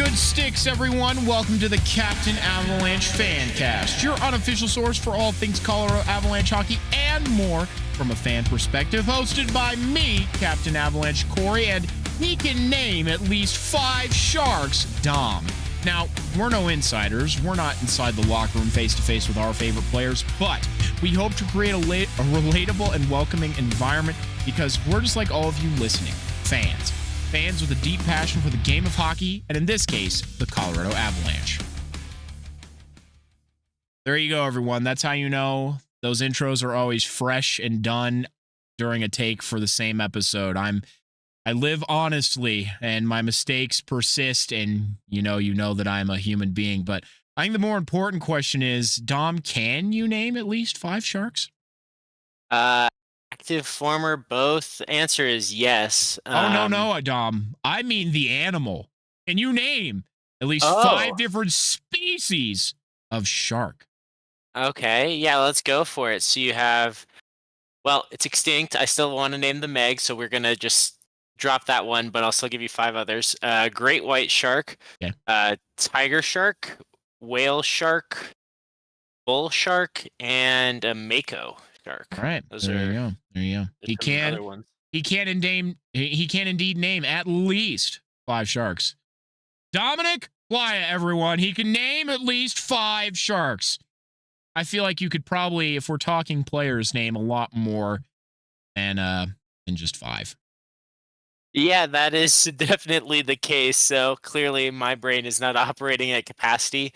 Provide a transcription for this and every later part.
Good sticks, everyone. Welcome to the Captain Avalanche Fancast, your unofficial source for all things Colorado Avalanche hockey and more from a fan perspective. Hosted by me, Captain Avalanche Corey, and he can name at least 5 Sharks, Dom. Now, we're no insiders. We're not inside the locker room face-to-face with our favorite players, but we hope to create a relatable and welcoming environment because we're just like all of you listening, fans. Fans with a deep passion for the game of hockey, and in this case, the Colorado Avalanche. There you go, everyone. That's how you know those intros are always fresh and done during a take for the same episode. I live honestly, and my mistakes persist, and you know that I'm a human being. But I think the more important question is, Dom, can you name at least 5 Sharks? Active, former, both. Answer is yes. No, Dom. I mean the animal. Can you name at least 5 different species of shark? Okay, yeah, let's go for it. So you have, well, it's extinct. I still want to name the Meg, so we're going to just drop that one, but I'll still give you 5 others. Great white shark, okay. Tiger shark, whale shark, bull shark, and a mako shark. All right, there you go. He can indeed name at least 5 sharks. Dominic Playa, everyone. He can name at least 5 sharks. I feel like you could probably, if we're talking players, name a lot more than just 5. Yeah, that is definitely the case. So clearly my brain is not operating at capacity.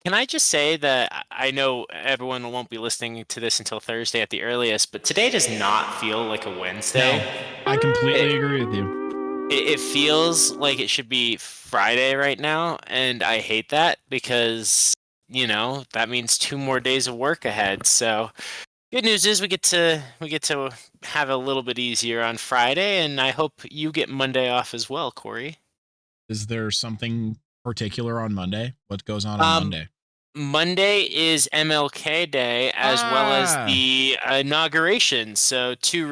Can I just say that I know everyone won't be listening to this until Thursday at the earliest, but today does not feel like a Wednesday. No, I completely agree with you. It feels like it should be Friday right now, and I hate that because, that means 2 more days of work ahead. So good news is we get to have a little bit easier on Friday, and I hope you get Monday off as well, Corey. Is there something particular on Monday? What goes on Monday? Monday is MLK Day as well as the inauguration. So 2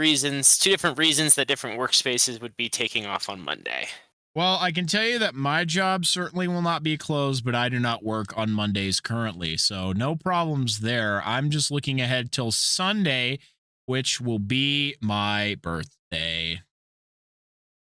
different reasons that different workspaces would be taking off on Monday. Well, I can tell you that my job certainly will not be closed, but I do not work on Mondays currently, so no problems there. I'm just looking ahead till Sunday, which will be my birthday.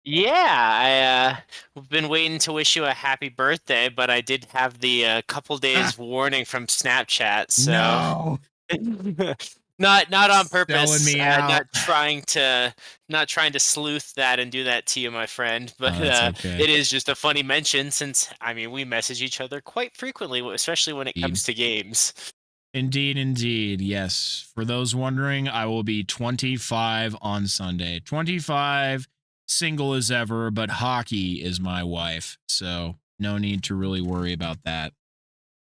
Yeah, I've been waiting to wish you a happy birthday, but I did have the couple days warning from Snapchat, so no. not on purpose. Me out. Not trying to sleuth that and do that to you, my friend. But okay. It is just a funny mention since we message each other quite frequently, especially when it comes to games. Indeed, yes. For those wondering, I will be 25 on Sunday. 25. Single as ever, but hockey is my wife, so no need to really worry about that.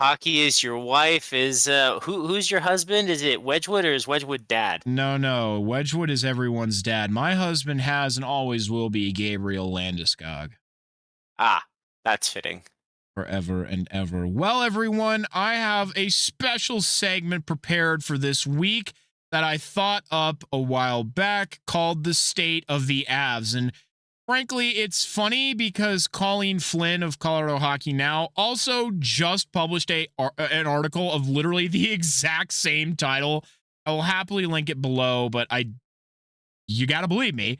Hockey is your wife. Is who's your husband? Is it Wedgwood or is Wedgwood dad? No. Wedgwood is everyone's dad. My husband has and always will be Gabriel Landeskog. Ah, that's fitting. Forever and ever. Well, everyone, I have a special segment prepared for this week that I thought up a while back called the State of the Avs. And frankly, it's funny because Colleen Flynn of Colorado Hockey Now also just published an article of literally the exact same title. I will happily link it below, but you got to believe me.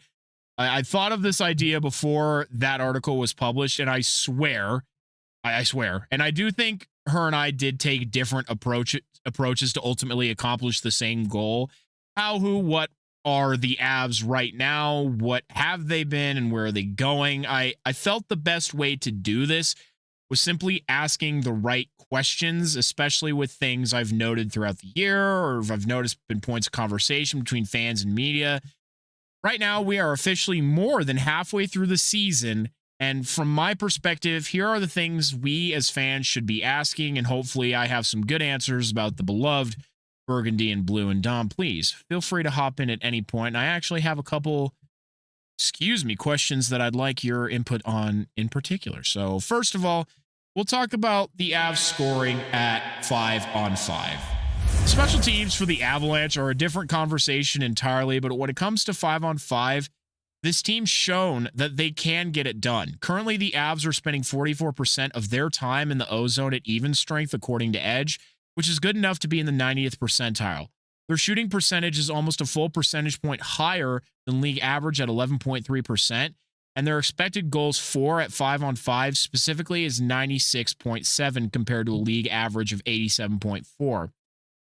I thought of this idea before that article was published, and I swear, and I do think her and I did take different approaches to ultimately accomplish the same goal. How, who, what are the Avs right now? What have they been and where are they going? I felt the best way to do this was simply asking the right questions, especially with things I've noted throughout the year or I've noticed been points of conversation between fans and media. Right now, we are officially more than halfway through the season. And from my perspective, here are the things we as fans should be asking, and hopefully I have some good answers about the beloved Burgundy and Blue. And Dom, please feel free to hop in at any point. And I actually have a couple, questions that I'd like your input on in particular. So first of all, we'll talk about the Avs scoring at 5-on-5. Special teams for the Avalanche are a different conversation entirely, but when it comes to 5-on-5, this team's shown that they can get it done. Currently, the Avs are spending 44% of their time in the O zone at even strength, according to Edge, which is good enough to be in the 90th percentile. Their shooting percentage is almost a full percentage point higher than league average at 11.3%, and their expected goals for at 5-on-5 specifically is 96.7 compared to a league average of 87.4.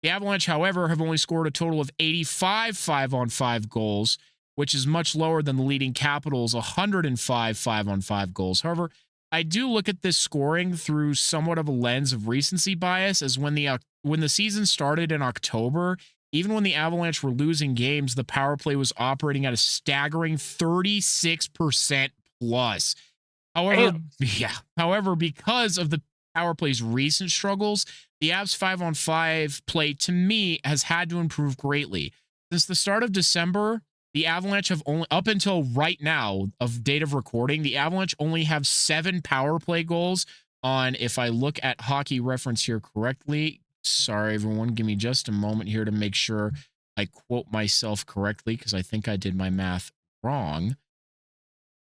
The Avalanche, however, have only scored a total of 85 5-on-5 goals, which is much lower than the leading Capitals' 105 5-on-5 goals. However, I do look at this scoring through somewhat of a lens of recency bias, as when the season started in October, even when the Avalanche were losing games, the power play was operating at a staggering 36% plus. However, because of the power play's recent struggles, the Avs 5-on-5 play, to me, has had to improve greatly. Since the start of December, the Avalanche have only, up until right now of date of recording, the Avalanche only have 7 power play goals on, if I look at Hockey Reference here correctly, sorry everyone, give me just a moment here to make sure I quote myself correctly, because I think I did my math wrong.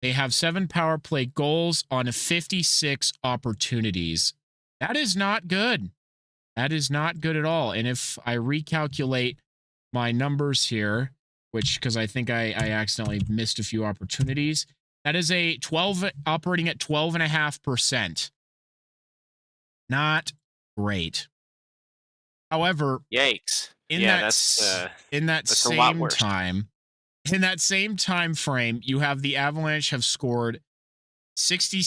They have 7 power play goals on 56 opportunities. That is not good. That is not good at all. And if I recalculate my numbers here, which, because I think I accidentally missed a few opportunities, that is a 12 operating at 12.5%. Not great. However, yikes. In that same time frame, you have the Avalanche have scored 60.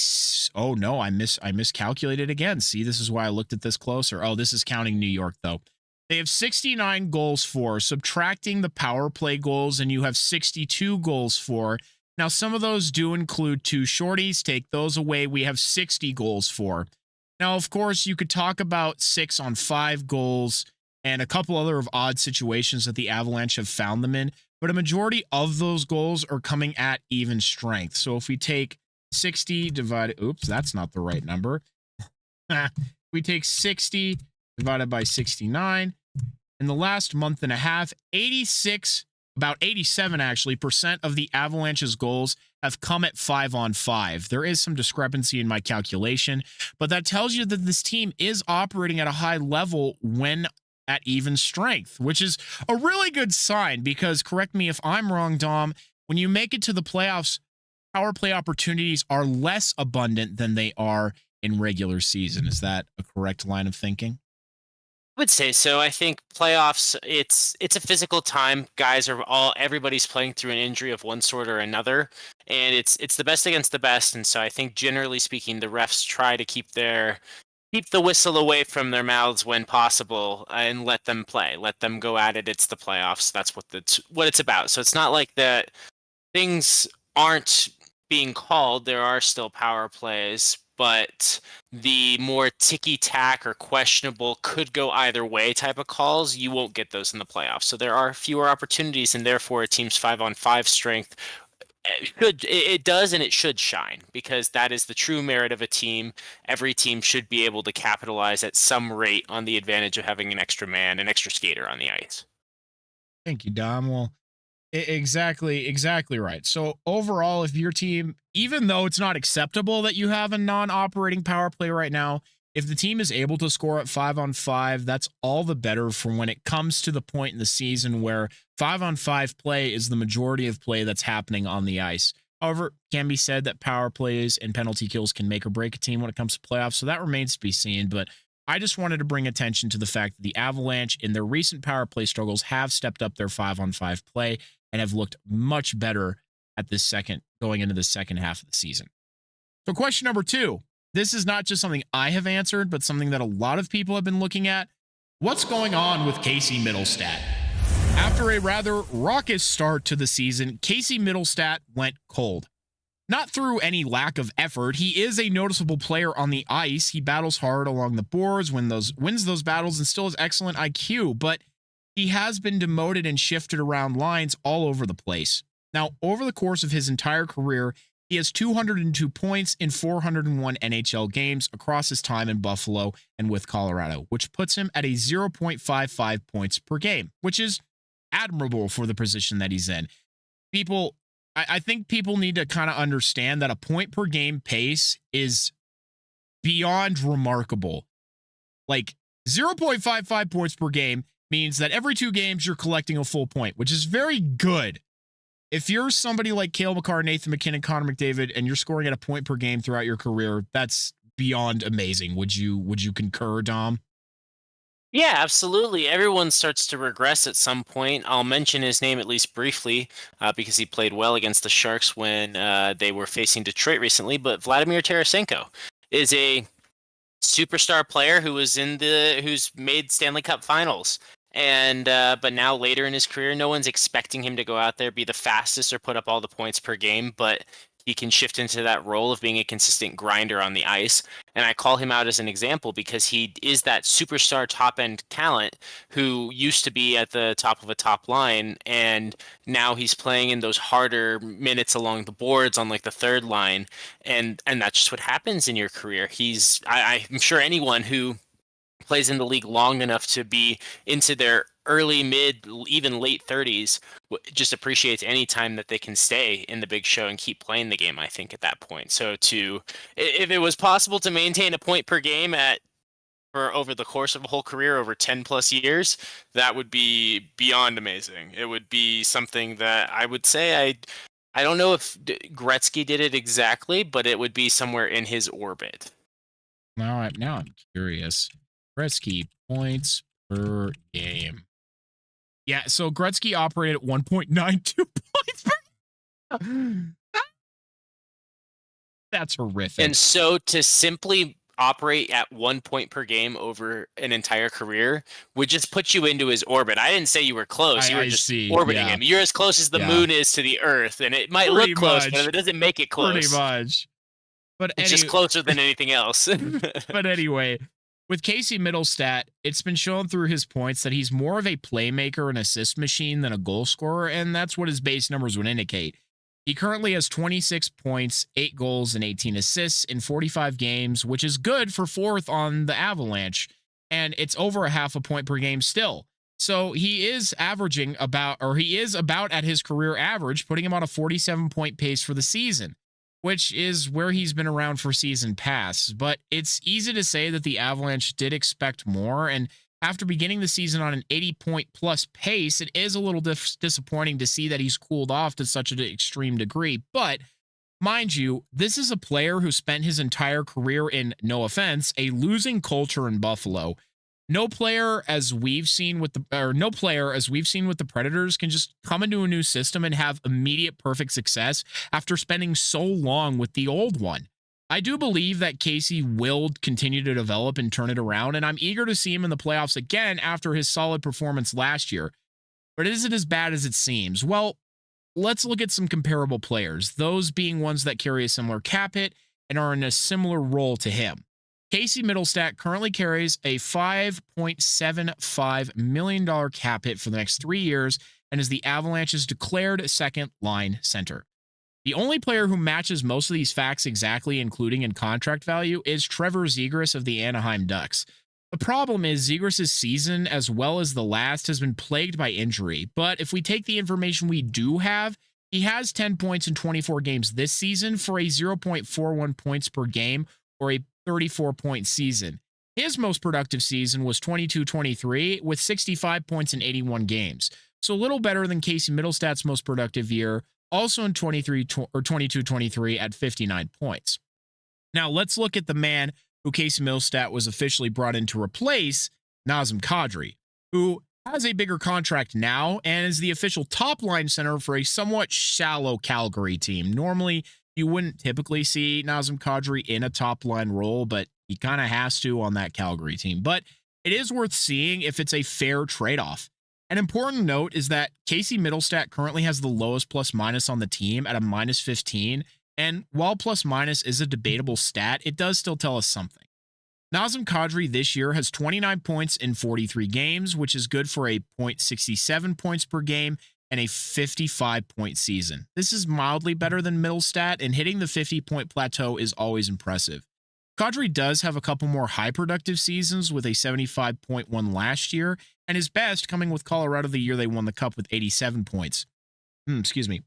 Oh no, I miscalculated again. See, this is why I looked at this closer. Oh, this is counting New York though. They have 69 goals for, subtracting the power play goals, and you have 62 goals for. Now, some of those do include 2 shorties. Take those away, we have 60 goals for. Now, of course, you could talk about 6-on-5 goals and a couple other of odd situations that the Avalanche have found them in, but a majority of those goals are coming at even strength. So if we take 60 divided, oops, that's not the right number. We take 60 divided by 69. In the last month and a half, 87 actually, percent of the Avalanche's goals have come at 5-on-5. There is some discrepancy in my calculation, but that tells you that this team is operating at a high level when at even strength, which is a really good sign because, correct me if I'm wrong, Dom, when you make it to the playoffs, power play opportunities are less abundant than they are in regular season. Is that a correct line of thinking? I would say so. I think playoffs, it's a physical time. Everybody's playing through an injury of one sort or another, and it's the best against the best. And so I think generally speaking, the refs try to keep the whistle away from their mouths when possible and let them play, let them go at it. It's the playoffs. That's what it's about. So it's not like that things aren't being called. There are still power plays, but the more ticky-tack or questionable could go either way type of calls, you won't get those in the playoffs. So there are fewer opportunities, and therefore a team's 5-on-5 strength it does and it should shine, because that is the true merit of a team. Every team should be able to capitalize at some rate on the advantage of having an extra man, an extra skater on the ice. Thank you, Dom. Well, exactly right. So overall, if your team, even though it's not acceptable that you have a non-operating power play right now, if the team is able to score at 5-on-5, that's all the better for when it comes to the point in the season where 5-on-5 play is the majority of play that's happening on the ice. However, it can be said that power plays and penalty kills can make or break a team when it comes to playoffs, so that remains to be seen. But I just wanted to bring attention to the fact that the Avalanche, in their recent power play struggles, have stepped up their 5-on-5 play and have looked much better at going into the second half of the season. So question number 2. This is not just something I have answered, but something that a lot of people have been looking at. What's going on with Casey Mittelstadt? After a rather raucous start to the season, Casey Mittelstadt went cold. Not through any lack of effort. He is a noticeable player on the ice. He battles hard along the boards, wins those battles, and still has excellent IQ, but he has been demoted and shifted around lines all over the place. Now, over the course of his entire career, he has 202 points in 401 NHL games across his time in Buffalo and with Colorado, which puts him at a 0.55 points per game, which is admirable for the position that he's in. People I think people need to kind of understand that a point per game pace is beyond remarkable. Like 0.55 points per game means that every 2 games you're collecting a full point, which is very good. If you're somebody like Cale Makar, Nathan McKinnon, Connor McDavid, and you're scoring at a point per game throughout your career, that's beyond amazing. Would you concur, Dom? Yeah, absolutely. Everyone starts to regress at some point. I'll mention his name at least briefly because he played well against the Sharks when they were facing Detroit recently. But Vladimir Tarasenko is a superstar player who's made Stanley Cup Finals, and but now later in his career, no one's expecting him to go out there, be the fastest, or put up all the points per game, but he can shift into that role of being a consistent grinder on the ice. And I call him out as an example because he is that superstar top end talent who used to be at the top of a top line, and now he's playing in those harder minutes along the boards on like the third line, and that's just what happens in your career. I'm sure anyone who plays in the league long enough to be into their early, mid, even late 30s just appreciates any time that they can stay in the big show and keep playing the game, I think, at that point. So if it was possible to maintain a point per game for over the course of a whole career over 10 plus years, that would be beyond amazing. It would be something that I would say I don't know if Gretzky did it exactly, but it would be somewhere in his orbit. Now I'm curious. Gretzky points per game. Yeah, so Gretzky operated at 1.92 points per. That's horrific. And so to simply operate at 1 point per game over an entire career would just put you into his orbit. I didn't say you were close. You were just orbiting him. You're as close as the moon is to the Earth, and it might look close, but it doesn't make it close. Pretty much. But it's just closer than anything else. But anyway, with Casey Middlestat, it's been shown through his points that he's more of a playmaker and assist machine than a goal scorer, and that's what his base numbers would indicate. He currently has 26 points, 8 goals, and 18 assists in 45 games, which is good for 4th on the Avalanche, and it's over a half a point per game still. So he is about at his career average, putting him on a 47-point pace for the season, which is where he's been around for season pass. But it's easy to say that the Avalanche did expect more, and after beginning the season on an 80-point plus pace, it is a little disappointing to see that he's cooled off to such an extreme degree. But mind you, this is a player who spent his entire career in, no offense, a losing culture in Buffalo. No player as we've seen with the Predators can just come into a new system and have immediate perfect success after spending so long with the old one. I do believe that Casey will continue to develop and turn it around, and I'm eager to see him in the playoffs again after his solid performance last year. But is it as bad as it seems? Well, let's look at some comparable players, those being ones that carry a similar cap hit and are in a similar role to him. Casey Middlestat currently carries a $5.75 million cap hit for the next 3 years and is the Avalanche's declared second-line center. The only player who matches most of these facts exactly, including in contract value, is Trevor Zegras of the Anaheim Ducks. The problem is Zegras' season, as well as the last, has been plagued by injury. But if we take the information we do have, he has 10 points in 24 games this season for a 0.41 points per game or a 34-point season. His most productive season was 22-23 with 65 points in 81 games. So a little better than Casey Middlestat's most productive year, also in 22-23 at 59 points. Now let's look at the man who Casey Middlestat was officially brought in to replace, Nazem Kadri, who has a bigger contract now and is the official top-line center for a somewhat shallow Calgary team. Normally, you wouldn't typically see Nazem Kadri in a top-line role, but he kind of has to on that Calgary team. But it is worth seeing if it's a fair trade-off. An important note is that Casey Middlestat currently has the lowest plus-minus on the team at a -15, and while plus-minus is a debatable stat, it does still tell us something. Nazem Kadri this year has 29 points in 43 games, which is good for a .67 points per game and a 55-point season. This is mildly better than Middlestat, and hitting the 50-point plateau is always impressive. Kadri does have a couple more high-productive seasons with a 75.1 last year, and his best coming with Colorado the year they won the Cup with 87 points. Excuse me.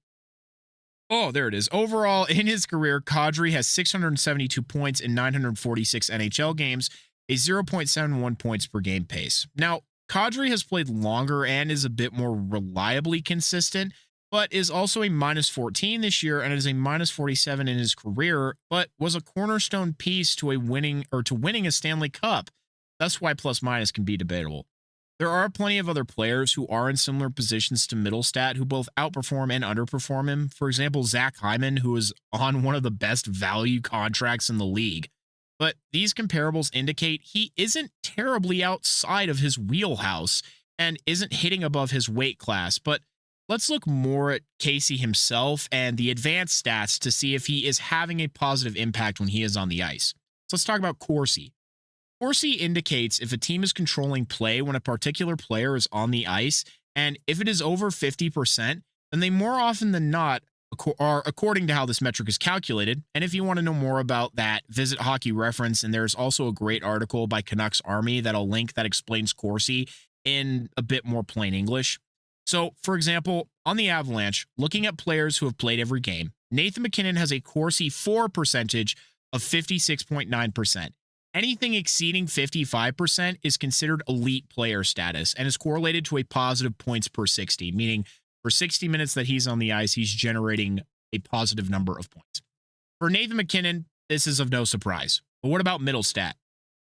Oh, there it is. Overall, in his career, Kadri has 672 points in 946 NHL games, a 0.71 points per game pace. Now, Kadri has played longer and is a bit more reliably consistent, but is also a minus 14 this year and is a minus 47 in his career, but was a cornerstone piece to winning a Stanley Cup. That's why plus minus can be debatable. There are plenty of other players who are in similar positions to Middlestat who both outperform and underperform him. For example, Zach Hyman, who is on one of the best value contracts in the league. But these comparables indicate he isn't terribly outside of his wheelhouse and isn't hitting above his weight class. But let's look more at Casey himself and the advanced stats to see if he is having a positive impact when he is on the ice. So let's talk about Corsi. Corsi indicates if a team is controlling play when a particular player is on the ice, and if it is over 50%, then they more often than not are according to how this metric is calculated. And if you want to know more about that, visit Hockey Reference, and there's also a great article by Canucks Army that I'll link that explains Corsi in a bit more plain English. So, for example, on the Avalanche, looking at players who have played every game, Nathan MacKinnon has a Corsi 4 percentage of 56.9%. Anything exceeding 55% is considered elite player status and is correlated to a positive points per 60, meaning for 60 minutes that he's on the ice, he's generating a positive number of points. For Nathan MacKinnon, this is of no surprise. But what about Middlestat?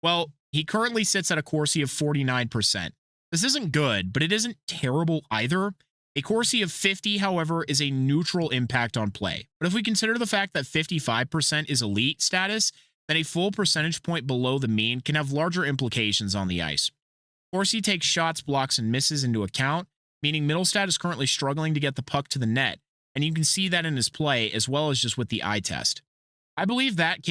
Well, he currently sits at a Corsi of 49%. This isn't good, but it isn't terrible either. A Corsi of 50, however, is a neutral impact on play. But if we consider the fact that 55% is elite status, then a full percentage point below the mean can have larger implications on the ice. Corsi takes shots, blocks, and misses into account, meaning Middlestat is currently struggling to get the puck to the net, and you can see that in his play as well as just with the eye test. I believe that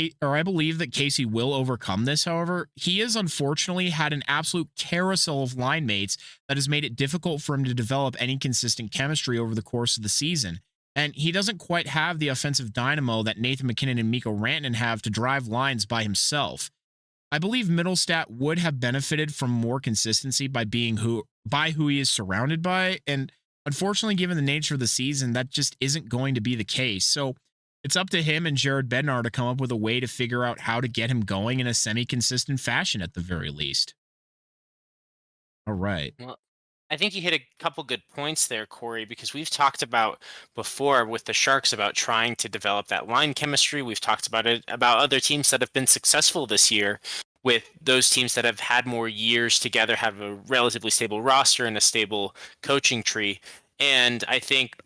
Casey will overcome this, however. He has unfortunately had an absolute carousel of line mates that has made it difficult for him to develop any consistent chemistry over the course of the season. And he doesn't quite have the offensive dynamo that Nathan MacKinnon and Mikko Rantanen have to drive lines by himself. I believe Middlestat would have benefited from more consistency by who he is surrounded by, and unfortunately, given the nature of the season, that just isn't going to be the case. So it's up to him and Jared Bednar to come up with a way to figure out how to get him going in a semi-consistent fashion at the very least. All right. Well, I think you hit a couple good points there, Corey, because we've talked about before with the Sharks about trying to develop that line chemistry. We've talked about it about other teams that have been successful this year, with those teams that have had more years together, have a relatively stable roster and a stable coaching tree. And I think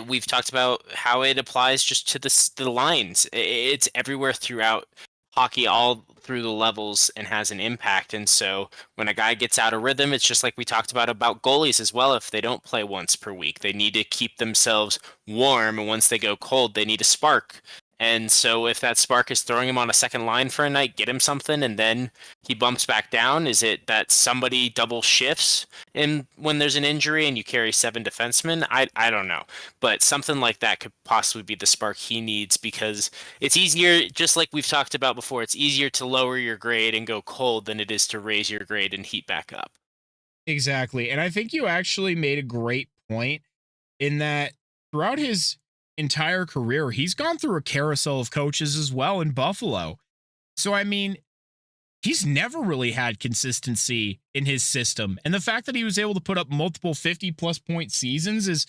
we've talked about how it applies just to the lines. It's everywhere throughout hockey, all through the levels, and has an impact. And so when a guy gets out of rhythm, it's just like we talked about goalies as well. If they don't play once per week, they need to keep themselves warm. And once they go cold, they need a spark. And so if that spark is throwing him on a second line for a night, get him something, and then he bumps back down. Is it that somebody double shifts in when there's an injury and you carry 7 defensemen? I don't know. But something like that could possibly be the spark he needs, because it's easier, just like we've talked about before, it's easier to lower your grade and go cold than it is to raise your grade and heat back up. Exactly. And I think you actually made a great point in that throughout his entire career, he's gone through a carousel of coaches as well in Buffalo. So, I mean, he's never really had consistency in his system. And the fact that he was able to put up multiple 50-plus point seasons is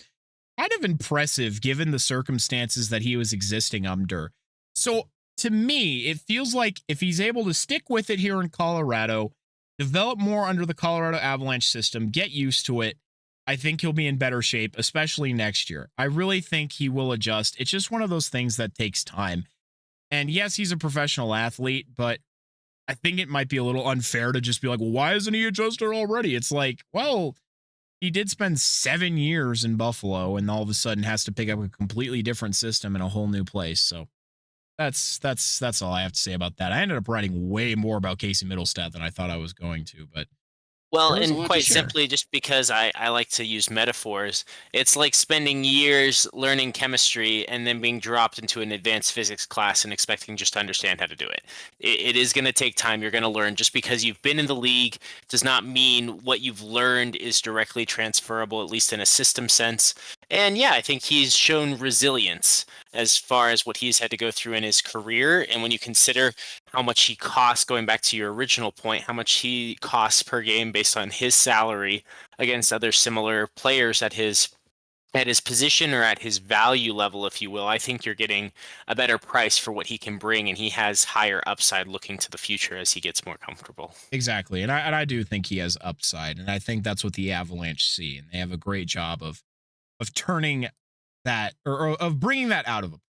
kind of impressive given the circumstances that he was existing under. So, to me, it feels like if he's able to stick with it here in Colorado, develop more under the Colorado Avalanche system, get used to it, I think he'll be in better shape, especially next year. I really think he will adjust. It's just one of those things that takes time. And yes, he's a professional athlete, but I think it might be a little unfair to just be like, well, why isn't he adjusted already? It's like, well, he did spend 7 years in Buffalo and all of a sudden has to pick up a completely different system in a whole new place. So that's all I have to say about that. I ended up writing way more about Casey Middlestat than I thought I was going to, but Well, there was a and lot to quite share. simply, just because I like to use metaphors, it's like spending years learning chemistry and then being dropped into an advanced physics class and expecting just to understand how to do it. It is going to take time. You're going to learn. Just because you've been in the league does not mean what you've learned is directly transferable, at least in a system sense. And yeah, I think he's shown resilience as far as what he's had to go through in his career. And when you consider how much he costs, going back to your original point, how much he costs per game based on his salary against other similar players at his position or at his value level, if you will, I think you're getting a better price for what he can bring, and he has higher upside looking to the future as he gets more comfortable. Exactly. And I do think he has upside. And I think that's what the Avalanche see. And they have a great job of turning that or of bringing that out of him.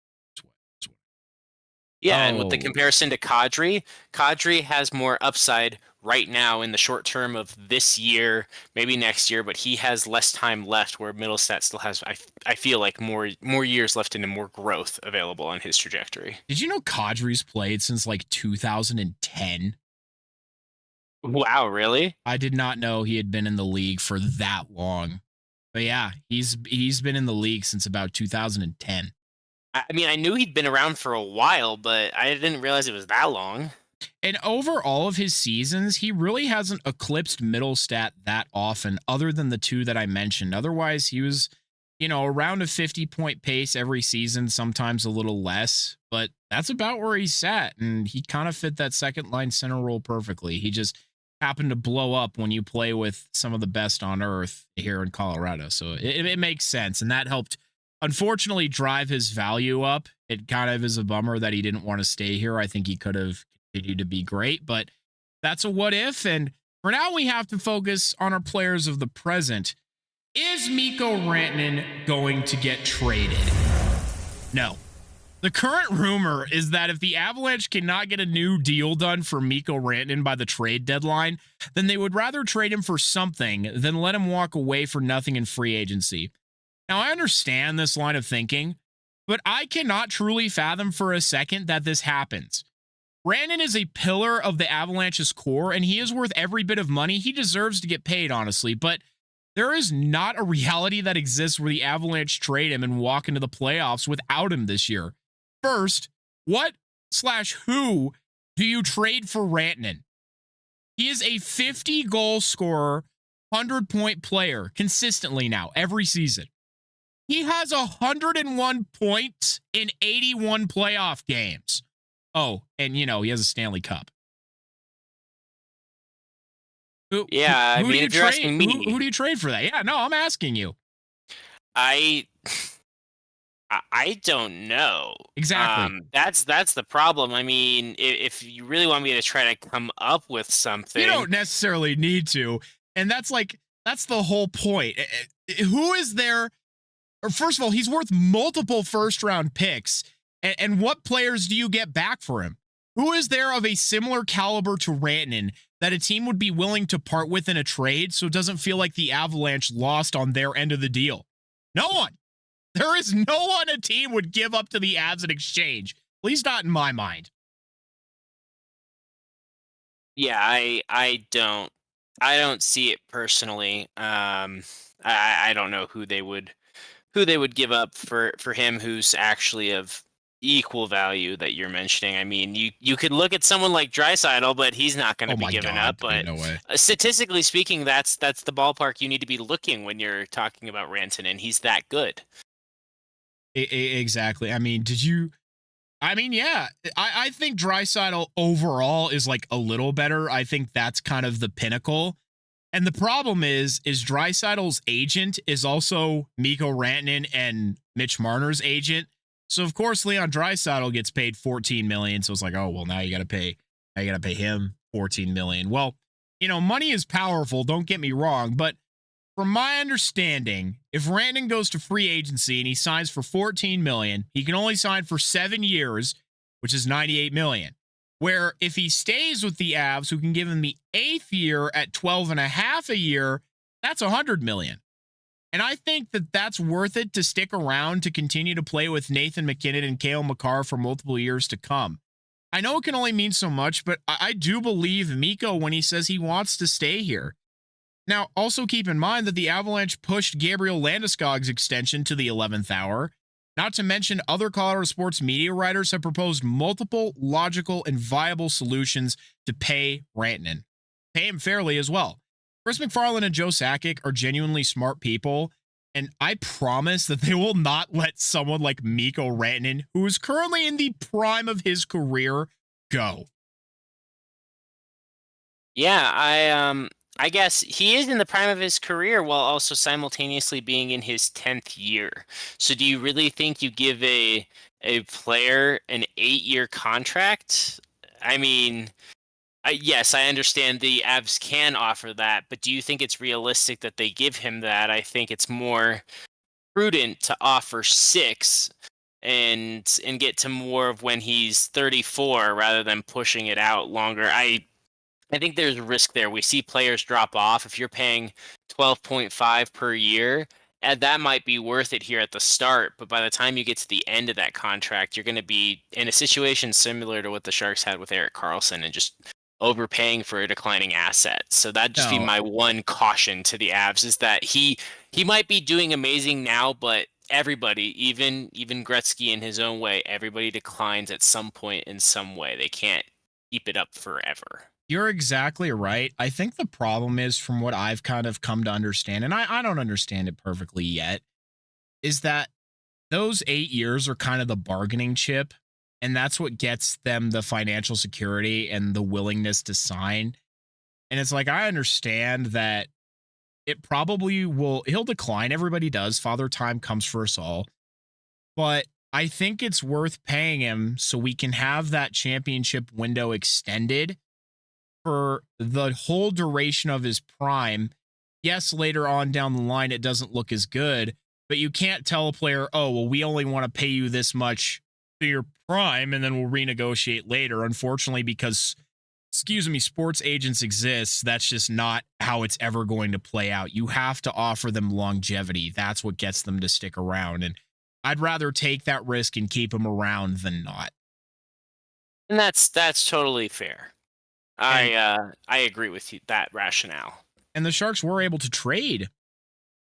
Yeah, and with the Oh, comparison to Kadri has more upside right now in the short term of this year, maybe next year, but he has less time left where Middlestat still has, I feel like, more years left and more growth available on his trajectory. did you know Kadri's played since like 2010? Wow, really? I did not know he had been in the league for that long. But yeah, he's been in the league since about 2010. I mean, I knew he'd been around for a while, but I didn't realize it was that long. And over all of his seasons, he really hasn't eclipsed Middlestat that often, other than the two that I mentioned. Otherwise, he was, around a 50-point pace every season, sometimes a little less. But that's about where he sat. And he kind of fit that second line center role perfectly. He just happened to blow up when you play with some of the best on earth here in Colorado. So it makes sense. And that helped, unfortunately, drive his value up. It kind of is a bummer that he didn't want to stay here. I think he could have continued to be great, but that's a what if. And for now, we have to focus on our players of the present. Is Mikko Rantanen going to get traded? No. The current rumor is that if the Avalanche cannot get a new deal done for Mikko Rantanen by the trade deadline, then they would rather trade him for something than let him walk away for nothing in free agency. Now, I understand this line of thinking, but I cannot truly fathom for a second that this happens. Rantanen is a pillar of the Avalanche's core, and he is worth every bit of money. He deserves to get paid, honestly, but there is not a reality that exists where the Avalanche trade him and walk into the playoffs without him this year. First, what/who do you trade for Rantanen? He is a 50-goal scorer, 100-point player consistently now, every season. He has 101 points in 81 playoff games. Oh, and he has a Stanley Cup. Who I do mean, you if you're trade? asking me, Who do you trade for that? Yeah, no, I'm asking you. I I don't know. Exactly. That's the problem. I mean, if you really want me to try to come up with something, You don't necessarily need to. And that's the whole point. Who is there? Or first of all, he's worth multiple first round picks. And what players do you get back for him? Who is there of a similar caliber to Rantanen that a team would be willing to part with in a trade so it doesn't feel like the Avalanche lost on their end of the deal? No one. There is no one a team would give up to the Avs in exchange. At least not in my mind. yeah, I don't see it personally. I don't know who they would give up for him who's actually of equal value that you're mentioning. I mean, you could look at someone like Draisaitl, but he's not going to be given up. But no way. Statistically speaking, that's the ballpark you need to be looking when you're talking about Rantanen. He's that good. Exactly. I mean, yeah. I think Draisaitl overall is like a little better. I think that's kind of the pinnacle. And the problem is Draisaitl's agent is also Mikko Rantanen and Mitch Marner's agent. So of course Leon Draisaitl gets paid $14 million. So it's like, oh well, now you got to pay him $14 million. Well, money is powerful. Don't get me wrong, but from my understanding, if Rantanen goes to free agency and he signs for $14 million, he can only sign for 7 years, which is $98 million. Where if he stays with the Avs, who can give him the 8th year at $12.5 a year, that's $100 million. And I think that that's worth it to stick around to continue to play with Nathan MacKinnon and Cale Makar for multiple years to come. I know it can only mean so much, but I do believe Mikko when he says he wants to stay here. Now, also keep in mind that the Avalanche pushed Gabriel Landeskog's extension to the 11th hour. Not to mention, other Colorado sports media writers have proposed multiple logical and viable solutions to pay Rantanen. Pay him fairly as well. Chris MacFarland and Joe Sakic are genuinely smart people, And I promise that they will not let someone like Mikko Rantanen, who is currently in the prime of his career, go. Yeah, I guess he is in the prime of his career while also simultaneously being in his 10th year. So do you really think you give a player an 8-year contract? I mean, yes, I understand the Avs can offer that, but do you think it's realistic that they give him that? I think it's more prudent to offer 6 and get to more of when he's 34 rather than pushing it out longer. I think there's risk there. We see players drop off. If you're paying 12.5 per year, and that might be worth it here at the start, but by the time you get to the end of that contract, you're going to be in a situation similar to what the Sharks had with Erik Karlsson and just overpaying for a declining asset. So that'd just be No, my one caution to the Avs is that he might be doing amazing now, but everybody, even Gretzky in his own way, everybody declines at some point in some way. They can't keep it up forever. you're exactly right. I think the problem is, from what I've kind of come to understand, and I don't understand it perfectly yet, is that those 8 years are kind of the bargaining chip. And that's what gets them the financial security and the willingness to sign. And it's like, I understand that it probably will, he'll decline. Everybody does. Father Time comes for us all. But I think it's worth paying him so we can have that championship window extended for the whole duration of his prime. Yes, later on down the line, it doesn't look as good, but you can't tell a player, oh, well, we only want to pay you this much to your prime and then we'll renegotiate later. Unfortunately, because, excuse me, sports agents exist, that's just not how it's ever going to play out. You have to offer them longevity. That's what gets them to stick around. And I'd rather take that risk and keep them around than not. And that's totally fair. And I agree with you that rationale. and the Sharks were able to trade,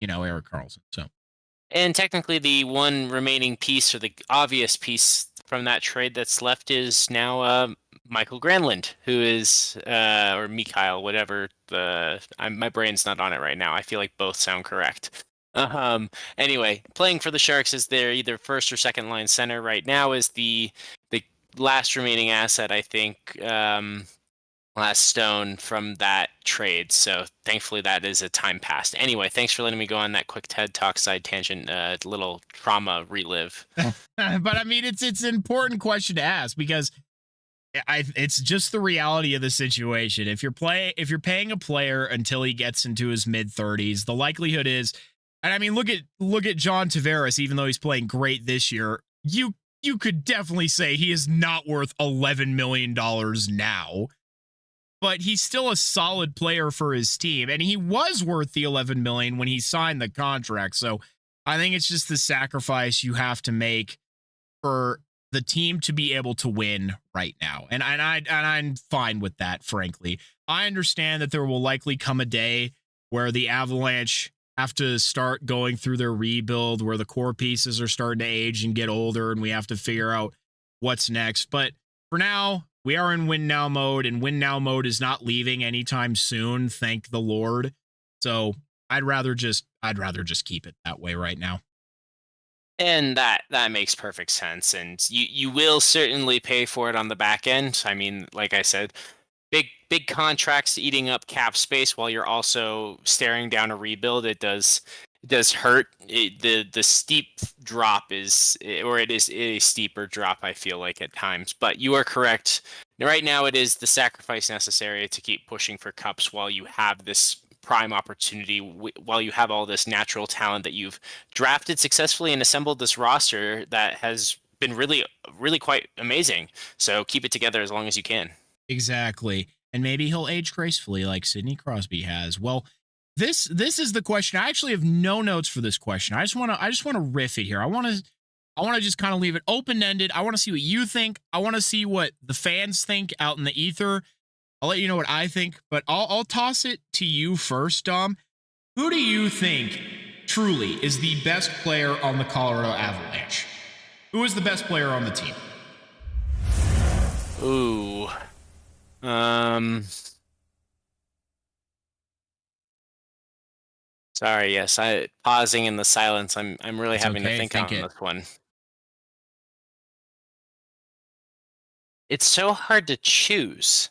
Erik Karlsson. So And technically, the one remaining piece or the obvious piece from that trade that's left is now Michael Granlund, who is or Mikhail, whatever my brain's not on it right now. I feel like both sound correct. Anyway, playing for the Sharks is their either first or second line center right now is the last remaining asset, I think. Last stone from that trade. So thankfully that is a time past. Anyway, thanks for letting me go on that quick TED Talk side tangent, little trauma relive. but I mean, it's an important question to ask because it's just the reality of the situation. If you're paying a player until he gets into his mid-30s, the likelihood is, and I mean, look at John Tavares, even though he's playing great this year, you could definitely say he is not worth $11 million now. But he's still a solid player for his team, and he was worth the $11 million when he signed the contract. So I think it's just the sacrifice you have to make for the team to be able to win right now, and I'm fine with that. Frankly, I understand that there will likely come a day where the Avalanche have to start going through their rebuild, where the core pieces are starting to age and get older, and we have to figure out what's next. But for now, we are in win now mode, and win now mode is not leaving anytime soon. Thank the Lord. So I'd rather just keep it that way right now. And that makes perfect sense. And you will certainly pay for it on the back end. I mean, like I said, big contracts eating up cap space while you're also staring down a rebuild. It does hurt. The steep drop is a steeper drop, I feel like, at times. But you are correct. Right now, it is the sacrifice necessary to keep pushing for cups while you have this prime opportunity, while you have all this natural talent that you've drafted successfully and assembled this roster that has been really, really quite amazing. So keep it together as long as you can. Exactly. And maybe he'll age gracefully like Sidney Crosby has. Well, this is the question. I actually have no notes for this question. I just want to riff it here. I want to just kind of leave it open-ended. I want to see what you think. I want to see what the fans think out in the ether. I'll let you know what I think, but I'll toss it to you first, Dom. Who do you think truly is the best player on the Colorado Avalanche? Who is the best player on the team? Ooh. Sorry, yes, I pausing in the silence. I'm really It's having to okay. think Think on it. this one. It's so hard to choose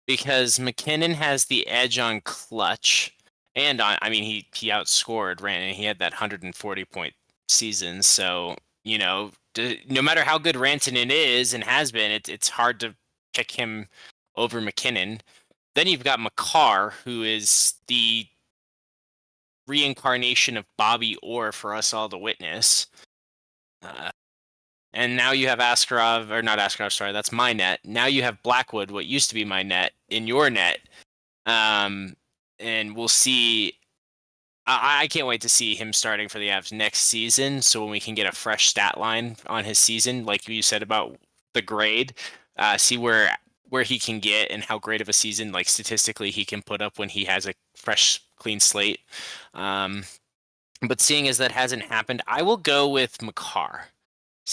because McKinnon has the edge on clutch, and on, I mean, he outscored Rantanen. He had that 140-point season, so no matter how good Rantanen is and has been, it's hard to pick him over McKinnon. Then you've got Makar, who is the reincarnation of Bobby Orr for us all to witness. Uh, and now you have Askarov, or not Askarov, sorry, that's my net. Now you have Blackwood, what used to be my net, in your net. Um, and we'll see. I can't wait to see him starting for the Avs next season. So when we can get a fresh stat line on his season, like you said about the grade, see where he can get and how great of a season, like statistically, he can put up when he has a fresh, clean slate. But seeing as that hasn't happened, I will go with Makar.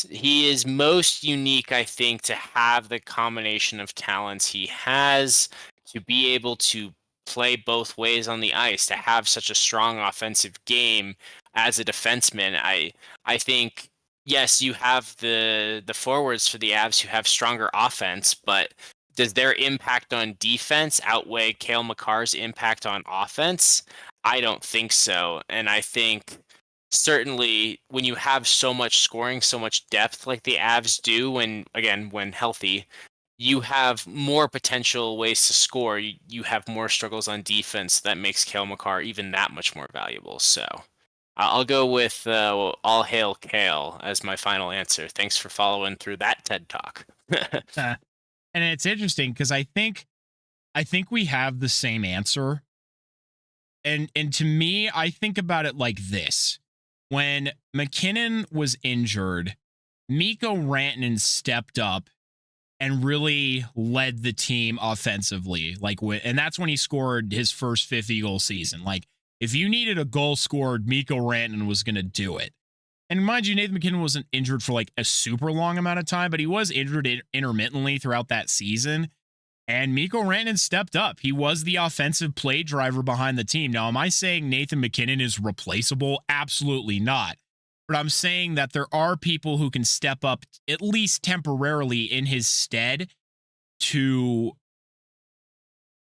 He is most unique, I think, to have the combination of talents he has, to be able to play both ways on the ice, to have such a strong offensive game as a defenseman. I think yes, you have the forwards for the Avs who have stronger offense, but does their impact on defense outweigh Cale Makar's impact on offense? I don't think so, and I think certainly when you have so much scoring, so much depth like the Avs do, when healthy, you have more potential ways to score. You have more struggles on defense that makes Cale Makar even that much more valuable. So I'll go with all hail Cale as my final answer. Thanks for following through that TED Talk. And it's interesting because I think we have the same answer. And to me, I think about it like this. When McKinnon was injured, Mikko Rantanen stepped up and really led the team offensively. And that's when he scored his first 50-goal season. Like, if you needed a goal scored, Mikko Rantanen was going to do it. And mind you, Nathan McKinnon wasn't injured for like a super long amount of time, but he was injured intermittently throughout that season. And Mikko Rantanen stepped up. He was the offensive play driver behind the team. Now, am I saying Nathan McKinnon is replaceable? Absolutely not. But I'm saying that there are people who can step up, at least temporarily, in his stead to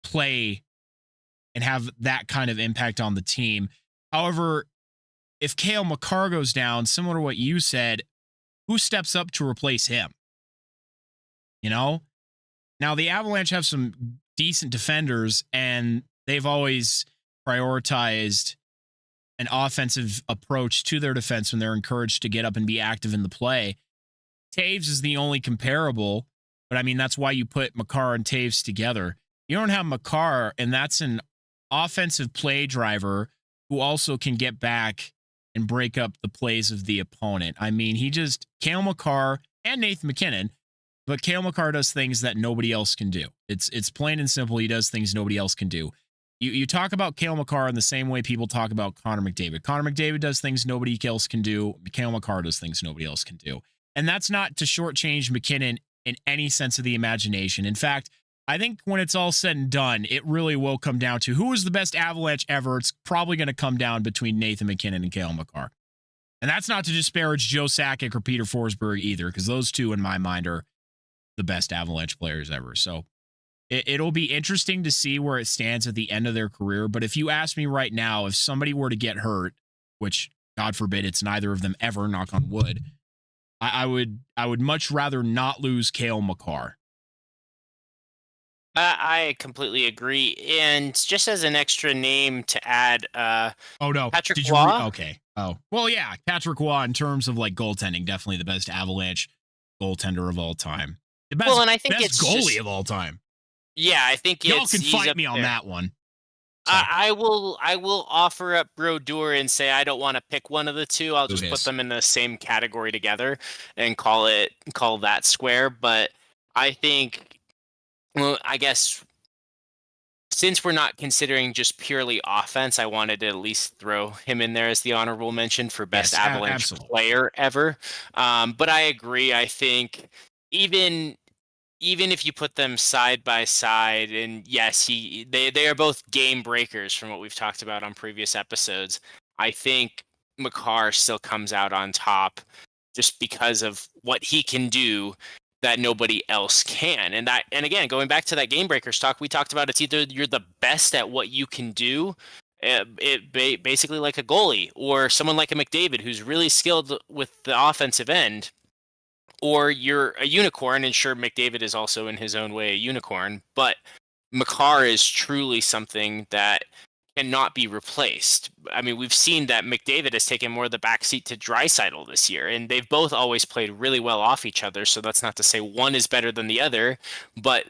play and have that kind of impact on the team. However, if Cale Makar goes down, similar to what you said, who steps up to replace him? You know? Now, the Avalanche have some decent defenders, and they've always prioritized an offensive approach to their defense when they're encouraged to get up and be active in the play. Taves is the only comparable, but I mean, that's why you put Makar and Taves together. You don't have Makar, and that's an offensive play driver who also can get back and break up the plays of the opponent. I mean, Cale Makar and Nathan McKinnon, but Cale Makar does things that nobody else can do. It's plain and simple. He does things nobody else can do. You talk about Cale Makar in the same way people talk about Connor McDavid. Connor McDavid does things nobody else can do. Cale Makar does things nobody else can do. And that's not to shortchange McKinnon in any sense of the imagination. In fact, I think when it's all said and done, it really will come down to who is the best Avalanche ever. It's probably going to come down between Nathan McKinnon and Cale Makar. And that's not to disparage Joe Sakic or Peter Forsberg either, because those two, in my mind, are the best Avalanche players ever. So it'll be interesting to see where it stands at the end of their career. But if you ask me right now, if somebody were to get hurt, which God forbid it's neither of them ever, knock on wood, I would much rather not lose Cale Makar. I completely agree. And just as an extra name to add, oh no, Patrick did you Waugh? okay. Oh, well, yeah, Patrick Waugh, in terms of like goaltending, definitely the best Avalanche goaltender of all time. The best, And I think best it's goalie of all time. Yeah, I think y'all can he's fight me on there. that one. So. I will offer up Brodeur and say I don't want to pick one of the two. I'll just put them in the same category together and call that square. But I think, well, I guess since we're not considering just purely offense, I wanted to at least throw him in there as the honorable mention for best Avalanche player ever. But I agree. I think even even if you put them side by side, and yes, they are both game breakers from what we've talked about on previous episodes. I think Makar still comes out on top just because of what he can do that nobody else can. And again, going back to that game breakers talk, we talked about it's either you're the best at what you can do, basically like a goalie, or someone like a McDavid who's really skilled with the offensive end, or you're a unicorn. And sure, McDavid is also in his own way a unicorn, but Makar is truly something that cannot be replaced. I mean, we've seen that McDavid has taken more of the backseat to Draisaitl this year, and they've both always played really well off each other. So that's not to say one is better than the other, but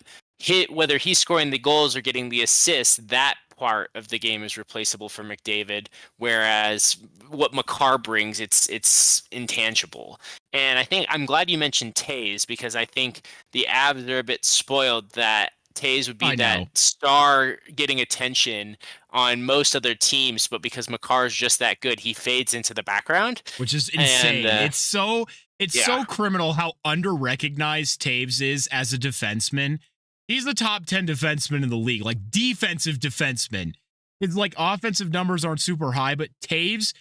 whether he's scoring the goals or getting the assists, that part of the game is replaceable for McDavid. Whereas what Makar brings, it's intangible. And I think I'm glad you mentioned Taze, because I think the Avs are a bit spoiled that Taze would be that star getting attention on most other teams, but because Makar is just that good, he fades into the background, which is insane. It's so criminal how under-recognized Taves is as a defenseman. He's the top 10 defenseman in the league, like defensive defenseman. His like offensive numbers aren't super high, but Taves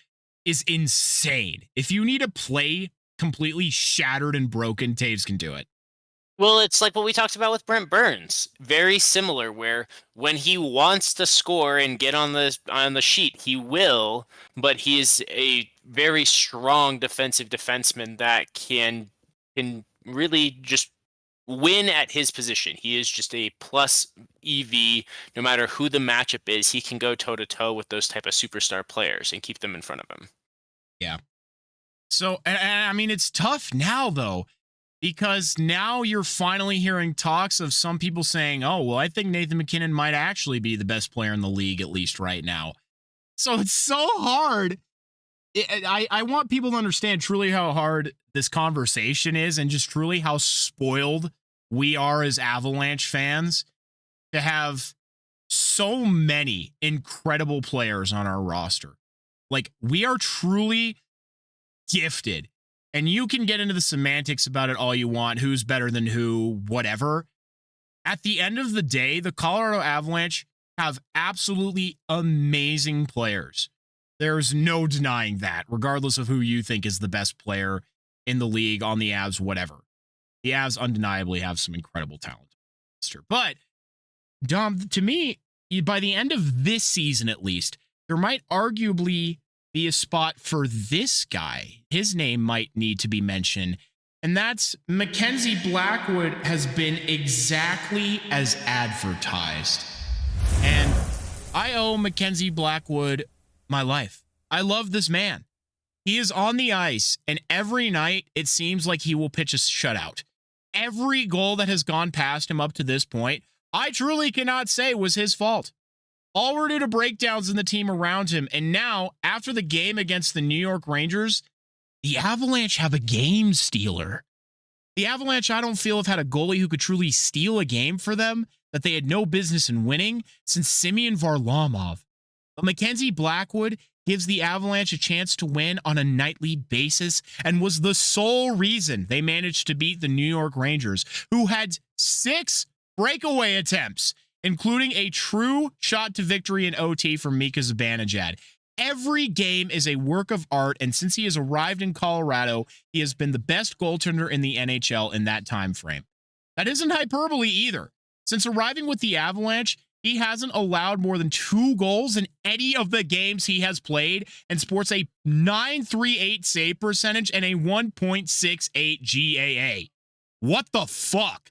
is insane. If you need a play completely shattered and broken, Taves can do it. Well, it's like what we talked about with Brent Burns. Very similar, where when he wants to score and get on the sheet, he will, but he is a very strong defensive defenseman that can really just win at his position. He is just a plus EV. No matter who the matchup is, he can go toe-to-toe with those type of superstar players and keep them in front of him. Yeah. So, and I mean, it's tough now, though, because now you're finally hearing talks of some people saying, oh, well, I think Nathan MacKinnon might actually be the best player in the league, at least right now. So it's so hard. I want people to understand truly how hard this conversation is, and just truly how spoiled we are as Avalanche fans to have so many incredible players on our roster. Like, we are truly gifted. And you can get into the semantics about it all you want, who's better than who, whatever. At the end of the day, the Colorado Avalanche have absolutely amazing players. There's no denying that, regardless of who you think is the best player in the league, on the Avs, whatever. The Avs undeniably have some incredible talent. But, Dom, to me, by the end of this season at least, there might arguably be a spot for this guy. His name might need to be mentioned, and that's Mackenzie Blackwood has been exactly as advertised. And I owe Mackenzie Blackwood my life. I love this man. He is on the ice, and every night it seems like he will pitch a shutout. Every goal that has gone past him up to this point, I truly cannot say was his fault. All were due to breakdowns in the team around him. And now, after the game against the New York Rangers, the Avalanche have a game stealer. The Avalanche, I don't feel, have had a goalie who could truly steal a game for them that they had no business in winning since Semyon Varlamov. But Mackenzie Blackwood gives the Avalanche a chance to win on a nightly basis and was the sole reason they managed to beat the New York Rangers, who had 6 breakaway attempts, including a true shot to victory in OT from Mika Zibanejad. Every game is a work of art, and since he has arrived in Colorado, he has been the best goaltender in the NHL in that time frame. That isn't hyperbole either. Since arriving with the Avalanche, he hasn't allowed more than 2 goals in any of the games he has played and sports a .938 save percentage and a 1.68 GAA. What the fuck?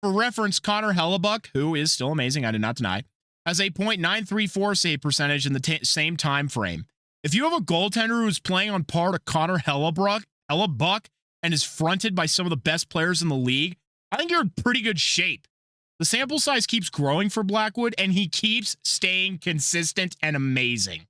For reference, Connor Hellebuck, who is still amazing, I did not deny, has a .934 save percentage in the same time frame. If you have a goaltender who's playing on par to Connor Hellebuck and is fronted by some of the best players in the league, I think you're in pretty good shape. The sample size keeps growing for Blackwood, and he keeps staying consistent and amazing.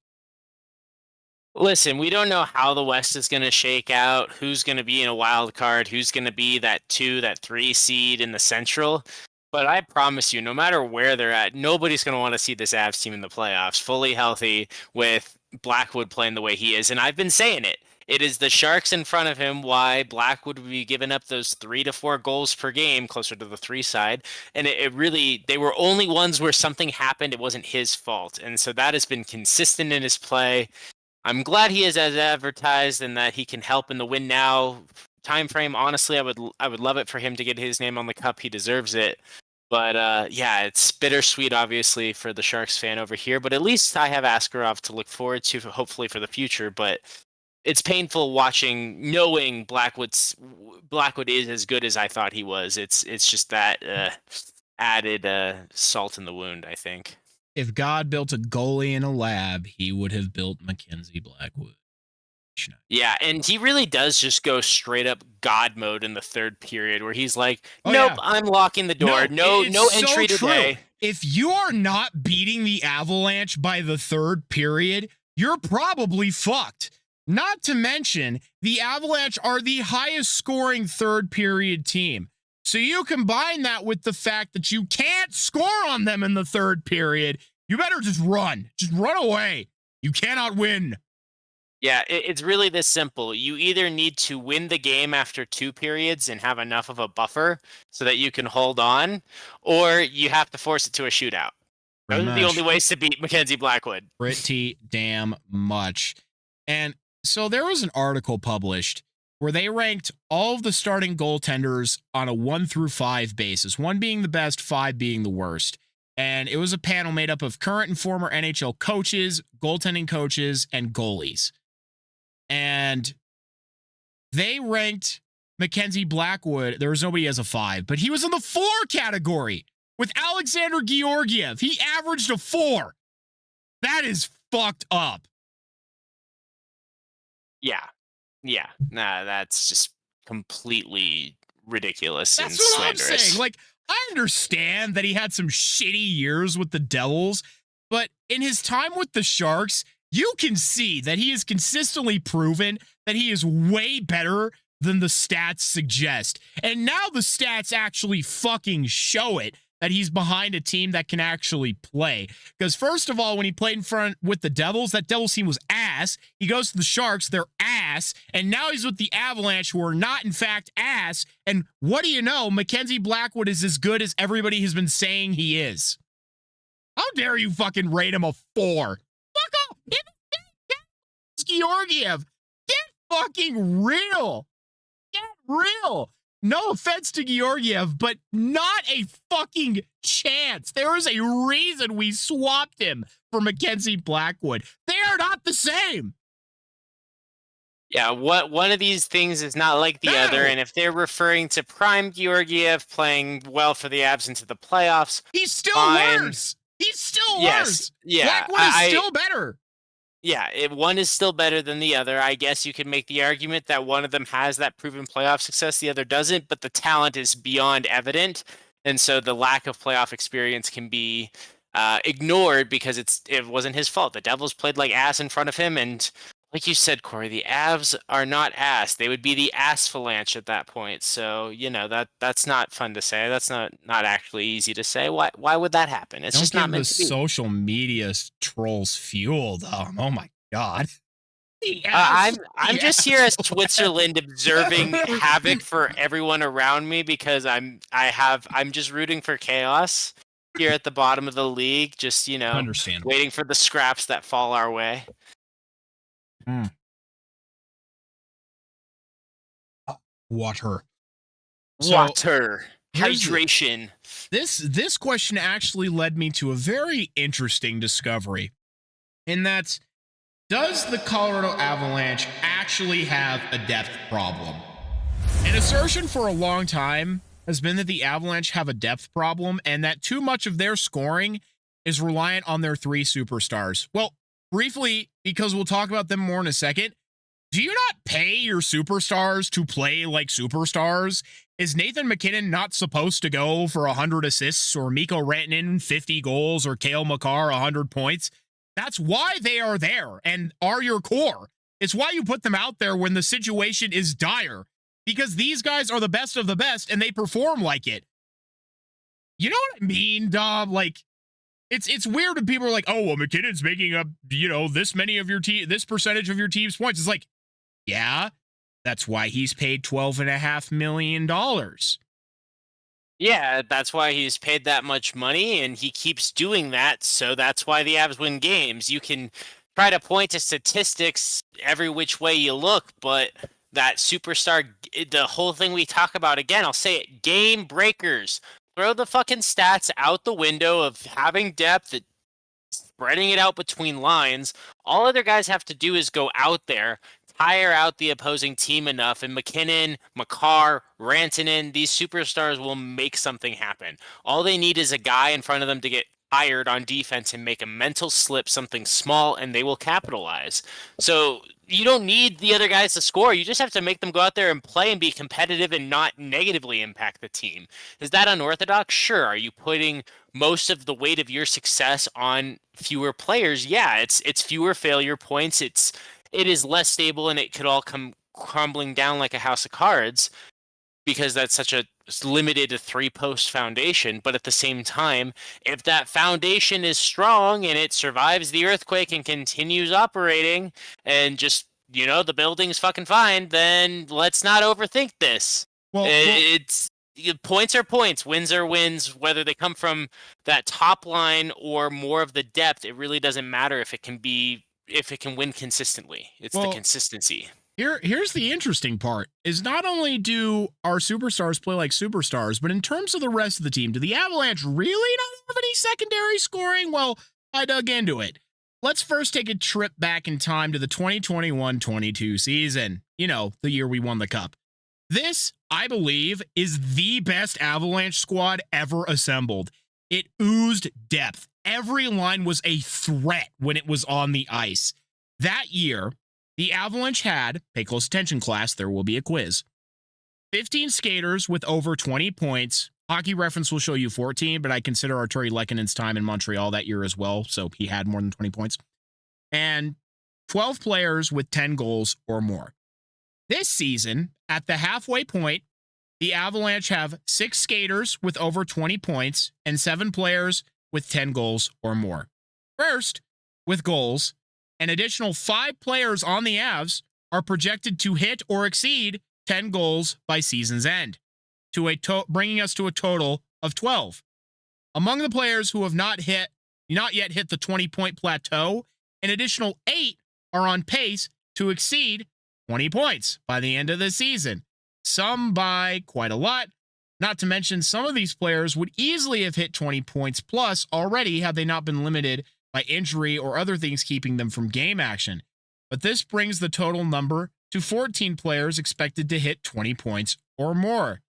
Listen, we don't know how the West is going to shake out, who's going to be in a wild card, who's going to be that 2, that 3 seed in the Central. But I promise you, no matter where they're at, nobody's going to want to see this Avs team in the playoffs fully healthy with Blackwood playing the way he is. And I've been saying it. it is the Sharks in front of him why Blackwood would be giving up those 3 to 4 goals per game, closer to the 3 side. And it really, they were only ones where something happened. It wasn't his fault. And so that has been consistent in his play. I'm glad he is as advertised and that he can help in the win now time frame. Honestly, I would love it for him to get his name on the cup. He deserves it. But yeah, it's bittersweet, obviously, for the Sharks fan over here. But at least I have Askarov to look forward to, hopefully, for the future. But it's painful knowing Blackwood is as good as I thought he was. It's just that added salt in the wound, I think. If God built a goalie in a lab, he would have built Mackenzie Blackwood. Yeah, and he really does just go straight up God mode in the third period, where he's like, "Nope, yeah. I'm locking the door. No entry so today." If you are not beating the Avalanche by the third period, you're probably fucked. Not to mention, the Avalanche are the highest scoring third period team. So you combine that with the fact that you can't score on them in the third period, you better just run. Just run away. You cannot win. Yeah, it's really this simple. You either need to win the game after 2 periods and have enough of a buffer so that you can hold on, or you have to force it to a shootout. Those are the only ways to beat Mackenzie Blackwood. Pretty damn much. And so there was an article published where they ranked all of the starting goaltenders on a 1 through 5 basis, 1 being the best, 5 being the worst. And it was a panel made up of current and former NHL coaches, goaltending coaches, and goalies. And they ranked Mackenzie Blackwood. There was nobody as a 5, but he was in the 4 category with Alexander Georgiev. He averaged a 4. That is fucked up. Yeah. Nah, that's just completely ridiculous and slanderous. That's what I'm saying. Like, I understand that he had some shitty years with the Devils, but in his time with the Sharks, you can see that he has consistently proven that he is way better than the stats suggest. And now the stats actually fucking show it, that he's behind a team that can actually play. Because first of all, when he played in front with the Devils, that Devils team was ass. He goes to the Sharks, they're ass. And now he's with the Avalanche, who are not, in fact, ass. And what do you know? Mackenzie Blackwood is as good as everybody has been saying he is. How dare you fucking rate him a 4? Fuck off. Georgiev, get fucking real. Get real. No offense to Georgiev, but not a fucking chance. There is a reason we swapped him for Mackenzie Blackwood. They are not the same. Yeah, one of these things is not like the other, and if they're referring to prime Georgiev playing well for the Avs into the playoffs, he's still worse. He's still worse. Yeah, Blackwood is still better. Yeah, one is still better than the other. I guess you could make the argument that one of them has that proven playoff success, the other doesn't, but the talent is beyond evident. And so the lack of playoff experience can be ignored because it wasn't his fault. The Devils played like ass in front of him. And like you said, Corey, the Avs are not ass. They would be the Ass-Avalanche at that point. So, that's not fun to say. That's not actually easy to say. Why would that happen? It's just not meant to be. Social media trolls fuel, though. Oh my God. I'm just here as Switzerland observing havoc for everyone around me because I'm just rooting for chaos here at the bottom of the league. Just, waiting for the scraps that fall our way. Water. Hydration. This question actually led me to a very interesting discovery. And that's, does the Colorado Avalanche actually have a depth problem? An assertion for a long time has been that the Avalanche have a depth problem and that too much of their scoring is reliant on their 3 superstars. Well, briefly, because we'll talk about them more in a second, do you not pay your superstars to play like superstars? Is Nathan MacKinnon not supposed to go for 100 assists or Mikko Rantanen 50 goals or Cale Makar 100 points? That's why they are there and are your core. It's why you put them out there when the situation is dire, because these guys are the best of the best and they perform like it. You know what I mean, Dom? Like, it's weird when people are like, oh, well, McKinnon's making up, this many of your team, this percentage of your team's points. It's like, Yeah, that's why he's paid $12.5 million. Yeah, that's why he's paid that much money, and he keeps doing that. So that's why the Avs win games. You can try to point to statistics every which way you look, but that superstar, the whole thing we talk about again, I'll say it, game breakers. Throw the fucking stats out the window of having depth, spreading it out between lines. All other guys have to do is go out there, tire out the opposing team enough, and McKinnon, Makar, Rantanen, these superstars will make something happen. All they need is a guy in front of them to get tired on defense and make a mental slip, something small, and they will capitalize. So you don't need the other guys to score. You just have to make them go out there and play and be competitive and not negatively impact the team. Is that unorthodox? Sure. Are you putting most of the weight of your success on fewer players? Yeah, it's fewer failure points. It is less stable, and it could all come crumbling down like a house of cards because that's such a limited 3-post foundation. But at the same time, if that foundation is strong and it survives the earthquake and continues operating and just, the building's fucking fine, then let's not overthink this. It's points are points, wins are wins, whether they come from that top line or more of the depth. It really doesn't matter if it can win consistently. It's the consistency. Here's the interesting part is not only do our superstars play like superstars, but in terms of the rest of the team, do the Avalanche really not have any secondary scoring? Well, I dug into it. Let's first take a trip back in time to the 2021-22 season. The year we won the cup. This, I believe, is the best Avalanche squad ever assembled. It oozed depth. Every line was a threat when it was on the ice. That year, the Avalanche had, pay close attention class, there will be a quiz, 15 skaters with over 20 points. Hockey Reference will show you 14, but I consider Arturi Lekkonen's time in Montreal that year as well, so he had more than 20 points. And 12 players with 10 goals or more. This season, at the halfway point, the Avalanche have 6 skaters with over 20 points and 7 players with 10 goals or more. First, with goals, an additional 5 players on the Avs are projected to hit or exceed 10 goals by season's end, bringing us to a total of 12. Among the players who have not yet hit the 20-point plateau, an additional 8 are on pace to exceed 20 points by the end of the season, some by quite a lot. Not to mention, some of these players would easily have hit 20 points plus already had they not been limited by injury or other things keeping them from game action. But this brings the total number to 14 players expected to hit 20 points or more.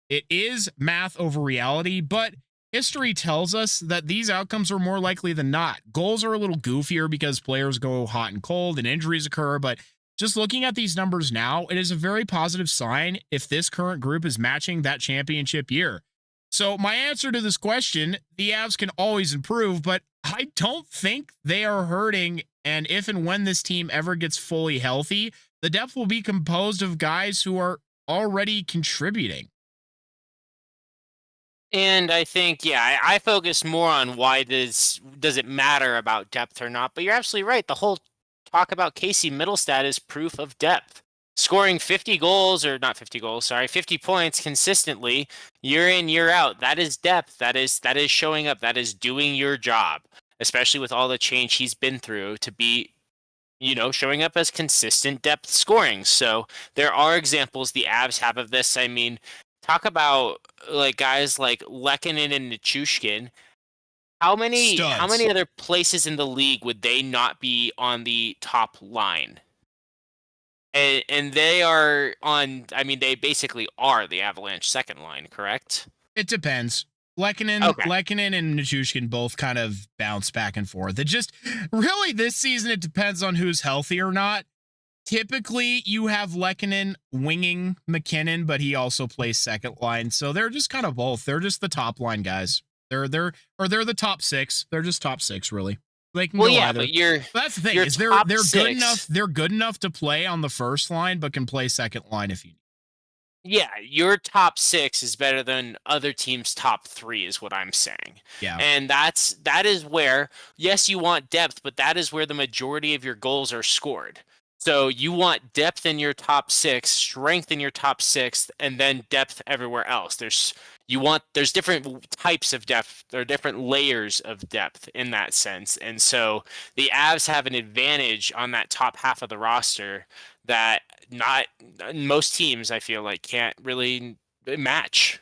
It is math over reality, but history tells us that these outcomes are more likely than not. Goals are a little goofier because players go hot and cold and injuries occur, but just looking at these numbers now, it is a very positive sign if this current group is matching that championship year. So my answer to this question, the Avs can always improve, but I don't think they are hurting. And if and when this team ever gets fully healthy, the depth will be composed of guys who are already contributing. And I think, I focus more on why does it matter about depth or not. But you're absolutely right. The whole talk about Casey Middlestat is proof of depth. Scoring 50 points consistently, year in, year out. That is depth. That is showing up. That is doing your job, especially with all the change he's been through to be, showing up as consistent depth scoring. So there are examples the Avs have of this. I mean, talk about like guys like Lekkonen and Nichushkin. How many other places in the league would they not be on the top line? And they are on, they basically are the Avalanche second line, correct? It depends. Lekkonen and Nichushkin both kind of bounce back and forth. It just, really, this season, it depends on who's healthy or not. Typically, you have Lekkonen winging McKinnon, but he also plays second line. So they're just kind of both. They're just the top line guys. They're the top 6. They're just top 6, really. They can go either. But that's the thing is they're good enough. They're good enough to play on the first line, but can play second line if you need. Yeah, your top 6 is better than other teams' top 3 is what I'm saying. Yeah. And that is where, yes, you want depth, but that is where the majority of your goals are scored. So you want depth in your top six, strength in your top six, and then depth everywhere else. There's different types of depth. There are different layers of depth in that sense. And so the Avs have an advantage on that top half of the roster that not most teams, I feel like, can't really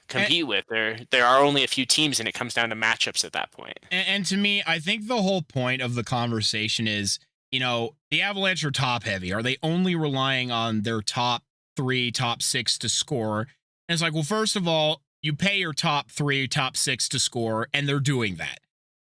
compete with. There are only a few teams, and it comes down to matchups at that point. And to me, I think the whole point of the conversation is, the Avalanche are top heavy. Are they only relying on their top 3, top 6 to score? And it's like, well, first of all, you pay your top 3, top 6 to score, and they're doing that.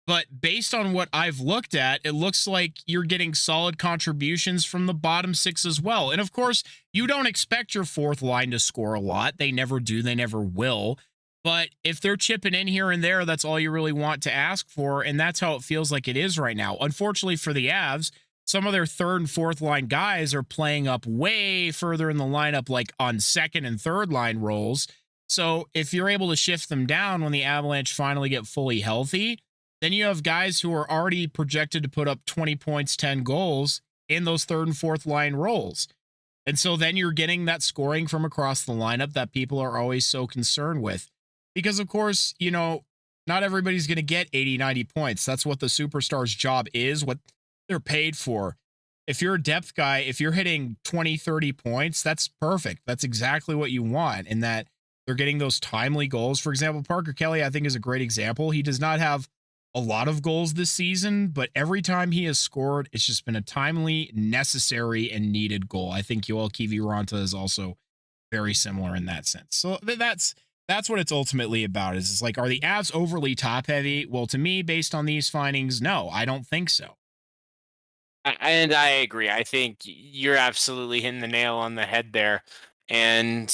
But based on what I've looked at, it looks like you're getting solid contributions from the bottom 6 as well. And of course, you don't expect your fourth line to score a lot. They never do. They never will. But if they're chipping in here and there, that's all you really want to ask for. And that's how it feels like it is right now. Unfortunately for the Avs, some of their third and fourth line guys are playing up way further in the lineup, like on second and third line roles. So if you're able to shift them down when the Avalanche finally get fully healthy, then you have guys who are already projected to put up 20 points, 10 goals in those third and fourth line roles. And so then you're getting that scoring from across the lineup that people are always so concerned with. Because, of course, not everybody's going to get 80, 90 points. That's what the superstar's job is, what they're paid for. If you're a depth guy, if you're hitting 20, 30 points, that's perfect. That's exactly what you want. And that they're getting those timely goals. For example, Parker Kelly, I think, is a great example. He does not have a lot of goals this season, but every time he has scored, it's just been a timely, necessary, and needed goal. I think Yoel Kiviranta is also very similar in that sense. So that's what it's ultimately about. Is it's like, are the Avs overly top heavy? Well, to me, based on these findings, no, I don't think so. And I agree. I think you're absolutely hitting the nail on the head there. And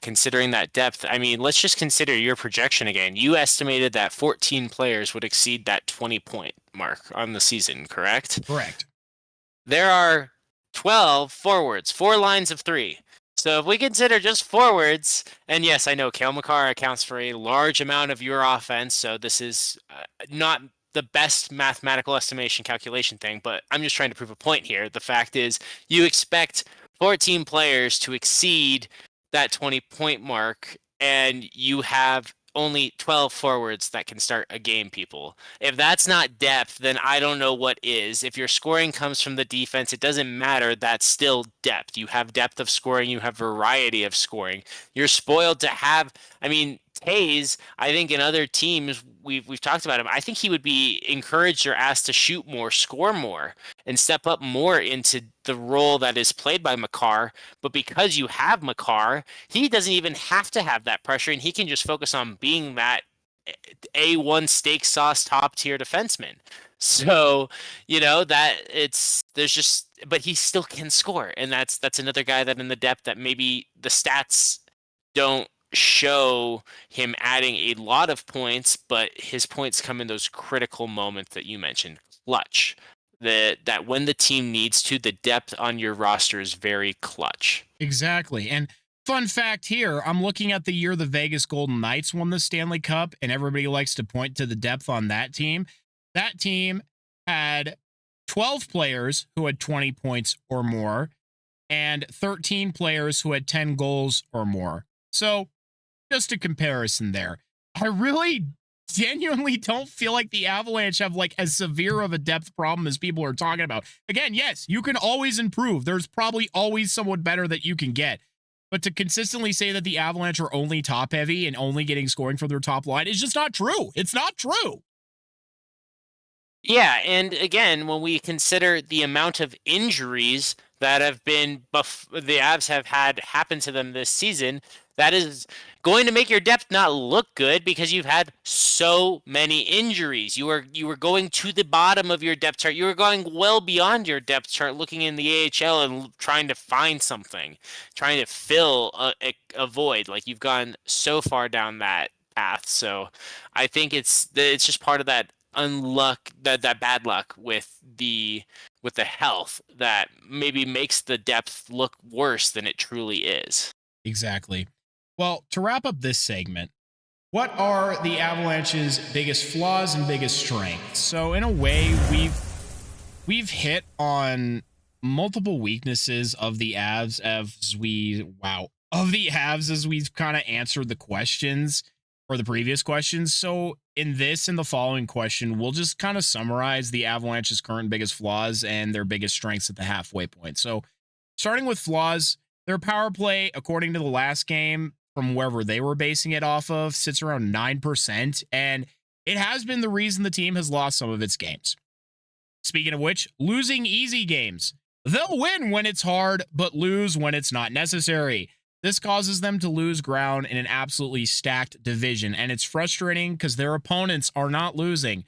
considering that depth, I mean, let's just consider your projection again. You estimated that 14 players would exceed that 20-point mark on the season, correct? Correct. There are 12 forwards, 4 lines of 3. So if we consider just forwards, and yes, I know Cale Makar accounts for a large amount of your offense, so this is not the best mathematical estimation calculation thing, but I'm just trying to prove a point here. The fact is, you expect 14 players to exceed that 20-point mark, and you have only 12 forwards that can start a game, people. If that's not depth, then I don't know what is. If your scoring comes from the defense, it doesn't matter. That's still depth. You have depth of scoring. You have variety of scoring. You're spoiled to have, Tays, I think in other teams, we've talked about him. I think he would be encouraged or asked to shoot more, score more, and step up more into the role that is played by Makar. But because you have Makar, he doesn't even have to have that pressure, and he can just focus on being that A1 steak sauce top tier defenseman. So, but he still can score, and that's another guy that in the depth that maybe the stats don't show him adding a lot of points, but his points come in those critical moments that you mentioned. Clutch. That when the team needs to, the depth on your roster is very clutch. Exactly. And fun fact here, I'm looking at the year the Vegas Golden Knights won the Stanley Cup, and everybody likes to point to the depth on that team. That team had 12 players who had 20 points or more, and 13 players who had 10 goals or more. So, just a comparison there. I really genuinely don't feel like the Avalanche have like as severe of a depth problem as people are talking about. Again, yes, you can always improve. There's probably always someone better that you can get. But to consistently say that the Avalanche are only top heavy and only getting scoring from their top line is just not true. It's not true. Yeah, and again, when we consider the amount of injuries that have been the Avs have had happen to them this season, that is going to make your depth not look good because you've had so many injuries. You were going to the bottom of your depth chart. You were going well beyond your depth chart, looking in the AHL and trying to find something, trying to fill a void. Like you've gone so far down that path. So I think it's just part of that that bad luck with the health that maybe makes the depth look worse than it truly is. Exactly. Well, to wrap up this segment, what are the Avalanche's biggest flaws and biggest strengths? So in a way, we've hit on multiple weaknesses of the Avs as we've kind of answered the questions or the previous questions. So in this and the following question, we'll just kind of summarize the Avalanche's current biggest flaws and their biggest strengths at the halfway point. So starting with flaws, their power play, according to the last game, from wherever they were basing it off of, sits around 9%. And it has been the reason the team has lost some of its games. Speaking of which, losing easy games. They'll win when it's hard, but lose when it's not necessary. This causes them to lose ground in an absolutely stacked division, and it's frustrating because their opponents are not losing.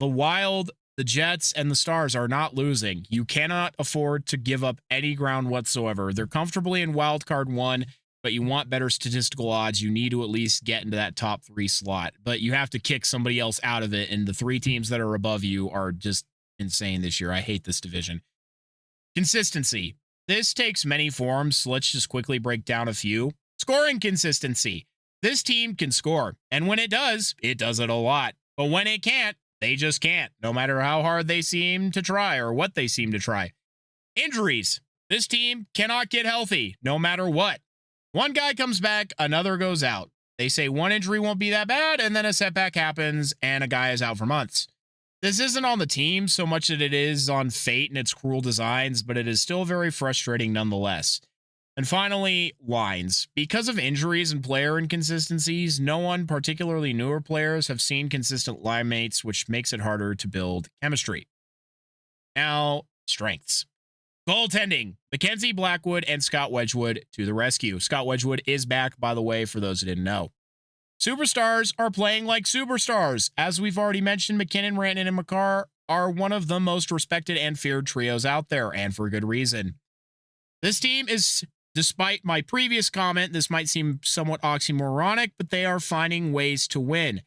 The Wild, the Jets, and the Stars are not losing. You cannot afford to give up any ground whatsoever. They're comfortably in wild card 1, but you want better statistical odds. You need to at least get into that top 3 slot, but you have to kick somebody else out of it, and the 3 teams that are above you are just insane this year. I hate this division. Consistency. This takes many forms, so let's just quickly break down a few. Scoring consistency. This team can score, and when it does it a lot. But when it can't, they just can't, no matter how hard they seem to try or what they seem to try. Injuries. This team cannot get healthy, no matter what. One guy comes back, another goes out. They say one injury won't be that bad, and then a setback happens, and a guy is out for months. This isn't on the team so much that it is on fate and its cruel designs, but it is still very frustrating nonetheless. And finally, lines. Because of injuries and player inconsistencies, no one, particularly newer players, have seen consistent line mates, which makes it harder to build chemistry. Now, strengths. Goaltending. Mackenzie Blackwood and Scott Wedgwood to the rescue. Scott Wedgwood is back, by the way, for those who didn't know. Superstars are playing like superstars. As we've already mentioned, McKinnon, Rantanen, and Makar are one of the most respected and feared trios out there, and for good reason. This team is, despite my previous comment, this might seem somewhat oxymoronic, but they are finding ways to win.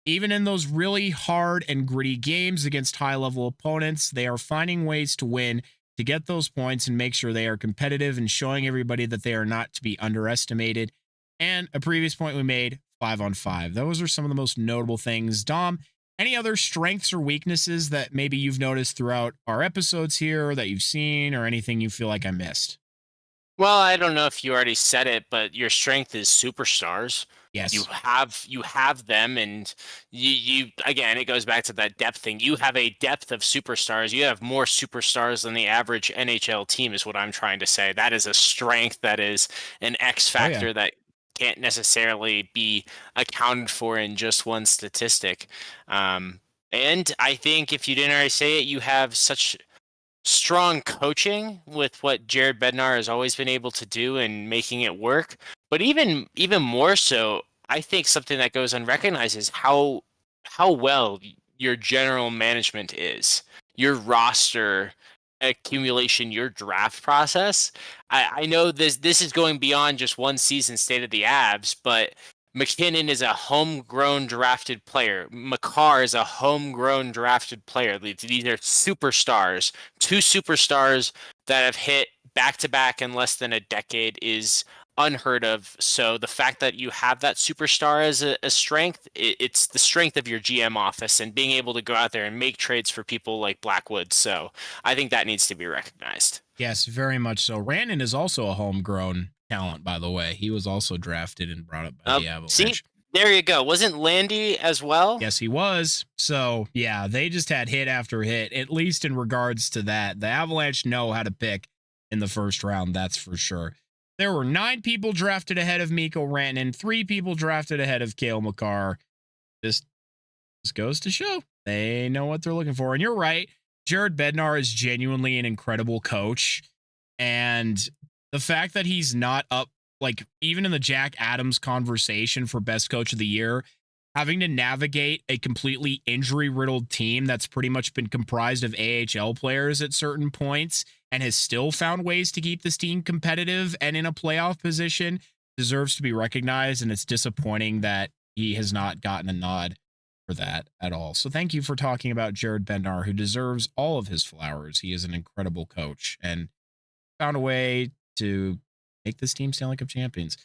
Even in those really hard and gritty games against high-level opponents, they are finding ways to win, to get those points and make sure they are competitive and showing everybody that they are not to be underestimated. And a previous point we made, 5-on-5. Those are some of the most notable things. Dom, any other strengths or weaknesses that maybe you've noticed throughout our episodes here that you've seen, or anything you feel like I missed? Well, I don't know if you already said it, but your strength is superstars. Yes. You have them, and you again, it goes back to that depth thing. You have a depth of superstars. You have more superstars than the average NHL team, is what I'm trying to say. That is a strength. That is an X factor that can't necessarily be accounted for in just one statistic. And I think if you didn't already say it, you have such strong coaching with what Jared Bednar has always been able to do and making it work. But even more so, I think something that goes unrecognized is how well your general management is, your roster accumulation, your draft process. I know this is going beyond just one season State of the Avs, but McKinnon is a homegrown drafted player. Makar is a homegrown drafted player. These are superstars. 2 superstars that have hit back-to-back in less than a decade is unheard of. So the fact that you have that superstar as a strength, it's the strength of your GM office and being able to go out there and make trades for people like Blackwood. So I think that needs to be recognized. Yes, very much so. Rantanen is also a homegrown talent, by the way. He was also drafted and brought up by the Avalanche. See, there you go. Wasn't Landy as well? Yes, he was. So, yeah, they just had hit after hit, at least in regards to that. The Avalanche know how to pick in the first round, that's for sure. There were 9 people drafted ahead of Mikko Rantanen, 3 people drafted ahead of Cale Makar. This goes to show they know what they're looking for. And you're right, Jared Bednar is genuinely an incredible coach. And the fact that he's not up, like, even in the Jack Adams conversation for best coach of the year, having to navigate a completely injury-riddled team that's pretty much been comprised of AHL players at certain points and has still found ways to keep this team competitive and in a playoff position deserves to be recognized. And it's disappointing that he has not gotten a nod for that at all. So thank you for talking about Jared Bednar, who deserves all of his flowers. He is an incredible coach and found a way to make this team Stanley Cup champions.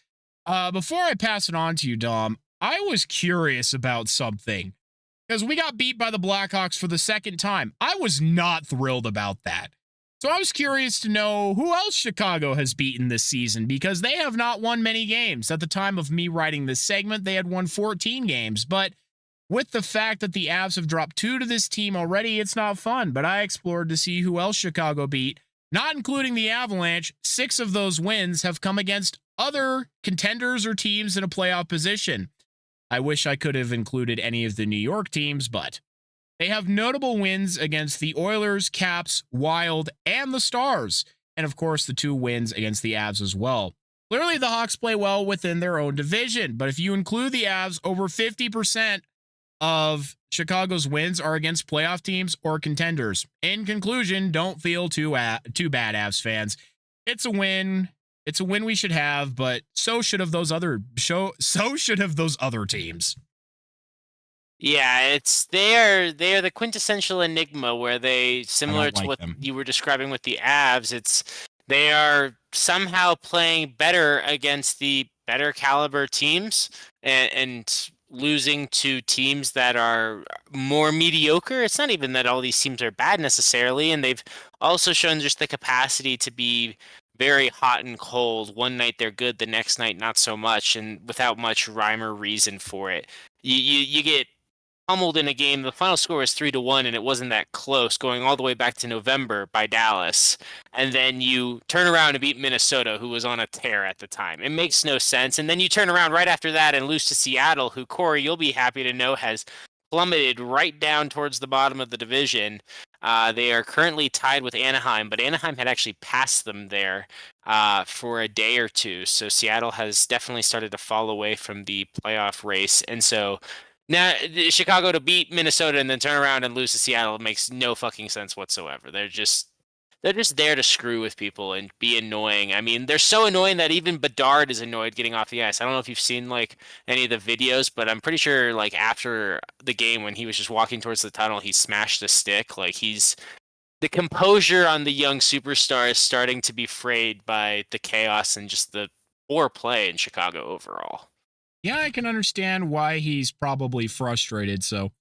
Before I pass it on to you, Dom, I was curious about something because we got beat by the Blackhawks for the second time. I was not thrilled about that. So I was curious to know who else Chicago has beaten this season, because they have not won many games. At the time of me writing this segment, they had won 14 games. But with the fact that the Avs have dropped 2 to this team already, it's not fun. But I explored to see who else Chicago beat, not including the Avalanche. 6 of those wins have come against other contenders or teams in a playoff position. I wish I could have included any of the New York teams, but they have notable wins against the Oilers, Caps, Wild, and the Stars. And of course, the 2 wins against the Avs as well. Clearly, the Hawks play well within their own division, but if you include the Avs, over 50% of Chicago's wins are against playoff teams or contenders. In conclusion, don't feel too bad, Avs fans. It's a win. It's a win we should have, but so should have those other teams. Yeah, they are the quintessential enigma where they, similar to what you were describing with the Avs, they are somehow playing better against the better caliber teams and losing to teams that are more mediocre. It's not even that all these teams are bad necessarily, and they've also shown just the capacity to be very hot and cold. One night they're good, the next night not so much, and without much rhyme or reason for it. You get pummeled in a game. The final score was 3-1, and it wasn't that close, going all the way back to November by Dallas. And then you turn around and beat Minnesota, who was on a tear at the time. It makes no sense. And then you turn around right after that and lose to Seattle, who, Corey, you'll be happy to know, has plummeted right down towards the bottom of the division. They are currently tied with Anaheim, but Anaheim had actually passed them there for a day or two. So Seattle has definitely started to fall away from the playoff race. And so now, Chicago to beat Minnesota and then turn around and lose to Seattle makes no fucking sense whatsoever. They're just there to screw with people and be annoying. I mean, they're so annoying that even Bedard is annoyed getting off the ice. I don't know if you've seen like any of the videos, but I'm pretty sure like after the game when he was just walking towards the tunnel, he smashed a stick. Like the composure on the young superstar is starting to be frayed by the chaos and just the poor play in Chicago overall. Yeah, I can understand why he's probably frustrated. So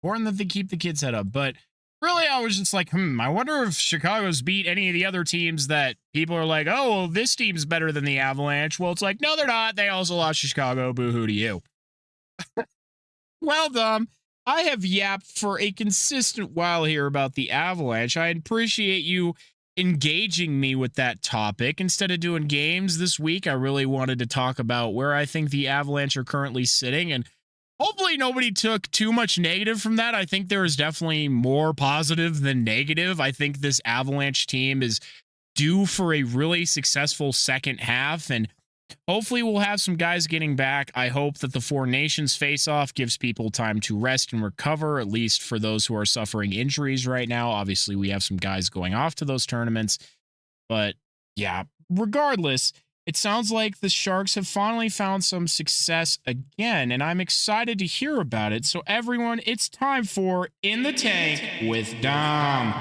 important that they keep the kids' head up. But really, I was just like, I wonder if Chicago's beat any of the other teams that people are like, oh, well, this team's better than the Avalanche. Well, it's like, no, they're not. They also lost to Chicago. Boo-hoo to you. Well, Dom, I have yapped for a consistent while here about the Avalanche. I appreciate you engaging me with that topic. Instead of doing games this week, I really wanted to talk about where I think the Avalanche are currently sitting, and hopefully nobody took too much negative from that. I think there is definitely more positive than negative. I think this Avalanche team is due for a really successful second half, and hopefully we'll have some guys getting back. I hope that the Four Nations face-off gives people time to rest and recover, at least for those who are suffering injuries right now. Obviously, we have some guys going off to those tournaments. But yeah, regardless, it sounds like the Sharks have finally found some success again, and I'm excited to hear about it. So everyone, it's time for In the Tank with Dom.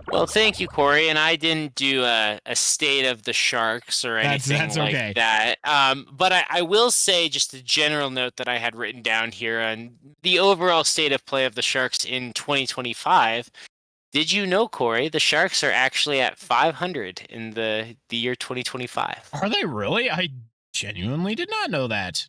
Well, thank you, Corey. And I didn't do a state of the Sharks or anything that's like okay. that. But I will say just a general note that I had written down here on the overall state of play of the Sharks in 2025. Did you know, Corey, the Sharks are actually at 500 in the year 2025? Are they really? I genuinely did not know that.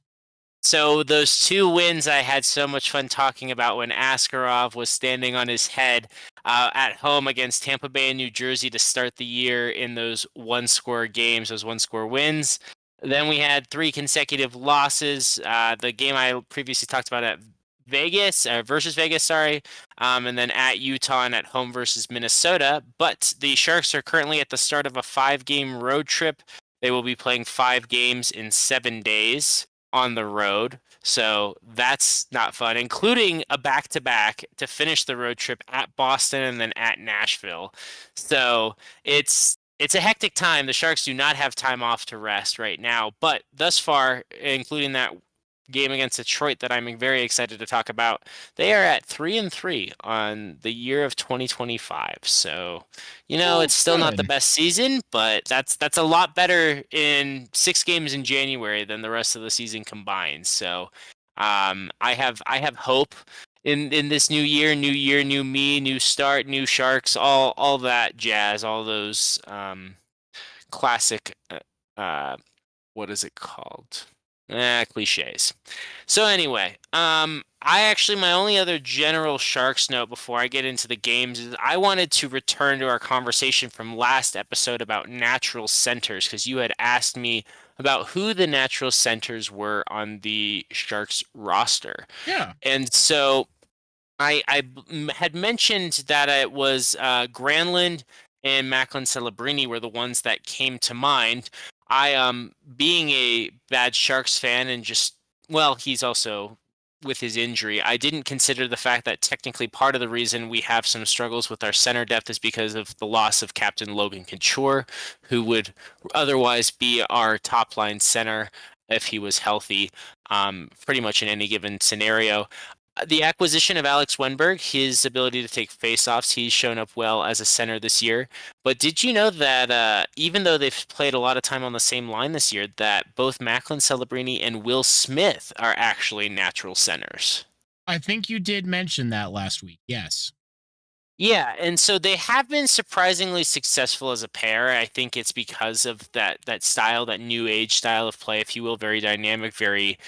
So those 2 wins I had so much fun talking about when Askarov was standing on his head at home against Tampa Bay and New Jersey to start the year in those one-score games, those one-score wins. Then we had 3 consecutive losses. The game I previously talked about at Vegas, versus Vegas, sorry, and then at Utah and at home versus Minnesota. But the Sharks are currently at the start of a 5-game road trip. They will be playing 5 games in 7 days on the road. So that's not fun, including a back-to-back to finish the road trip at Boston and then at Nashville. So it's a hectic time. The Sharks do not have time off to rest right now, but thus far, including that game against Detroit that I'm very excited to talk about, they are at 3-3 on the year of 2025. So, it's still not the best season, but that's a lot better in 6 games in January than the rest of the season combined. So, I have hope, in this new year, new me, new start, new Sharks, all that jazz, all those classic what is it called? Cliches. So anyway, I actually, my only other general Sharks note before I get into the games is I wanted to return to our conversation from last episode about natural centers, because you had asked me about who the natural centers were on the Sharks roster. Yeah. And so had mentioned that it was Granlund and Macklin Celebrini were the ones that came to mind. I being a bad Sharks fan and just, well, he's also with his injury, I didn't consider the fact that technically part of the reason we have some struggles with our center depth is because of the loss of Captain Logan Couture, who would otherwise be our top line center if he was healthy, pretty much in any given scenario. The acquisition of Alex Wenberg, his ability to take faceoffs, he's shown up well as a center this year. But did you know that even though they've played a lot of time on the same line this year, that both Macklin Celebrini and Will Smith are actually natural centers? I think you did mention that last week. Yes. Yeah, and so they have been surprisingly successful as a pair. I think it's because of that style, that new age style of play, if you will, very dynamic, very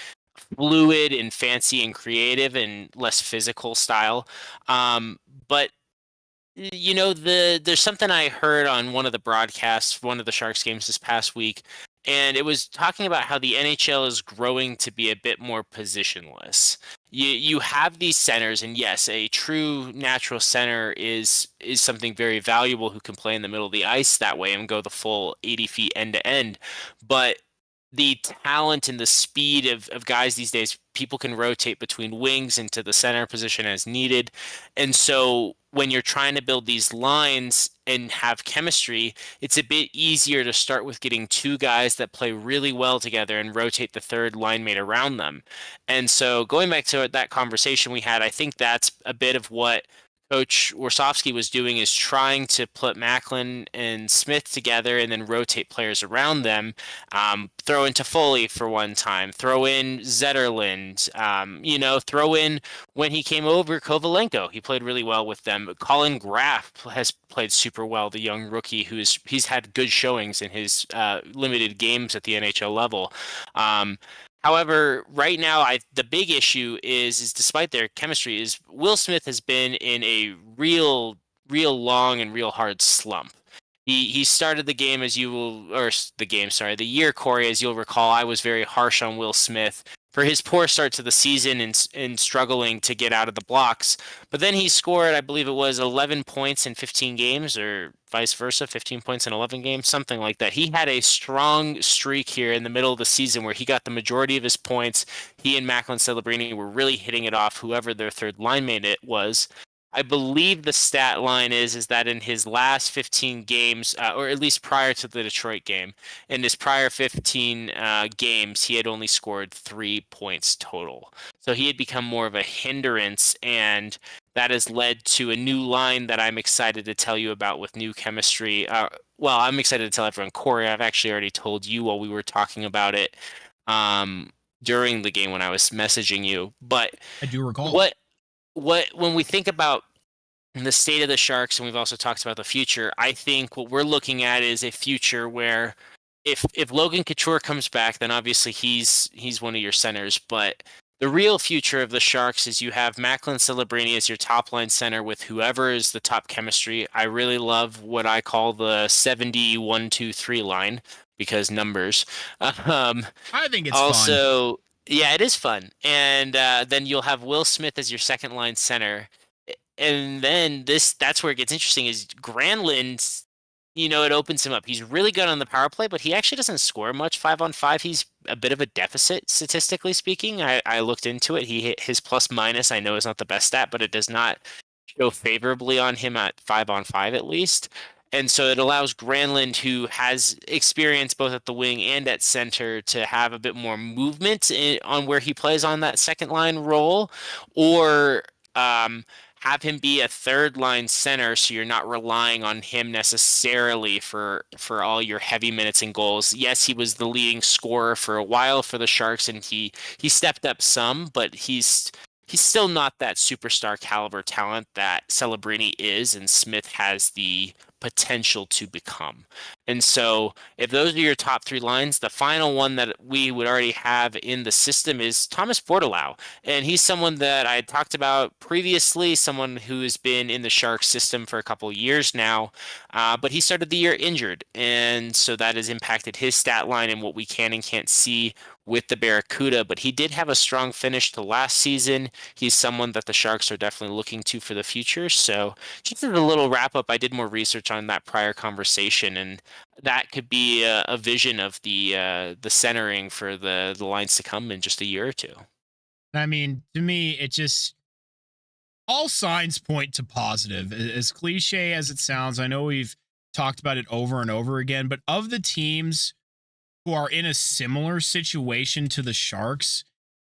fluid and fancy and creative and less physical style. But there's something I heard on one of the broadcasts, one of the Sharks games this past week, and it was talking about how the NHL is growing to be a bit more positionless. You have these centers, and yes, a true natural center is something very valuable who can play in the middle of the ice that way and go the full 80 feet end to end. But the talent and the speed of guys these days, people can rotate between wings into the center position as needed. And so when you're trying to build these lines and have chemistry, it's a bit easier to start with getting two guys that play really well together and rotate the third line mate around them. And so going back to that conversation we had, I think that's a bit of what Coach Warsofsky was doing, is trying to put Macklin and Smith together and then rotate players around them. Throw in Toffoli for one time. Throw in Zetterlund. Throw in, when he came over, Kovalenko. He played really well with them. Colin Graff has played super well, the young rookie he's had good showings in his limited games at the NHL level. However, right now, the big issue is despite their chemistry, is Will Smith has been in a real long and real hard slump. He started the year, Corey, as you'll recall, I was very harsh on Will Smith for his poor start to the season and struggling to get out of the blocks. But then he scored, I believe it was 11 points in 15 games, or vice versa, 15 points in 11 games, something like that. He had a strong streak here in the middle of the season where he got the majority of his points. He and Macklin Celebrini were really hitting it off, whoever their third line mate it was. I believe the stat line is that in his last 15 games, or at least prior to the Detroit game, in his prior 15 games, he had only scored 3 points total. So he had become more of a hindrance, and that has led to a new line that I'm excited to tell you about with new chemistry. I'm excited to tell everyone. Corey, I've actually already told you while we were talking about it during the game when I was messaging you. But I do recall. When we think about the state of the Sharks, and we've also talked about the future, I think what we're looking at is a future where if Logan Couture comes back, then obviously he's one of your centers. But the real future of the Sharks is you have Macklin Celebrini as your top line center with whoever is the top chemistry. I really love what I call the 70-1-2-3 line, because numbers. I think it's also fun. Yeah, it is fun. And then you'll have Will Smith as your second line center. And then that's where it gets interesting, is Granlund, it opens him up. He's really good on the power play, but he actually doesn't score much 5-on-5. He's a bit of a deficit, statistically speaking. I looked into it. His plus minus, I know, is not the best stat, but it does not show favorably on him at 5-on-5 at least. And so it allows Granlund, who has experience both at the wing and at center, to have a bit more movement on where he plays on that second line role, or have him be a third line center, so you're not relying on him necessarily for all your heavy minutes and goals. Yes, he was the leading scorer for a while for the Sharks, and he stepped up some, but he's he's still not that superstar caliber talent that Celebrini is, and Smith has the potential to become. And so if those are your top three lines, the final one that we would already have in the system is Thomas Bortolao. And he's someone that I had talked about previously, someone who has been in the Sharks system for a couple of years now, but he started the year injured. And so that has impacted his stat line and what we can and can't see with the Barracuda, but he did have a strong finish to last season. He's someone that the Sharks are definitely looking to for the future. So just as a little wrap up, I did more research on that prior conversation, and that could be a vision of the centering for the lines to come in just a year or two. I mean, to me, it just all signs point to positive. As cliche as it sounds, I know we've talked about it over and over again, but of the teams who are in a similar situation to the Sharks,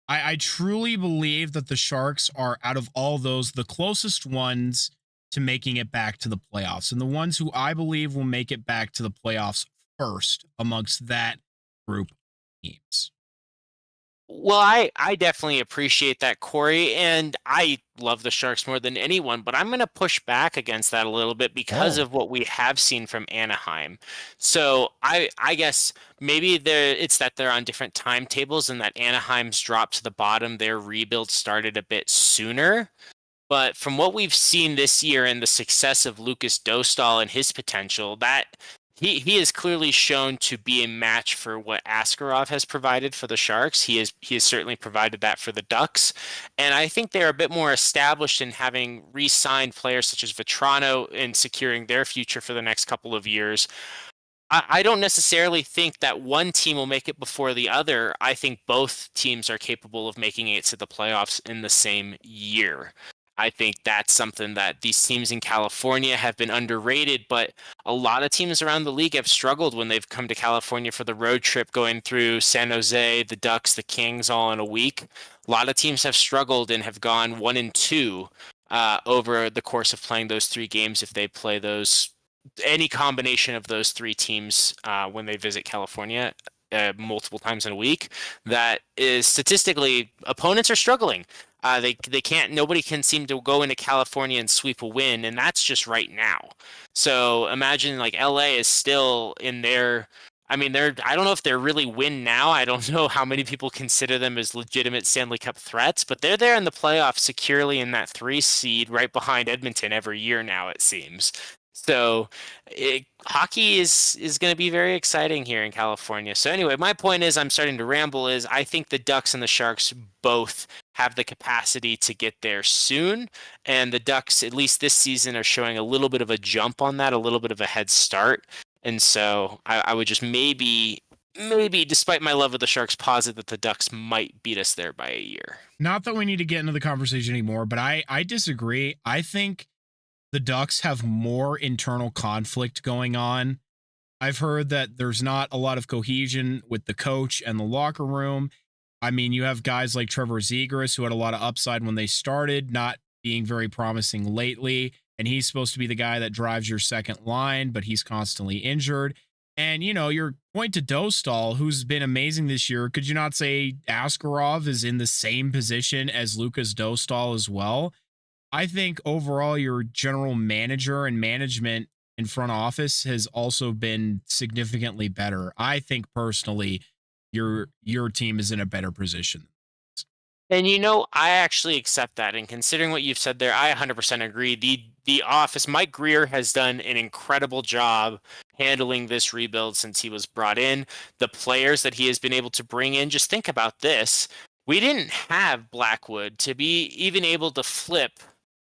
I truly believe that the Sharks are, out of all those, the closest ones to making it back to the playoffs, and the ones who I believe will make it back to the playoffs first amongst that group of teams. Well, I definitely appreciate that, Corey, and I love the Sharks more than anyone, but I'm going to push back against that a little bit because Oh. of what we have seen from Anaheim. So I guess maybe it's that they're on different timetables and that Anaheim's dropped to the bottom. Their rebuild started a bit sooner. But from what we've seen this year and the success of Lucas Dostal and his potential, that he is clearly shown to be a match for what Askarov has provided for the Sharks. He has certainly provided that for the Ducks, and I think they're a bit more established in having re-signed players such as Vetrano and securing their future for the next couple of years. I don't necessarily think that one team will make it before the other. I think both teams are capable of making it to the playoffs in the same year. I think that's something that these teams in California have been underrated, but a lot of teams around the league have struggled when they've come to California for the road trip going through San Jose, the Ducks, the Kings all in a week. A lot of teams have struggled and have gone 1-2 over the course of playing those three games if they play those any combination of those three teams when they visit California multiple times in a week. That is statistically opponents are struggling. They can't. Nobody can seem to go into California and sweep a win, and that's just right now. So imagine like LA is still in their. I mean, I don't know if they're really win now. I don't know how many people consider them as legitimate Stanley Cup threats, but they're there in the playoffs securely in that 3 seed right behind Edmonton every year now, it seems. So hockey is going to be very exciting here in California. So anyway, my point is I'm starting to ramble is I think the Ducks and the Sharks both have the capacity to get there soon. And the Ducks, at least this season, are showing a little bit of a jump on that, a little bit of a head start. And so I would just maybe, despite my love of the Sharks, posit that the Ducks might beat us there by a year. Not that we need to get into the conversation anymore, but I disagree. I think the Ducks have more internal conflict going on. I've heard that there's not a lot of cohesion with the coach and the locker room. I mean, you have guys like Trevor Zegras, who had a lot of upside when they started, not being very promising lately. And he's supposed to be the guy that drives your second line, but he's constantly injured. And, you know, your point to Dostal, who's been amazing this year, could you not say Askarov is in the same position as Lucas Dostal as well? I think overall your general manager and management in front office has also been significantly better. I think personally your team is in a better position. And I actually accept that. And considering what you've said there, I 100% agree. The office, Mike Greer has done an incredible job handling this rebuild since he was brought in. The players that he has been able to bring in, just think about this. We didn't have Blackwood to be even able to flip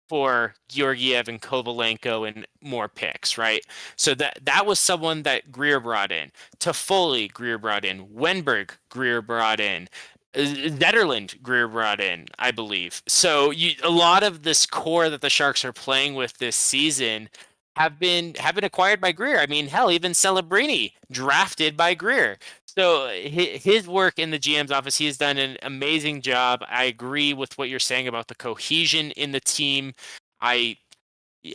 for Georgiev and Kovalenko and more picks, right? So that was someone that Greer brought in. Toffoli, Greer brought in. Wenberg, Greer brought in. Zetterland, Greer brought in, I believe. So a lot of this core that the Sharks are playing with this season have been acquired by Greer. I mean, hell, even Celebrini drafted by Greer. So his work in the GM's office, he has done an amazing job. I agree with what you're saying about the cohesion in the team. I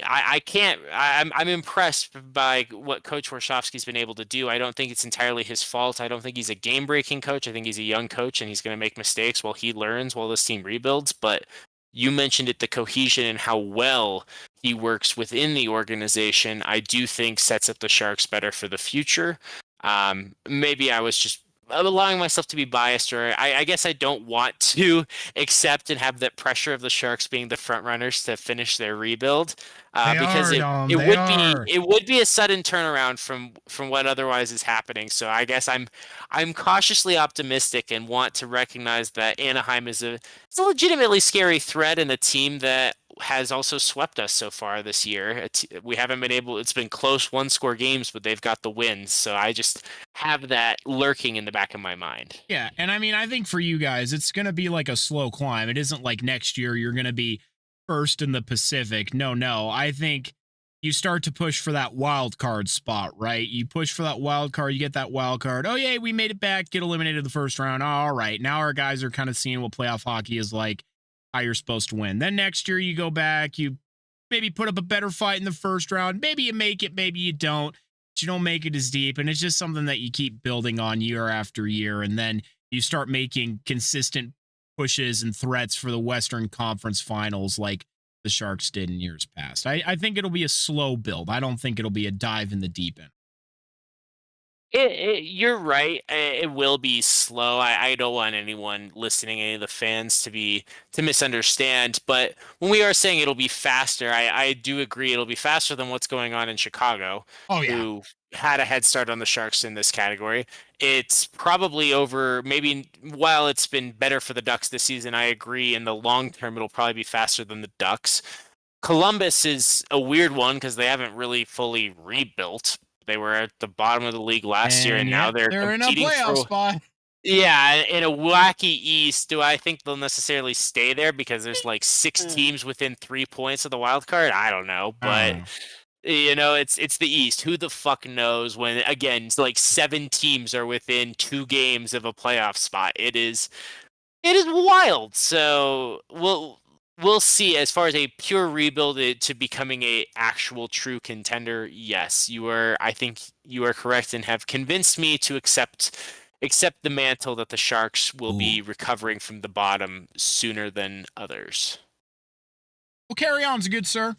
I can't. I'm impressed by what Coach Warshawski's been able to do. I don't think it's entirely his fault. I don't think he's a game breaking coach. I think he's a young coach, and he's going to make mistakes while he learns, while this team rebuilds. But you mentioned it, the cohesion and how well he works within the organization. I do think sets up the Sharks better for the future. Maybe I was just allowing myself to be biased, or I guess I don't want to accept and have that pressure of the Sharks being the front runners to finish their rebuild, They because are, it Dom. it They would be are. it would be a sudden turnaround from what otherwise is happening. So I guess I'm cautiously optimistic and want to recognize that Anaheim is it's a legitimately scary threat, and a team that has also swept us so far this year. We haven't been able. It's been close one-score games, but they've got the wins. So I just have that lurking in the back of my mind. Yeah, and I mean, I think for you guys, it's going to be like a slow climb. It isn't like next year you're going to be first in the Pacific. No, no. I think you start to push for that wild card spot, right? You push for that wild card, you get that wild card. Oh, yeah, we made it back, get eliminated the first round. All right. Now our guys are kind of seeing what playoff hockey is like, how you're supposed to win. Then next year you go back, you maybe put up a better fight in the first round. Maybe you make it, maybe you don't. You don't make it as deep, and it's just something that you keep building on year after year, and then you start making consistent pushes and threats for the Western Conference Finals like the Sharks did in years past. I think it'll be a slow build. I don't think it'll be a dive in the deep end. You're right. It will be slow. I don't want anyone listening, any of the fans, to misunderstand. But when we are saying it'll be faster, I do agree it'll be faster than what's going on in Chicago, Oh yeah. who had a head start on the Sharks in this category. It's probably over. Maybe while it's been better for the Ducks this season, I agree. In the long term, it'll probably be faster than the Ducks. Columbus is a weird one because they haven't really fully rebuilt. They were at the bottom of the league last year, And and now yet they're they're in a competing playoff for. spot. Yeah, in a wacky East. Do I think they'll necessarily stay there because there's like six teams within 3 points of the wild card? I don't know, I don't but know. it's the East. Who the fuck knows when again it's like seven teams are within 2 games of a playoff spot. It is wild. So we'll see. As far as a pure rebuild to becoming a actual true contender, yes, you are. I think you are correct and have convinced me to accept the mantle that the Sharks will Ooh. be recovering from the bottom sooner than others. Well, carry on, good sir.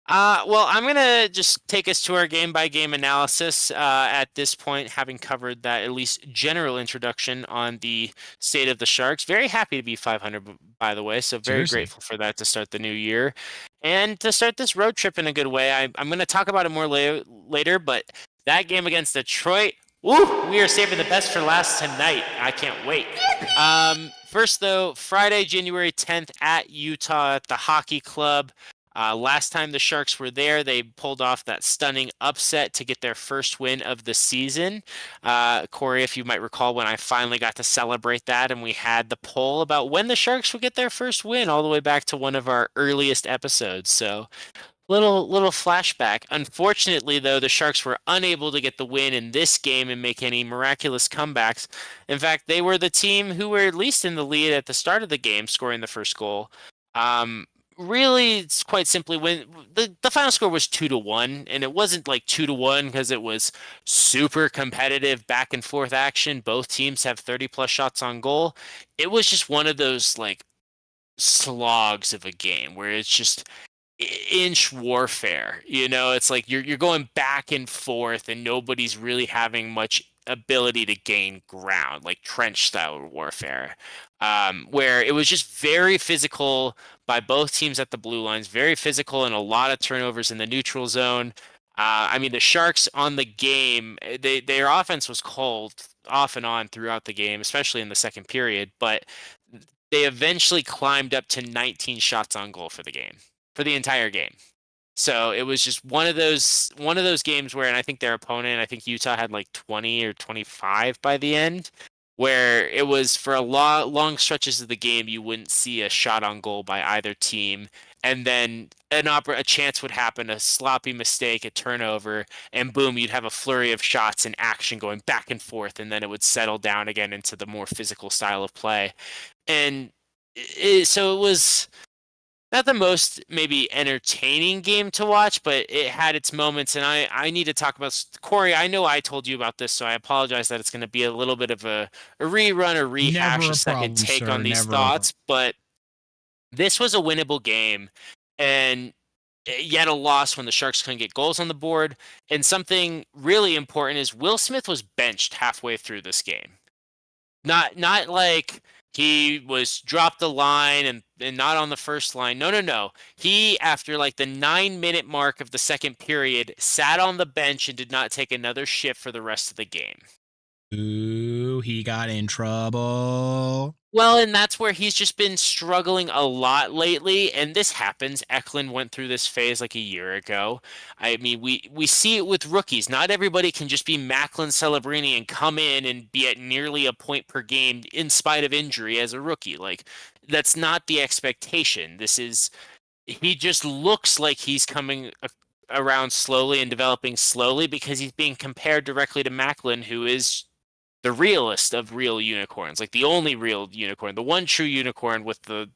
Well, I'm gonna just take us to our game by game analysis. At this point, having covered that at least general introduction on the state of the Sharks. Very happy to be 500, by the way. So very Seriously. grateful for that to start the new year, and to start this road trip in a good way. I'm gonna talk about it more later, but that game against Detroit. Woo! We are saving the best for last tonight. I can't wait. First though, Friday, January 10th at Utah at the Hockey Club. Last time the Sharks were there, they pulled off that stunning upset to get their first win of the season. Corey, if you might recall, when I finally got to celebrate that, and we had the poll about when the Sharks would get their first win, all the way back to one of our earliest episodes. So little flashback. Unfortunately, though, the Sharks were unable to get the win in this game and make any miraculous comebacks. In fact, they were the team who were at least in the lead at the start of the game, scoring the first goal. Um, Really, it's quite simply when the final score was 2-1, and it wasn't like 2-1 because it was super competitive back and forth action. Both teams have 30 plus shots on goal. It was just one of those like slogs of a game where it's just inch warfare. It's like you're going back and forth, and nobody's really having much ability to gain ground, like trench style warfare, where it was just very physical by both teams at the blue lines, very physical, and a lot of turnovers in the neutral zone. I mean, the Sharks on the game, their offense was cold off and on throughout the game, especially in the second period, but they eventually climbed up to 19 shots on goal for the game, for the entire game. So it was just one of those games where, and I think their opponent, I think Utah had like 20 or 25 by the end, where it was for long stretches of the game you wouldn't see a shot on goal by either team, and then a chance would happen, a sloppy mistake, a turnover, and boom, you'd have a flurry of shots and action going back and forth, and then it would settle down again into the more physical style of play. And so it was not the most maybe entertaining game to watch, but it had its moments. And I need to talk about Corey. I know I told you about this, so I apologize that it's going to be a little bit of a rerun or rehash, Never a a second problem, take on sir. these Never a problem. thoughts. But this was a winnable game, and yet a loss when the Sharks couldn't get goals on the board. And something really important is Will Smith was benched halfway through this game. Not like he was dropped the line and not on the first line. No. He, after like the 9-minute mark of the second period, sat on the bench and did not take another shift for the rest of the game. Ooh, he got in trouble. Well, and that's where he's just been struggling a lot lately, and this happens. Eklund went through this phase like a year ago. I mean, we see it with rookies. Not everybody can just be Macklin Celebrini and come in and be at nearly a point per game in spite of injury as a rookie. Like, that's not the expectation. He just looks like he's coming around slowly and developing slowly because he's being compared directly to Macklin, who is the realest of real unicorns, like the only real unicorn, the one true unicorn with the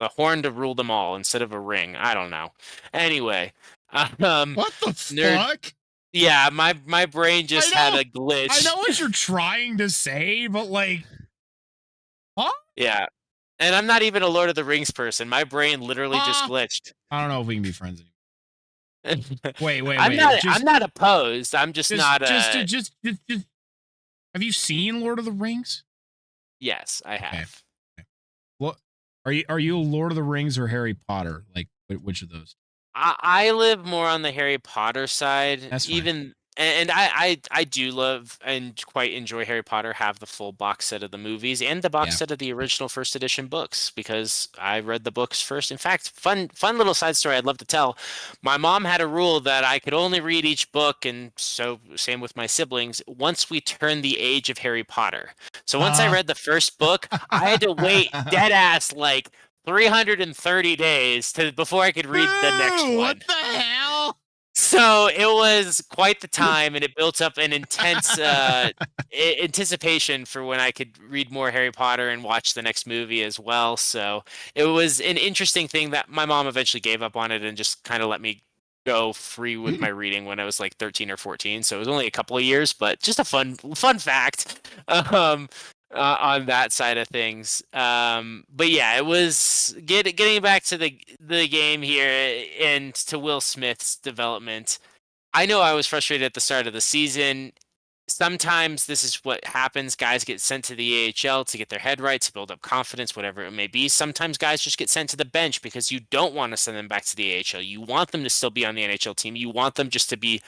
horn to rule them all instead of a ring. I don't know. Anyway, What the fuck? Yeah, my brain just had a glitch. I know what you're trying to say, but like, what? Yeah, and I'm not even a Lord of the Rings person. My brain literally just glitched. I don't know if we can be friends anymore. Wait. I'm not opposed. I'm just not. Just. Have you seen Lord of the Rings? Yes, I have. Okay. What are you a Lord of the Rings or Harry Potter? Like which of those? I live more on the Harry Potter side. That's fine. Even and I do love and quite enjoy Harry Potter. Have the full box set of the movies and the box set of the original first edition books because I read the books first. In fact, fun little side story I'd love to tell. My mom had a rule that I could only read each book, and so same with my siblings, once we turned the age of Harry Potter. So once I read the first book, I had to wait dead ass like 330 days before I could read the next one. What the hell? So it was quite the time, and it built up an intense anticipation for when I could read more Harry Potter and watch the next movie as well. So it was an interesting thing that my mom eventually gave up on it and just kind of let me go free with my reading when I was like 13 or 14. So it was only a couple of years, but just a fun fact. On that side of things. But yeah, it was getting back to the game here and to Will Smith's development. I know I was frustrated at the start of the season. Sometimes this is what happens. Guys get sent to the AHL to get their head right, to build up confidence, whatever it may be. Sometimes guys just get sent to the bench because you don't want to send them back to the AHL. You want them to still be on the NHL team. You want them just to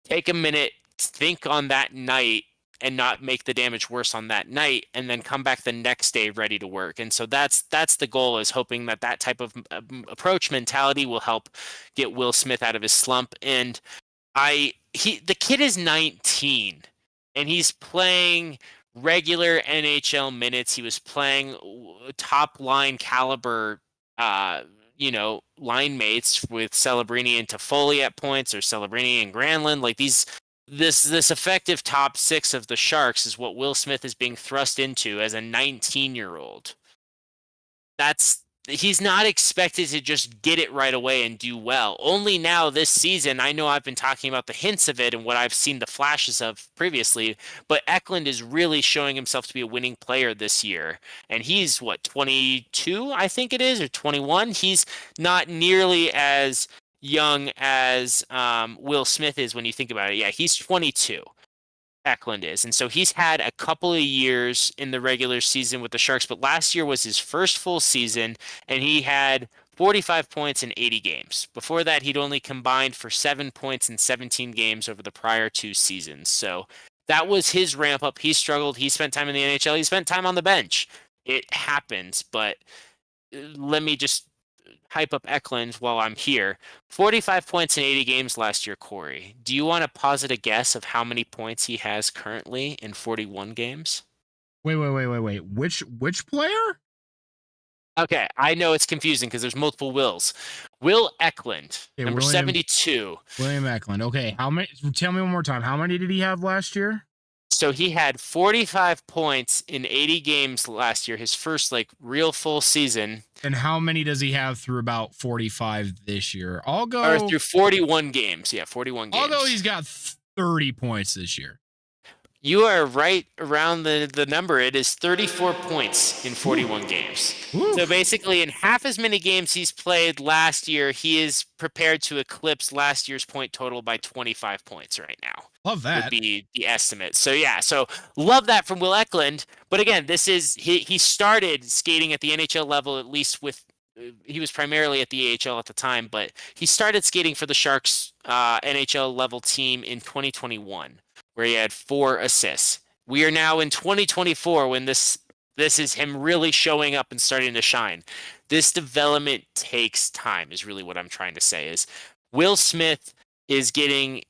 take a minute, think on that night, and not make the damage worse on that night, and then come back the next day ready to work. And so that's the goal, is hoping that type of approach mentality will help get Will Smith out of his slump. And the kid is 19 and he's playing regular NHL minutes. He was playing top line caliber line mates with Celebrini and Toffoli at points, or Celebrini and Granlund. Like this effective top six of the Sharks is what Will Smith is being thrust into as a 19-year-old. He's not expected to just get it right away and do well. Only now this season, I know I've been talking about the hints of it and what I've seen the flashes of previously, but Eklund is really showing himself to be a winning player this year. And he's 22, I think it is, or 21. He's not nearly as young as Will Smith is when you think about it. Yeah, he's 22. Eklund is. And so he's had a couple of years in the regular season with the Sharks, but last year was his first full season, and he had 45 points in 80 games. Before that, he'd only combined for 7 points in 17 games over the prior 2 seasons. So that was his ramp up. He struggled. He spent time in the NHL. He spent time on the bench. It happens, but let me just hype up Eklund while I'm here. 45 points in 80 games last year, Corey. Do you want to posit a guess of how many points he has currently in 41 games? Wait. Which player? Okay, I know it's confusing because there's multiple Wills. Will Eklund, number 72. William Eklund. Okay, how many? Tell me one more time. How many did he have last year? So he had 45 points in 80 games last year, his first like real full season. And how many does he have through about 45 this year? Or through 41 games. Yeah, 41 games. I'll go he's got 30 points this year. You are right around the number. It is 34 points in 41 games. Ooh. So basically, in half as many games he's played last year, he is prepared to eclipse last year's point total by 25 points right now. Love that. Would be the estimate. So yeah, so love that from Will Eklund. But again, this is he started skating at the NHL level, at least with he was primarily at the AHL at the time, but he started skating for the Sharks NHL level team in 2021, where he had 4 assists. We are now in 2024 when this is him really showing up and starting to shine. This development takes time, is really what I'm trying to say. Is Will Smith is getting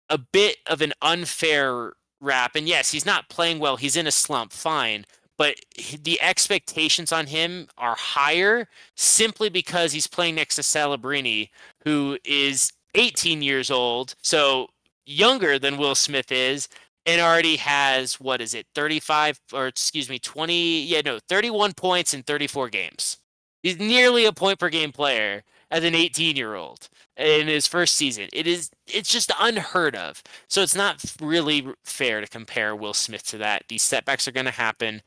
a bit of an unfair rap, and yes, he's not playing well. He's in a slump, fine. But the expectations on him are higher simply because he's playing next to Celebrini, who is 18 years old, so younger than Will Smith is, and already has, 31 points in 34 games. He's nearly a point per game player as an 18-year-old in his first season. It's just unheard of. So it's not really fair to compare Will Smith to that. These setbacks are going to happen,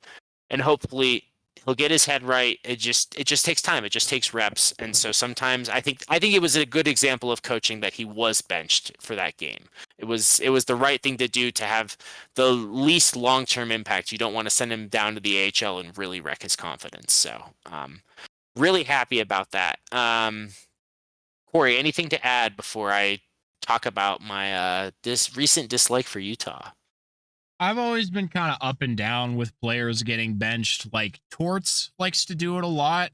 and hopefully he'll get his head right. It just takes time. It just takes reps. And so sometimes I think it was a good example of coaching that he was benched for that game. It was the right thing to do to have the least long-term impact. You don't want to send him down to the AHL and really wreck his confidence. So really happy about that. Corey, anything to add before I talk about my this recent dislike for Utah? I've always been kind of up and down with players getting benched. Like Torts likes to do it a lot,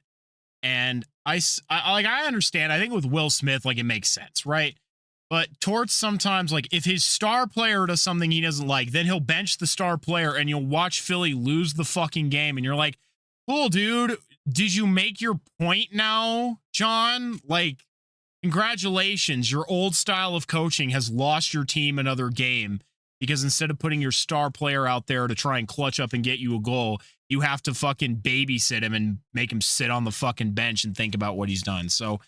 and I understand. I think with Will Smith, like it makes sense, right? But Torts sometimes, like if his star player does something he doesn't like, then he'll bench the star player, and you'll watch Philly lose the fucking game, and you're like, "Cool, dude. Did you make your point now, John? Like, congratulations. Your old style of coaching has lost your team another game." Because instead of putting your star player out there to try and clutch up and get you a goal, you have to fucking babysit him and make him sit on the fucking bench and think about what he's done. So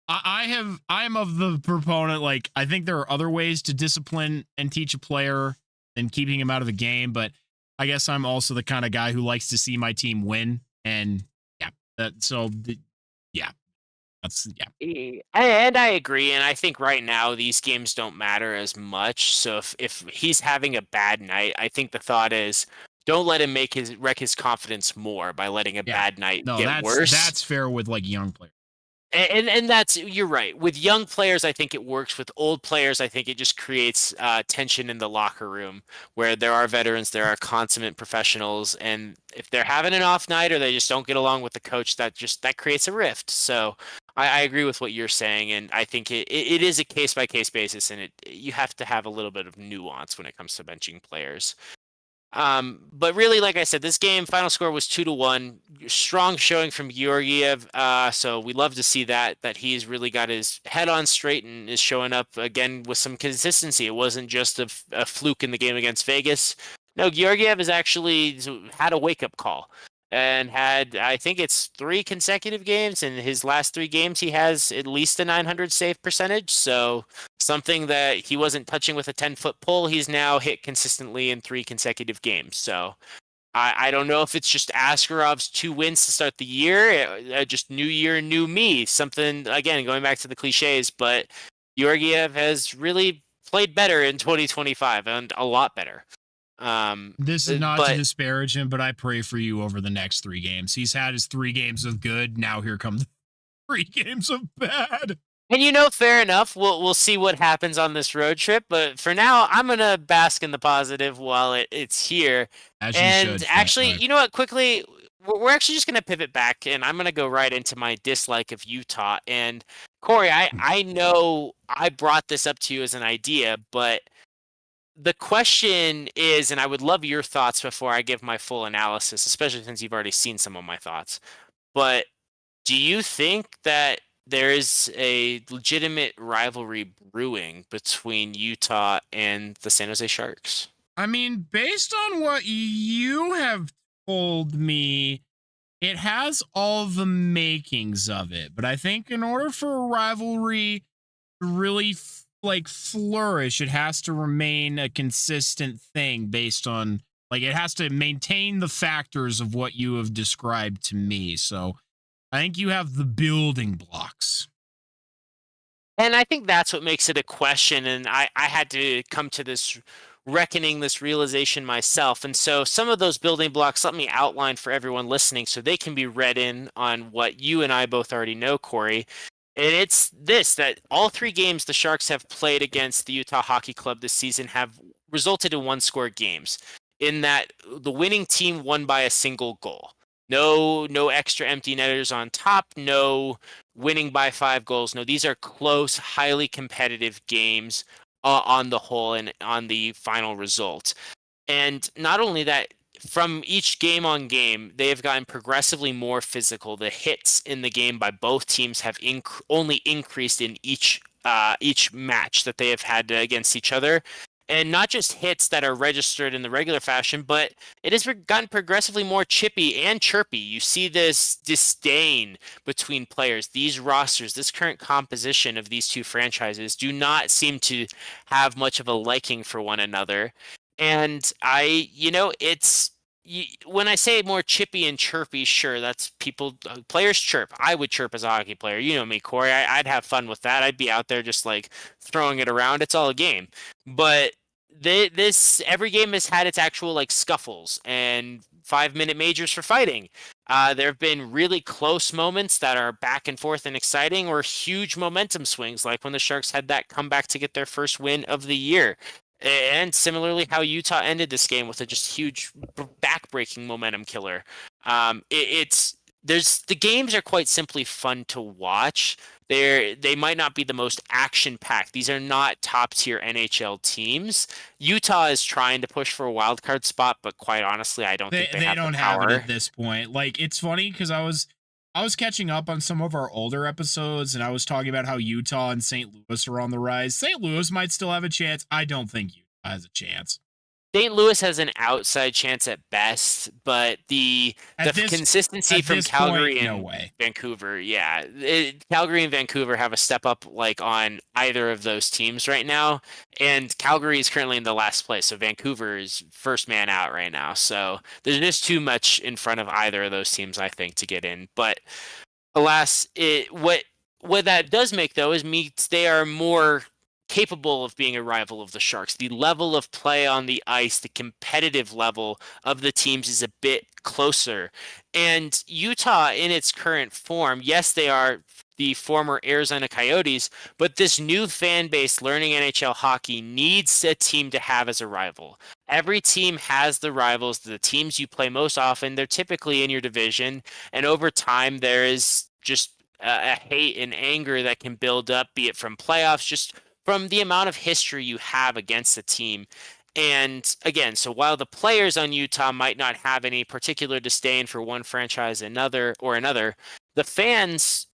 I am of the proponent, like, I think there are other ways to discipline and teach a player than keeping him out of the game. But I guess I'm also the kind of guy who likes to see my team win. And yeah, And I agree, and I think right now these games don't matter as much. So if he's having a bad night, I think the thought is don't let him wreck his confidence more by letting a bad night get worse. That's fair with like young players. And that's, you're right. With young players, I think it works. With old players, I think it just creates tension in the locker room where there are veterans, there are consummate professionals, and if they're having an off night or they just don't get along with the coach, that creates a rift. So I agree with what you're saying, and I think it is a case by case basis, and you have to have a little bit of nuance when it comes to benching players. But really, like I said, this game final score was 2-1. Strong showing from Georgiev. So we love to see that he's really got his head on straight and is showing up again with some consistency. It wasn't just a fluke in the game against Vegas. No, Georgiev has actually had a wake up call and had, I think it's 3 consecutive games. In his last 3 games, he has at least a 900 save percentage. So something that he wasn't touching with a 10-foot pole, he's now hit consistently in 3 consecutive games. So I don't know if it's just Askarov's 2 wins to start the year, just new year, new me. Something, again, going back to the cliches, but Georgiev has really played better in 2025 and a lot better. This is not to disparage him, but I pray for you over the next 3 games. He's had his 3 games of good. Now here comes 3 games of bad. And fair enough. We'll see what happens on this road trip. But for now, I'm gonna bask in the positive while it's here. As you should. Actually, you know what? Quickly, we're actually just gonna pivot back, and I'm gonna go right into my dislike of Utah. And Corey, I know I brought this up to you as an idea, but the question is, and I would love your thoughts before I give my full analysis, especially since you've already seen some of my thoughts. But do you think that there is a legitimate rivalry brewing between Utah and the San Jose Sharks? I mean, based on what you have told me, it has all the makings of it. But I think in order for a rivalry to really flourish, it has to remain a consistent thing based on it has to maintain the factors of what you have described to me. So I think you have the building blocks. And I think that's what makes it a question. And I had to come to this reckoning, this realization myself. And so some of those building blocks, let me outline for everyone listening so they can be read in on what you and I both already know, Corey. And it's this that all three games the Sharks have played against the Utah Hockey Club this season have resulted in one-score games, in that the winning team won by a single goal. No extra empty netters on top, no winning by 5 goals. No, these are close, highly competitive games on the whole and on the final result. And not only that, from each game on game, they have gotten progressively more physical. The hits in the game by both teams have only increased in each match that they have had against each other. And not just hits that are registered in the regular fashion, but it has gotten progressively more chippy and chirpy. You see this disdain between players. These rosters, this current composition of these two franchises do not seem to have much of a liking for one another. And when I say more chippy and chirpy, sure, that's players chirp. I would chirp as a hockey player. You know me, Corey. I'd have fun with that. I'd be out there just throwing it around. It's all a game. But this every game has had its actual scuffles and 5-minute majors for fighting. There have been really close moments that are back and forth and exciting, or huge momentum swings, like when the Sharks had that comeback to get their first win of the year. And similarly, how Utah ended this game with a just huge back-breaking momentum killer. The games are quite simply fun to watch. They might not be the most action-packed. These are not top-tier NHL teams. Utah is trying to push for a wild card spot, but quite honestly, I don't think they have the power. Have it at this point. It's funny because I was catching up on some of our older episodes, and I was talking about how Utah and St. Louis are on the rise. St. Louis might still have a chance. I don't think Utah has a chance. St. Louis has an outside chance at best, but the consistency from Calgary and Vancouver, Calgary and Vancouver have a step up on either of those teams right now, and Calgary is currently in the last place, so Vancouver is first man out right now. So there's just too much in front of either of those teams, I think, to get in. But alas, what that does make though is they are more capable of being a rival of the Sharks. The level of play on the ice, the competitive level of the teams is a bit closer. And Utah, in its current form, yes, they are the former Arizona Coyotes, but this new fan base learning NHL hockey needs a team to have as a rival. Every team has the rivals, the teams you play most often. They're typically in your division, and over time there is just a hate and anger that can build up, be it from playoffs, just from the amount of history you have against the team. And again, so while the players on Utah might not have any particular disdain for one franchise another, the fans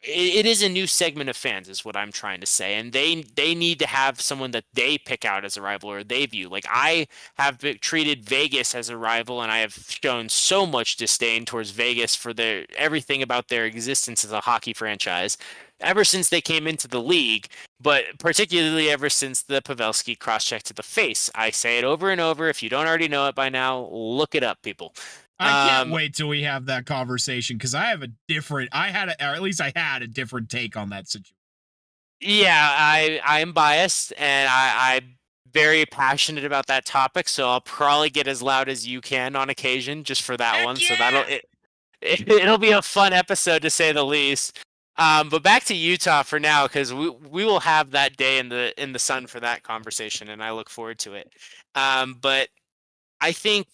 it is a new segment of fans is what I'm trying to say, and they need to have someone that they pick out as a rival or they view. I have treated Vegas as a rival, and I have shown so much disdain towards Vegas for everything about their existence as a hockey franchise ever since they came into the league, but particularly ever since the Pavelski cross-check to the face. I say it over and over. If you don't already know it by now, look it up, people. I can't wait till we have that conversation, because I had a different take on that situation. Yeah, I am biased, and I'm very passionate about that topic, so I'll probably get as loud as you can on occasion just for that one. Yeah! So it'll be a fun episode to say the least. But back to Utah for now, because we will have that day in the sun for that conversation, and I look forward to it. But I think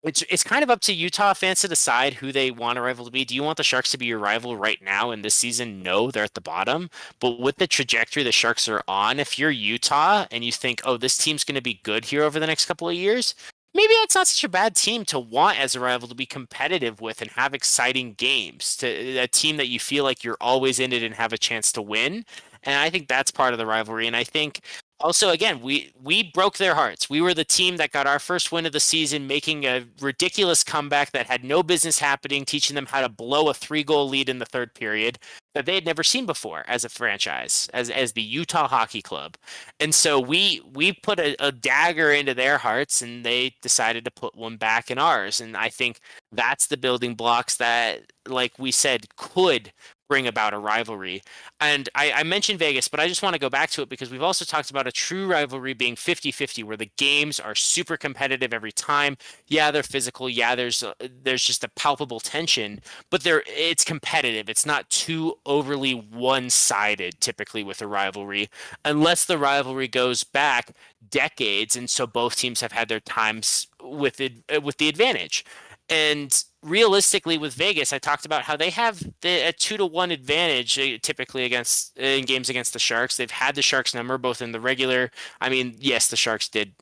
it's kind of up to Utah fans to decide who they want a rival to be. Do you want the Sharks to be your rival right now in this season? No, they're at the bottom. But with the trajectory the Sharks are on, if you're Utah and you think, oh, this team's going to be good here over the next couple of years, maybe that's not such a bad team to want as a rival to be competitive with and have exciting games. To a team that you feel like you're always in it and have a chance to win. And I think that's part of the rivalry. And I think Also, again, we broke their hearts. We were the team that got our first win of the season, making a ridiculous comeback that had no business happening, teaching them how to blow a 3-goal lead in the third period that they had never seen before as a franchise, as the Utah Hockey Club. And so we put a dagger into their hearts, and they decided to put one back in ours. And I think that's the building blocks that, like we said, could bring about a rivalry. And I mentioned Vegas, but I just want to go back to it because we've also talked about a true rivalry being 50-50, where the games are super competitive every time. Yeah, they're physical. Yeah, there's just a palpable tension, but it's competitive. It's not too overly one-sided typically with a rivalry, unless the rivalry goes back decades, and so both teams have had their times with the advantage. And realistically, with Vegas, I talked about how they have a 2-1 advantage typically in games against the Sharks. They've had the Sharks number both in the regular. I mean, yes, the Sharks did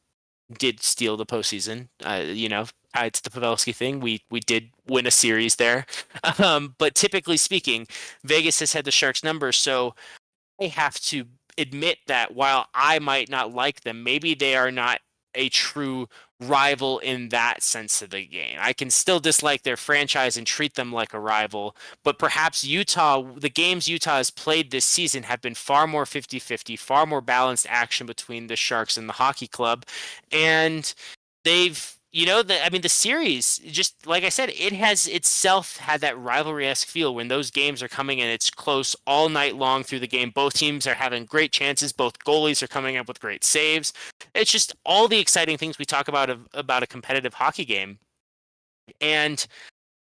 steal the postseason. Tied to the Pavelski thing, we did win a series there. But typically speaking, Vegas has had the Sharks number, so I have to admit that while I might not like them, maybe they are not a true rival in that sense of the game. I can still dislike their franchise and treat them like a rival, but perhaps the games Utah has played this season have been far more 50-50, far more balanced action between the Sharks and the hockey club. And they've the series, just like I said, it has itself had that rivalry-esque feel when those games are coming in. It's close all night long through the game. Both teams are having great chances. Both goalies are coming up with great saves. It's just all the exciting things we talk about a competitive hockey game. And,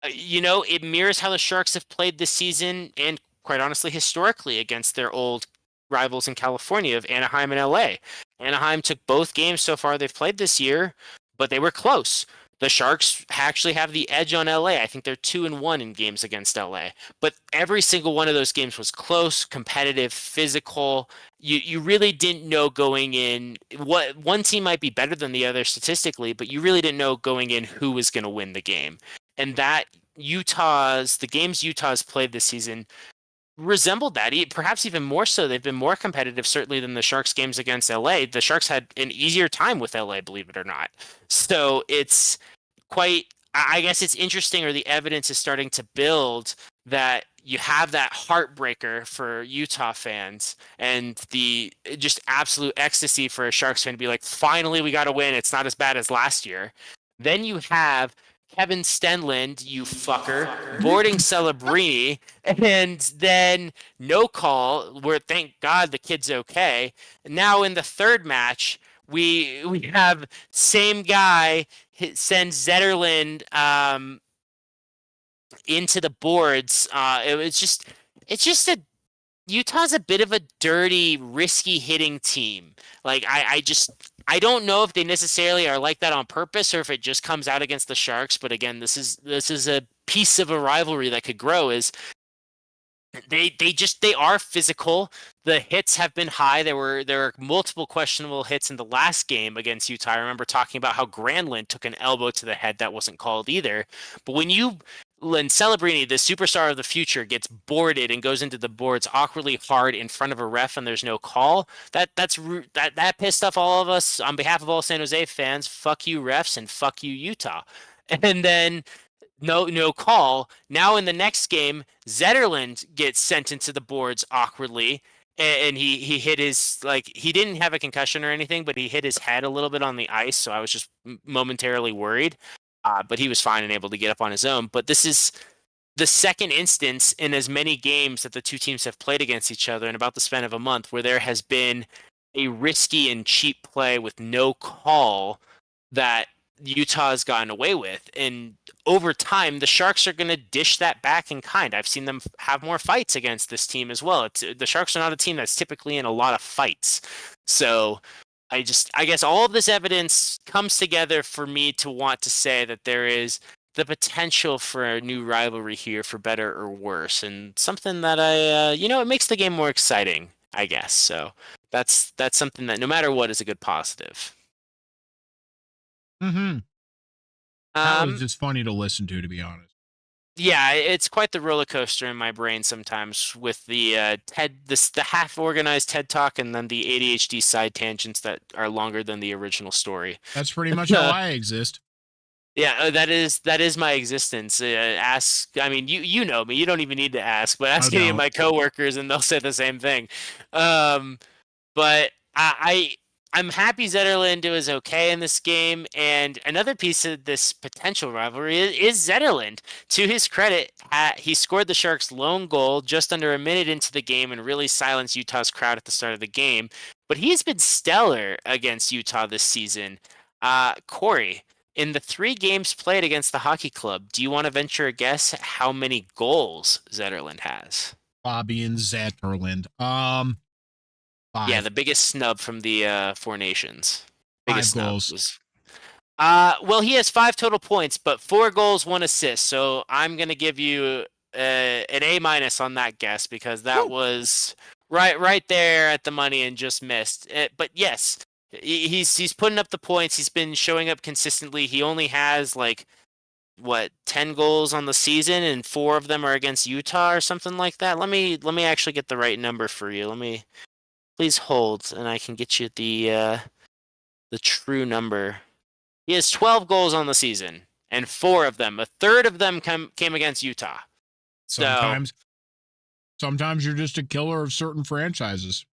it mirrors how the Sharks have played this season and, quite honestly, historically against their old rivals in California of Anaheim and LA. Anaheim took both games so far they've played this year, but they were close. The Sharks actually have the edge on LA. I think they're 2-1 in games against LA. But every single one of those games was close, competitive, physical. You really didn't know going in what one team might be better than the other statistically, but you really didn't know going in who was going to win the game. And that the games Utah's played this season resembled that, perhaps even more so. They've been more competitive certainly than the Sharks games against LA. The Sharks had an easier time with LA, believe it or not. So it's I guess it's interesting, or the evidence is starting to build that you have that heartbreaker for Utah fans and the just absolute ecstasy for a Sharks fan to be like, finally we got to win. It's not as bad as last year. Then you have Kevin Stenlund, you fucker, boarding Celebrini, and then no call, where thank God the kid's okay. Now in the third match, we have same guy send Zetterlund into the boards. It's just a Utah's a bit of a dirty, risky hitting team. Like I don't know if they necessarily are like that on purpose or if it just comes out against the Sharks. But again, this is a piece of a rivalry that could grow. Is they are physical. The hits have been high. There were multiple questionable hits in the last game against Utah. I remember talking about how Granlund took an elbow to the head that wasn't called either. But when Celebrini, the superstar of the future, gets boarded and goes into the boards awkwardly hard in front of a ref and there's no call, that pissed off all of us. On behalf of all San Jose fans, fuck you refs and fuck you Utah. And then no call. Now in the next game, Zetterlund gets sent into the boards awkwardly, and he hit he didn't have a concussion or anything, but he hit his head a little bit on the ice, so I was just momentarily worried. But he was fine and able to get up on his own. But this is the second instance in as many games that the two teams have played against each other in about the span of a month where there has been a risky and cheap play with no call that Utah has gotten away with. And over time, the Sharks are going to dish that back in kind. I've seen them have more fights against this team as well. The Sharks are not a team that's typically in a lot of fights. So I guess all of this evidence comes together for me to want to say that there is the potential for a new rivalry here, for better or worse, and something that it makes the game more exciting, I guess. So that's something that no matter what is a good positive. Mm-hmm. That was just funny to listen to be honest. Yeah, it's quite the roller coaster in my brain sometimes with the the half organized TED Talk and then the ADHD side tangents that are longer than the original story. That's pretty much how I exist. Yeah, that is my existence. I mean, you know me. You don't even need to ask, but I ask any of don't. my coworkers, and they'll say the same thing. Um, but I'm happy Zetterland is okay in this game. And another piece of this potential rivalry is Zetterland. To his credit, he scored the Sharks' lone goal just under a minute into the game and really silenced Utah's crowd at the start of the game. But he's been stellar against Utah this season. Corey, in the 3 games played against the hockey club, do you want to venture a guess how many goals Zetterland has? Bobby and Zetterland. Yeah, Five. the biggest snub from the Four Nations. Five Biggest snub goals. was. Well, he has 5 total points, but 4 goals, 1 assist. So I'm gonna give you an A minus on that guess because that was right there at the money and just missed. But yes, he's putting up the points. He's been showing up consistently. He only has like what 10 goals on the season, and 4 of them are against Utah or something like that. Let me actually get the right number for you. Let me. Please hold, and I can get you the true number. He has 12 goals on the season, and 4 of them, a third of them, came against Utah. So Sometimes you're just a killer of certain franchises.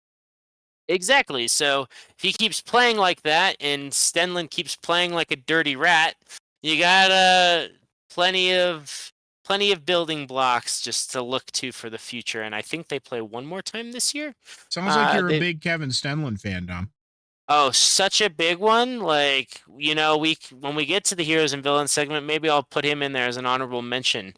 exactly. So if he keeps playing like that, and Stenlund keeps playing like a dirty rat, you got plenty of building blocks just to look to for the future. And I think they play one more time this year. Sounds like you're They, a big Kevin Stenlund fan, Dom. Oh, such a big one. Like, when we get to the heroes and villains segment, maybe I'll put him in there as an honorable mention.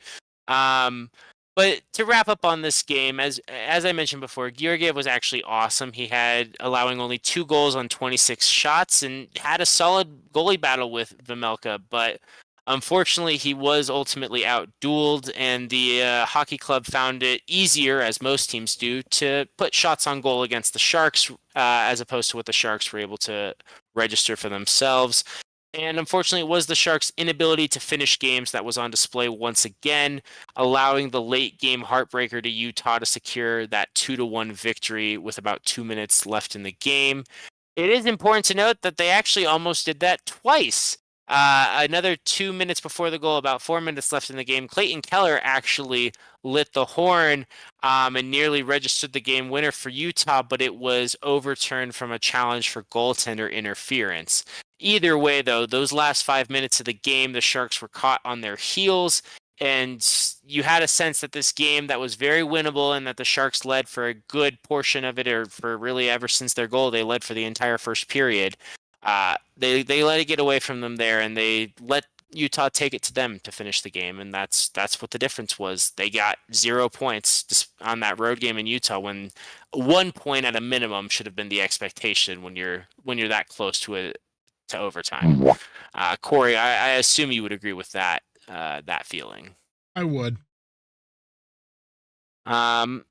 Um, but to wrap up on this game, as I mentioned before, Georgiev was actually awesome. He had allowing only 2 goals on 26 shots and had a solid goalie battle with Vimelka, but unfortunately, he was ultimately outdueled, and the hockey club found it easier, as most teams do, to put shots on goal against the Sharks, as opposed to what the Sharks were able to register for themselves. And unfortunately, it was the Sharks' inability to finish games that was on display once again, allowing the late game heartbreaker to Utah to secure that 2-1 victory with about 2 minutes left in the game. It is important to note that they actually almost did that twice. Another 2 minutes before the goal, about 4 minutes left in the game, Clayton Keller actually lit the horn and nearly registered the game winner for Utah, but it was overturned from a challenge for goaltender interference. Either way, though, those last 5 minutes of the game, the Sharks were caught on their heels, and you had a sense that this game that was very winnable and that the Sharks led for a good portion of it, or for really ever since their goal, they led for the entire first period. They let it get away from them there, and they let Utah take it to them to finish the game, and that's what the difference was. They got 0 points on that road game in Utah, when 1 point at a minimum should have been the expectation when you're that close to overtime. Corey, I assume you would agree with that feeling. I would. And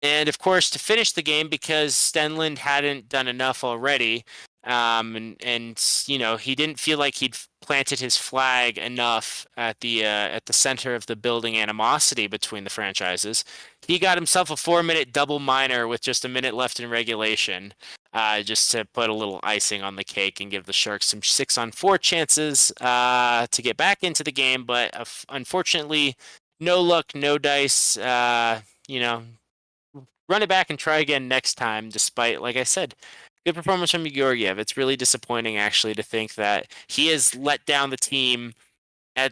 of course, to finish the game, because Stenlund hadn't done enough already, and he didn't feel like he'd planted his flag enough at the center of the building animosity between the franchises. He got himself a 4-minute double minor with just a minute left in regulation, just to put a little icing on the cake and give the Sharks some 6-on-4 chances to get back into the game. But unfortunately, no luck, no dice. Run it back and try again next time, despite, like I said, good performance from Georgiev. It's really disappointing, actually, to think that he has let down the team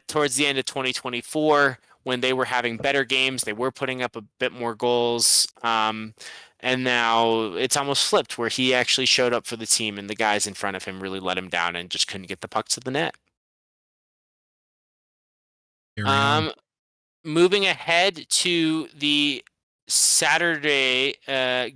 towards the end of 2024 when they were having better games. They were putting up a bit more goals. And now it's almost flipped, where he actually showed up for the team and the guys in front of him really let him down and just couldn't get the puck to the net. Moving ahead to the Saturday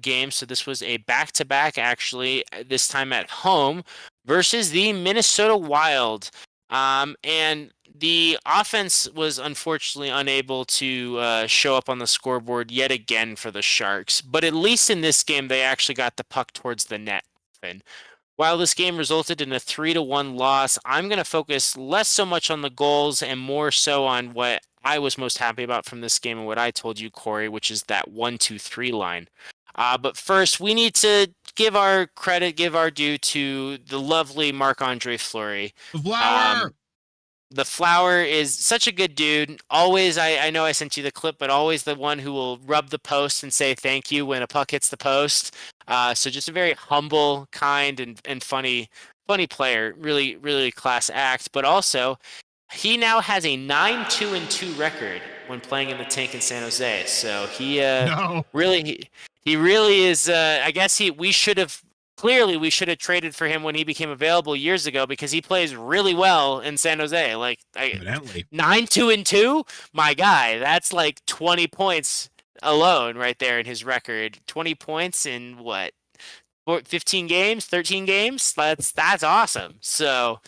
game. So this was a back-to-back, actually, this time at home versus the Minnesota Wild. And the offense was unfortunately unable to show up on the scoreboard yet again for the Sharks. But at least in this game, they actually got the puck towards the net. While this game resulted in a 3-1 loss, I'm going to focus less so much on the goals and more so on what I was most happy about from this game and what I told you, Corey, which is that 1-2-3 line. But first, we need to give our credit, give our due to the lovely Marc-Andre Fleury. The flower. The Flower is such a good dude. Always, I know I sent you the clip, but always the one who will rub the post and say thank you when a puck hits the post. So just a very humble, kind, and funny player. Really, really class act. But also, he now has a 9-2-2 record when playing in the tank in San Jose. So he No. really he really is. I guess we should have traded for him when he became available years ago because he plays really well in San Jose. Like Evidently. 9-2-2, my guy. That's like 20 points alone right there in his record. 20 points in what? 15 games, 13 games. That's awesome. So,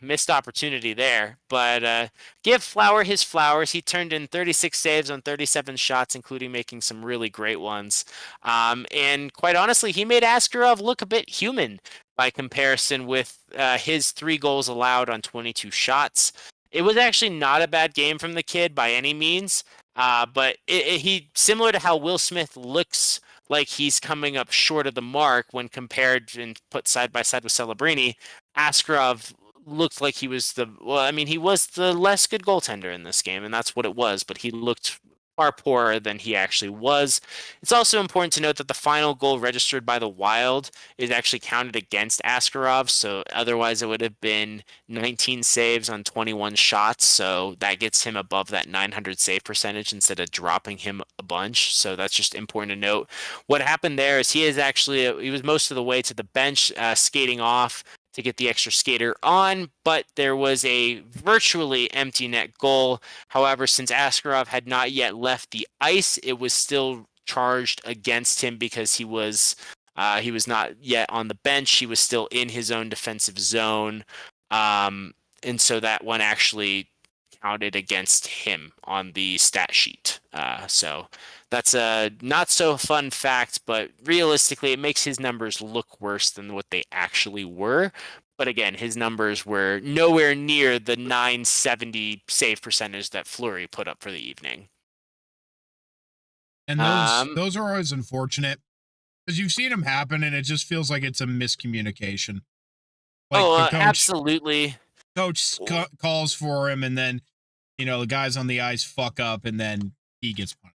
missed opportunity there. But give Flower his flowers. He turned in 36 saves on 37 shots, including making some really great ones. And quite honestly, he made Askarov look a bit human by comparison with his 3 goals allowed on 22 shots. It was actually not a bad game from the kid by any means. But he, similar to how Will Smith looks like he's coming up short of the mark when compared and put side by side with Celebrini, Askarov looked like he was he was the less good goaltender in this game, and that's what it was, but he looked far poorer than he actually was. It's also important to note that the final goal registered by the Wild is actually counted against Askarov, so otherwise it would have been 19 saves on 21 shots, so that gets him above that 900 save percentage instead of dropping him a bunch, so that's just important to note. What happened there is he was most of the way to the bench, skating off to get the extra skater on, but there was a virtually empty net goal. However, since Askarov had not yet left the ice, it was still charged against him because he was not yet on the bench. He was still in his own defensive zone, and so that one actually counted against him on the stat sheet. So that's a not so fun fact, but realistically, it makes his numbers look worse than what they actually were. But again, his numbers were nowhere near the 970 save percentage that Fleury put up for the evening. And those are always unfortunate because you've seen them happen, and it just feels like it's a miscommunication. Like absolutely. Coach calls for him, and then the guys on the ice fuck up, and then he gets punished.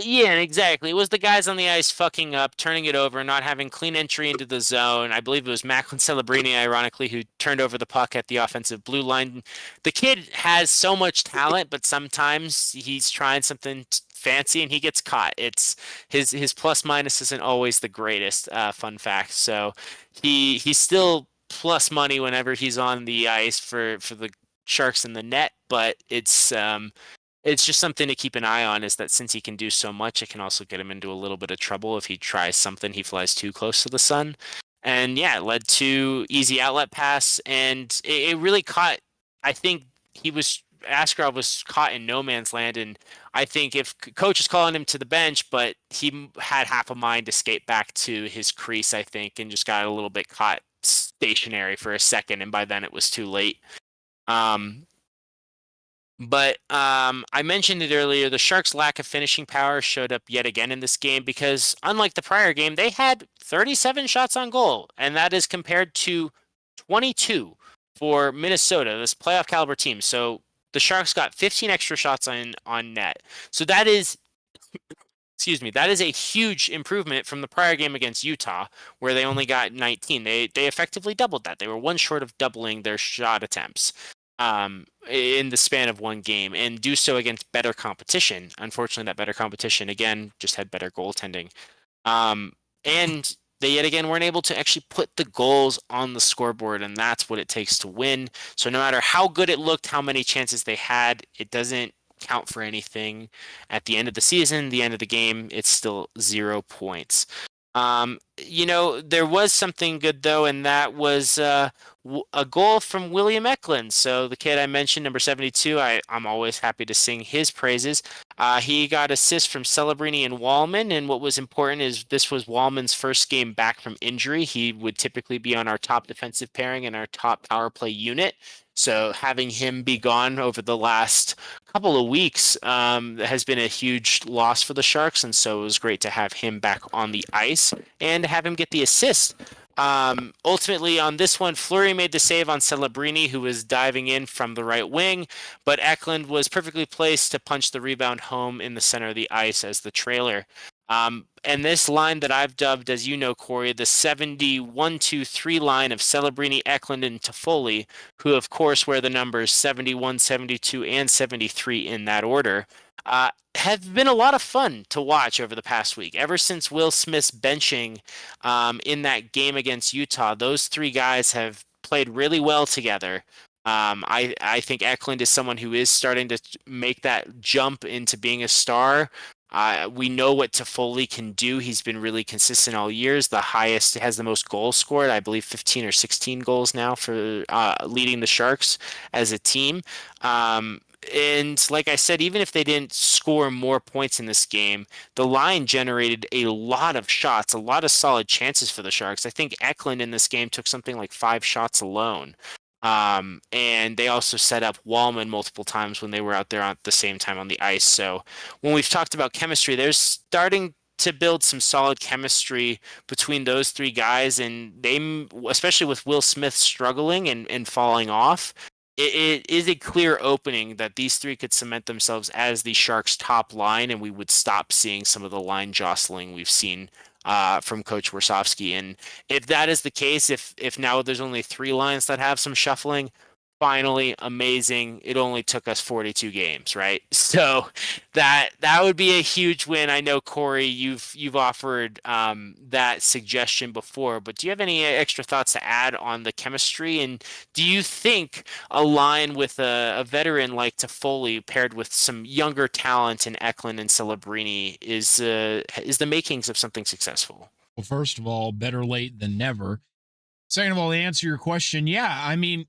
Yeah, exactly. It was the guys on the ice fucking up, turning it over, not having clean entry into the zone. I believe it was MacLeod Celebrini, ironically, who turned over the puck at the offensive blue line. The kid has so much talent, but sometimes he's trying something fancy and he gets caught. It's his plus minus isn't always the greatest. Fun fact. So he's still plus money whenever he's on the ice for the Sharks in the net, but it's just something to keep an eye on, is that since he can do so much, it can also get him into a little bit of trouble if he tries something, he flies too close to the sun. And yeah, it led to easy outlet pass, and it really caught, I think Askarov was caught in no man's land, and I think if coach is calling him to the bench, but he had half a mind to skate back to his crease, I think, and just got a little bit caught stationary for a second, and by then it was too late. But I mentioned it earlier, the Sharks' lack of finishing power showed up yet again in this game because, unlike the prior game, they had 37 shots on goal, and that is compared to 22 for Minnesota, this playoff caliber team. So the Sharks got 15 extra shots on net. So that is, that is a huge improvement from the prior game against Utah, where they only got 19. They effectively doubled that. They were one short of doubling their shot attempts in the span of one game, and do so against better competition. Unfortunately, that better competition, again, just had better goaltending. And they yet again weren't able to actually put the goals on the scoreboard, and that's what it takes to win. So no matter how good it looked, how many chances they had, it doesn't count for anything. At the end of the season, the end of the game, it's still 0 points. There was something good, though, and that was a goal from William Eklund. So the kid I mentioned, number 72, I'm always happy to sing his praises. He got assists from Celebrini and Wallman, and what was important is this was Wallman's first game back from injury. He would typically be on our top defensive pairing and our top power play unit. So having him be gone over the last couple of weeks has been a huge loss for the Sharks, and so it was great to have him back on the ice and have him get the assist. Ultimately, on this one, Fleury made the save on Celebrini, who was diving in from the right wing, but Eklund was perfectly placed to punch the rebound home in the center of the ice as the trailer. And this line that I've dubbed, as you know, Corey, the 71-2-3 line of Celebrini, Eklund, and Toffoli, who, of course, wear the numbers 71, 72, and 73 in that order, have been a lot of fun to watch over the past week. Ever since Will Smith's benching in that game against Utah, those three guys have played really well together. I think Eklund is someone who is starting to make that jump into being a star. We know what Toffoli can do. He's been really consistent all years. The highest, has the most goals scored, I believe 15 or 16 goals now for leading the Sharks as a team. And like I said, even if they didn't score more points in this game, the line generated a lot of shots, a lot of solid chances for the Sharks. I think Eklund in this game took something like 5 shots alone. And they also set up Wallman multiple times when they were out there at the same time on the ice. So when we've talked about chemistry, they're starting to build some solid chemistry between those three guys. And they, especially with Will Smith struggling and falling off, it is a clear opening that these three could cement themselves as the Sharks' top line, and we would stop seeing some of the line jostling we've seen from Coach Warsofsky. And if that is the case, if now there's only 3 lines that have some shuffling, finally, amazing. It only took us 42 games, right? So that would be a huge win. I know, Corey, you've offered that suggestion before, but do you have any extra thoughts to add on the chemistry? And do you think a line with a veteran like Toffoli paired with some younger talent in Eklund and Celebrini is the makings of something successful? Well, first of all, better late than never. Second of all, to answer your question, yeah, I mean,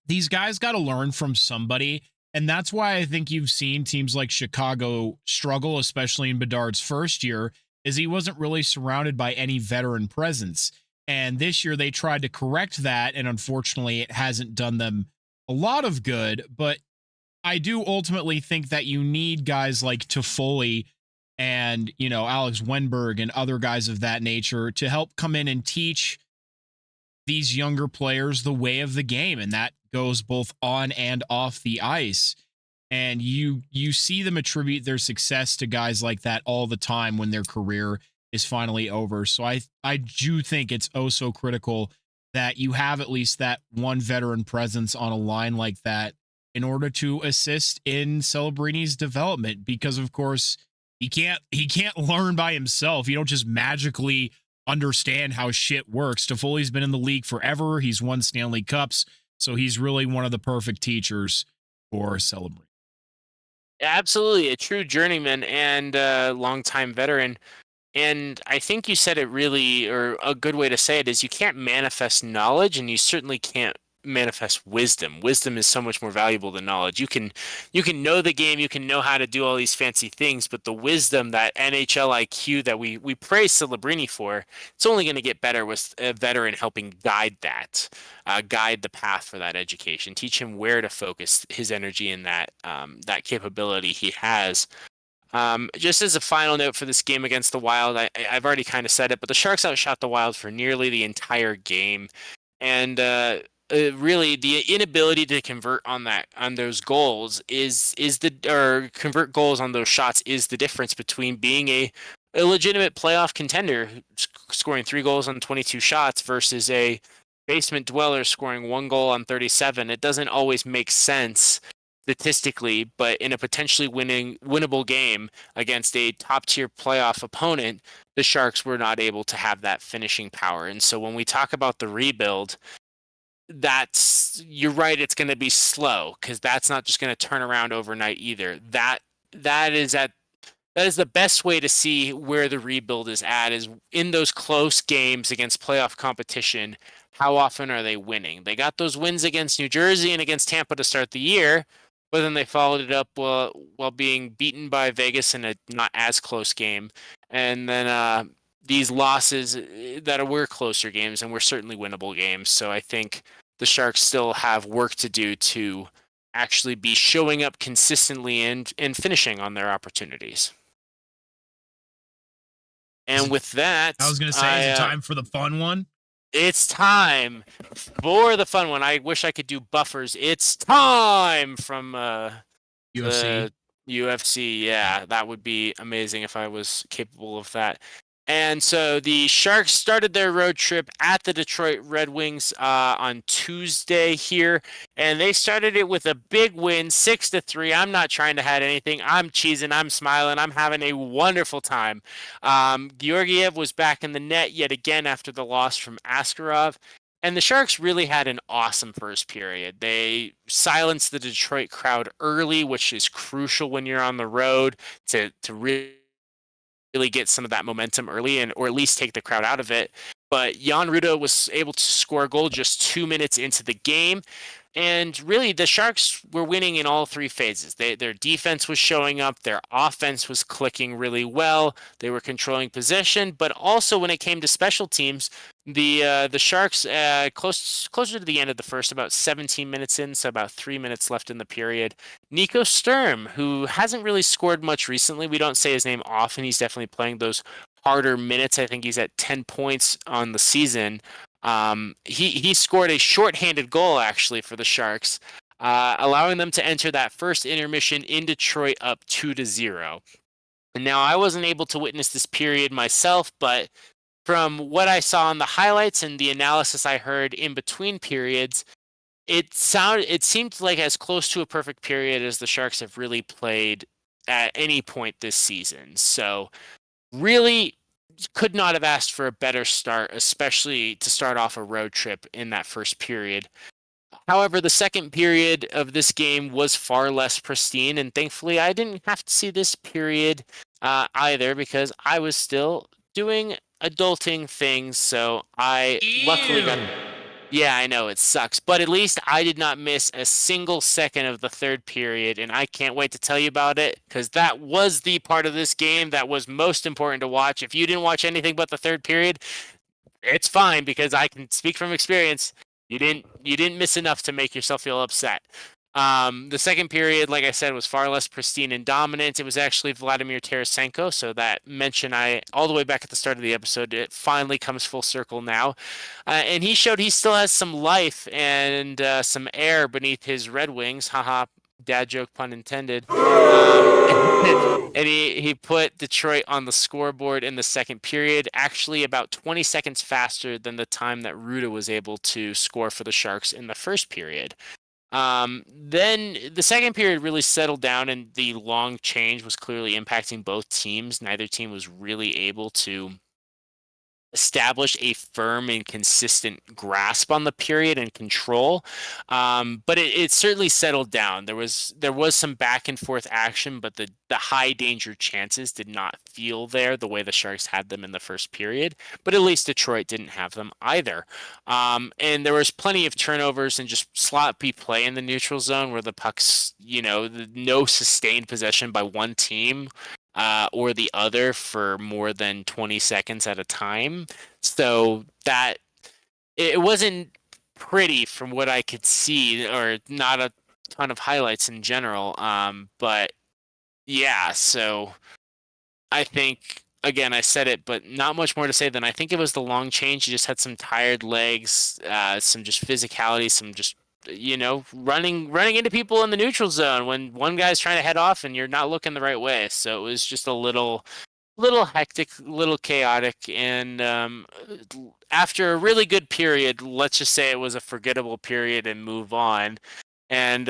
these guys got to learn from somebody. And that's why I think you've seen teams like Chicago struggle, especially in Bedard's first year, is he wasn't really surrounded by any veteran presence. And this year they tried to correct that. And unfortunately, it hasn't done them a lot of good. But I do ultimately think that you need guys like Toffoli and, Alex Wenberg and other guys of that nature to help come in and teach these younger players the way of the game. And that goes both on and off the ice. And you see them attribute their success to guys like that all the time when their career is finally over. So I do think it's oh so critical that you have at least that one veteran presence on a line like that in order to assist in Celebrini's development, because of course he can't learn by himself. You don't just magically understand how shit works. Toffoli's been in the league forever. He's won Stanley Cups. So he's really one of the perfect teachers for Celebrini. Absolutely, a true journeyman and a longtime veteran. And I think you said it really, or a good way to say it is, you can't manifest knowledge, and you certainly can't manifest wisdom. Wisdom is so much more valuable than knowledge. You can know the game, you can know how to do all these fancy things, but the wisdom, that NHL IQ that we praise Celebrini for, it's only going to get better with a veteran helping guide that, guide the path for that education, teach him where to focus his energy in that capability he has. Just as a final note for this game against the Wild, I've already kind of said it, but the Sharks outshot the Wild for nearly the entire game. And really, the inability to convert on those goals or convert goals on those shots is the difference between being a legitimate playoff contender scoring 3 goals on 22 shots versus a basement dweller scoring 1 goal on 37. It doesn't always make sense statistically, but in a potentially winnable game against a top-tier playoff opponent, the Sharks were not able to have that finishing power. And so when we talk about the rebuild, you're right, it's going to be slow, because that's not just going to turn around overnight either. That is the best way to see where the rebuild is at, is in those close games against playoff competition. How often are they winning? They got those wins against New Jersey and against Tampa to start the year, but then they followed it up while being beaten by Vegas in a not as close game. And then these losses that were closer games and were certainly winnable games. So I think the Sharks still have work to do to actually be showing up consistently and finishing on their opportunities. And with that, I was going to say, is it time for the fun one? It's time for the fun one. I wish I could do buffers. It's time from UFC. The UFC. Yeah, that would be amazing if I was capable of that. And so the Sharks started their road trip at the Detroit Red Wings on Tuesday here, and they started it with a big win, 6-3. I'm not trying to hide anything. I'm cheesing. I'm smiling. I'm having a wonderful time. Georgiev was back in the net yet again after the loss from Askarov. And the Sharks really had an awesome first period. They silenced the Detroit crowd early, which is crucial when you're on the road to really get some of that momentum early or at least take the crowd out of it. But Jan Ruda was able to score a goal just 2 minutes into the game. And really, the Sharks were winning in all three phases. Their defense was showing up. Their offense was clicking really well. They were controlling possession. But also, when it came to special teams, the Sharks, closer to the end of the first, about 17 minutes in, so about 3 minutes left in the period, Nico Sturm, who hasn't really scored much recently. We don't say his name often. He's definitely playing those harder minutes. I think he's at 10 points on the season. He scored a shorthanded goal actually for the Sharks, allowing them to enter that first intermission in Detroit up 2-0. And now I wasn't able to witness this period myself, but from what I saw in the highlights and the analysis I heard in between periods, it seemed like as close to a perfect period as the Sharks have really played at any point this season. So really could not have asked for a better start, especially to start off a road trip in that first period. However, the second period of this game was far less pristine, and thankfully I didn't have to see this period either because I was still doing adulting things, so I luckily got... Yeah, I know, it sucks, but at least I did not miss a single second of the third period, and I can't wait to tell you about it, because that was the part of this game that was most important to watch. If you didn't watch anything but the third period, it's fine, because I can speak from experience. You didn't miss enough to make yourself feel upset. The second period, like I said, was far less pristine and dominant. It was actually Vladimir Tarasenko, so that mention all the way back at the start of the episode, it finally comes full circle now. And he showed he still has some life and some air beneath his Red Wings. Haha, dad joke, pun intended. And he put Detroit on the scoreboard in the second period, actually about 20 seconds faster than the time that Ruda was able to score for the Sharks in the first period. Then the second period really settled down, and the long change was clearly impacting both teams. Neither team was really able to establish a firm and consistent grasp on the period and control. But it certainly settled down. There was some back and forth action, but the high danger chances did not feel there the way the Sharks had them in the first period. But at least Detroit didn't have them either. And there was plenty of turnovers and just sloppy play in the neutral zone where the pucks, no sustained possession by one team or the other for more than 20 seconds at a time. So that it wasn't pretty from what I could see, or not a ton of highlights in general. But yeah, so I think, again, I said it, but not much more to say than I think it was the long change. You just had some tired legs, some just physicality, some just running into people in the neutral zone when one guy's trying to head off and you're not looking the right way. So it was just a little hectic, little chaotic. And after a really good period, let's just say it was a forgettable period and move on. And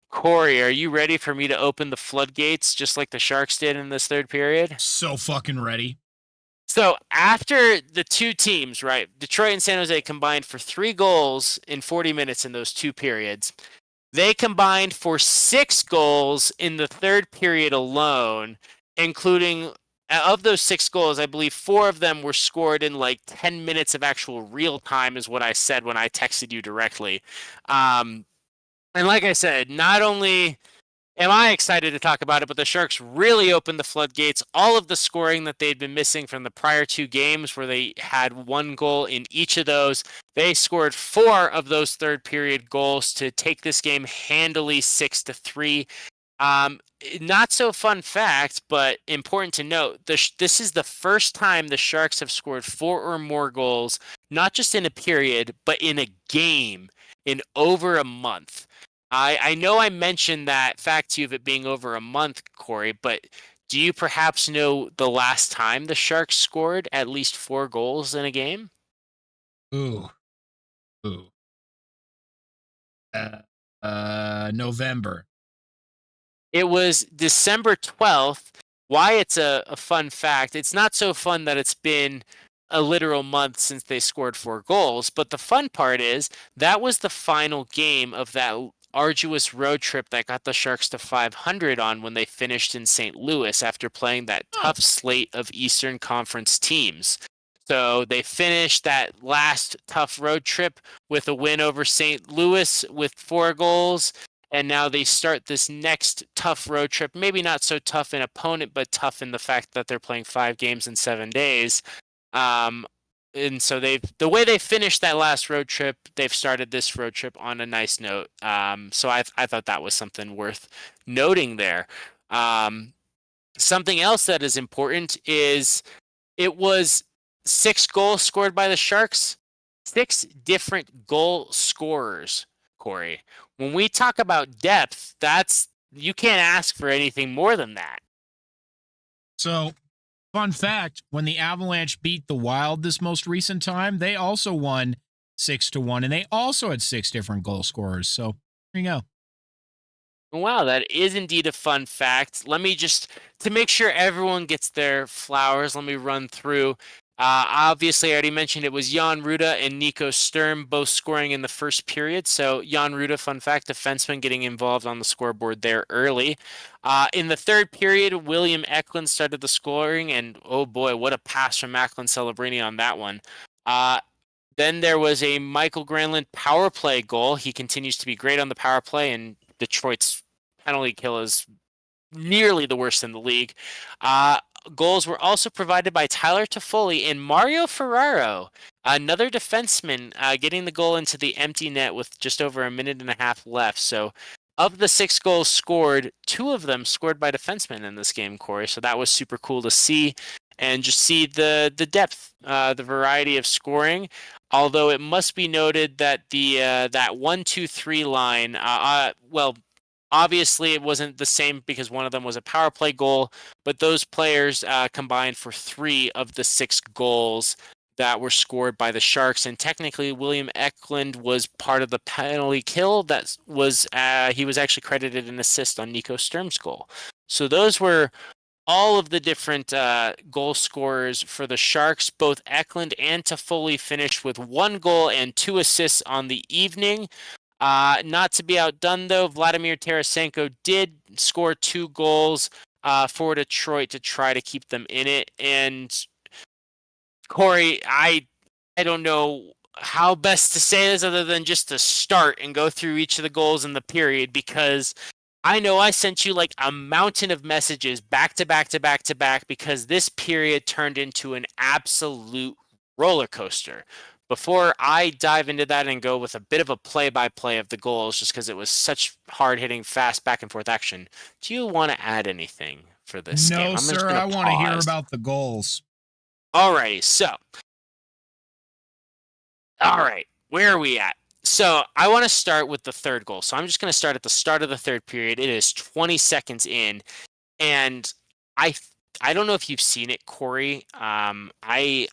Corey, are you ready for me to open the floodgates just like the Sharks did in this third period? So fucking ready. So after the two teams, right, Detroit and San Jose combined for 3 goals in 40 minutes in those two periods. They combined for 6 goals in the third period alone, including, of those 6 goals, I believe 4 of them were scored in like 10 minutes of actual real time is what I said when I texted you directly. And like I said, not only... am I excited to talk about it, but the Sharks really opened the floodgates. All of the scoring that they'd been missing from the prior two games where they had one goal in each of those, they scored 4 of those third period goals to take this game handily 6-3. Not so fun fact, but important to note, this is the first time the Sharks have scored 4 or more goals, not just in a period, but in a game in over a month. I know I mentioned that fact to you of it being over a month, Corey, but do you perhaps know the last time the Sharks scored at least 4 goals in a game? Ooh. November. It was December 12th. Why it's a fun fact, it's not so fun that it's been a literal month since they scored 4 goals, but the fun part is that was the final game of that arduous road trip that got the Sharks to 500 on when they finished in St. Louis after playing that tough slate of Eastern Conference teams. So they finished that last tough road trip with a win over St. Louis with 4 goals. And now they start this next tough road trip. Maybe not so tough in opponent, but tough in the fact that they're playing 5 games in 7 days. And so the way they finished that last road trip, they've started this road trip on a nice note. So I thought that was something worth noting there. Something else that is important is it was 6 goals scored by the Sharks, 6 different goal scorers, Corey. When we talk about depth, you can't ask for anything more than that. So, fun fact, when the Avalanche beat the Wild this most recent time, they also won 6-1, and they also had 6 different goal scorers. So, there you go. Wow, that is indeed a fun fact. Let me just, to make sure everyone gets their flowers, let me run through. Obviously, I already mentioned it was Jan Ruda and Nico Sturm both scoring in the first period. So Jan Ruda, fun fact, defenseman getting involved on the scoreboard there early. In the third period, William Eklund started the scoring, and oh boy, what a pass from MacLeod Celebrini on that one. Then there was a Michael Granlund power play goal. He continues to be great on the power play, and Detroit's penalty kill is nearly the worst in the league. Goals were also provided by Tyler Toffoli and Mario Ferraro, another defenseman, getting the goal into the empty net with just over a minute and a half left. So of the 6 goals scored, 2 of them scored by defensemen in this game, Corey. So that was super cool to see and just see the depth, the variety of scoring. Although it must be noted that that 1-2-3 line, obviously, it wasn't the same because one of them was a power play goal, but those players combined for 3 of the 6 goals that were scored by the Sharks. And technically, William Eklund was part of the penalty kill. He was actually credited an assist on Nico Sturm's goal. So those were all of the different goal scorers for the Sharks. Both Eklund and Toffoli finished with 1 goal and 2 assists on the evening. Not to be outdone, though, Vladimir Tarasenko did score 2 goals for Detroit to try to keep them in it. And Corey, I don't know how best to say this other than just to start and go through each of the goals in the period, because I know I sent you like a mountain of messages back to back to back to back because this period turned into an absolute roller coaster. Before I dive into that and go with a bit of a play-by-play of the goals, just because it was such hard-hitting, fast back-and-forth action, do you want to add anything for this game? No, sir, I want to hear about the goals. Alrighty, so. All right, where are we at? So I want to start with the third goal. So I'm just going to start at the start of the third period. It is 20 seconds in, and I don't know if you've seen it, Corey. I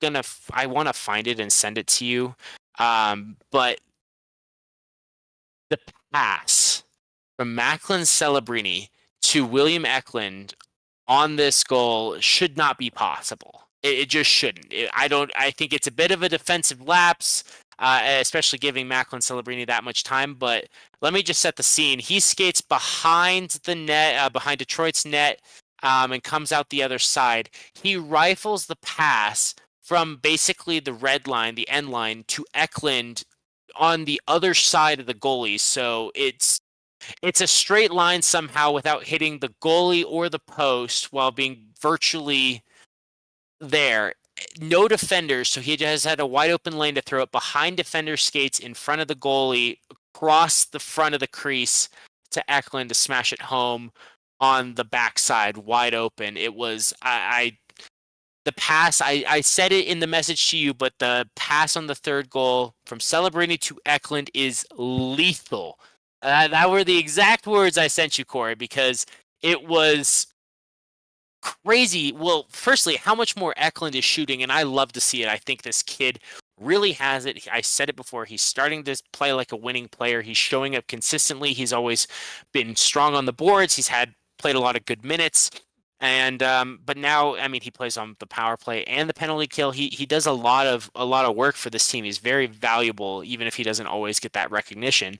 want to find it and send it to you. But the pass from MacLeod Celebrini to William Eklund on this goal should not be possible. It just shouldn't. I think it's a bit of a defensive lapse, especially giving MacLeod Celebrini that much time. But let me just set the scene. He skates behind the net, behind Detroit's net, and comes out the other side. He rifles the pass from basically the red line, the end line, to Eklund on the other side of the goalie. So it's It's a straight line somehow without hitting the goalie or the post while being virtually there. No defenders, so he just had a wide open lane to throw it behind defender skates in front of the goalie, across the front of the crease to Eklund to smash it home on the backside, wide open. It was the pass. I said it in the message to you, but the pass on the third goal from Celebrini to Eklund is lethal. That were the exact words I sent you, Corey, because it was crazy. Well, firstly, how much more Eklund is shooting, and I love to see it. I think this kid really has it. I said it before. He's starting to play like a winning player. He's showing up consistently. He's always been strong on the boards. He's played a lot of good minutes. And but now, I mean, he plays on the power play and the penalty kill. He does a lot of work for this team. He's very valuable, even if he doesn't always get that recognition.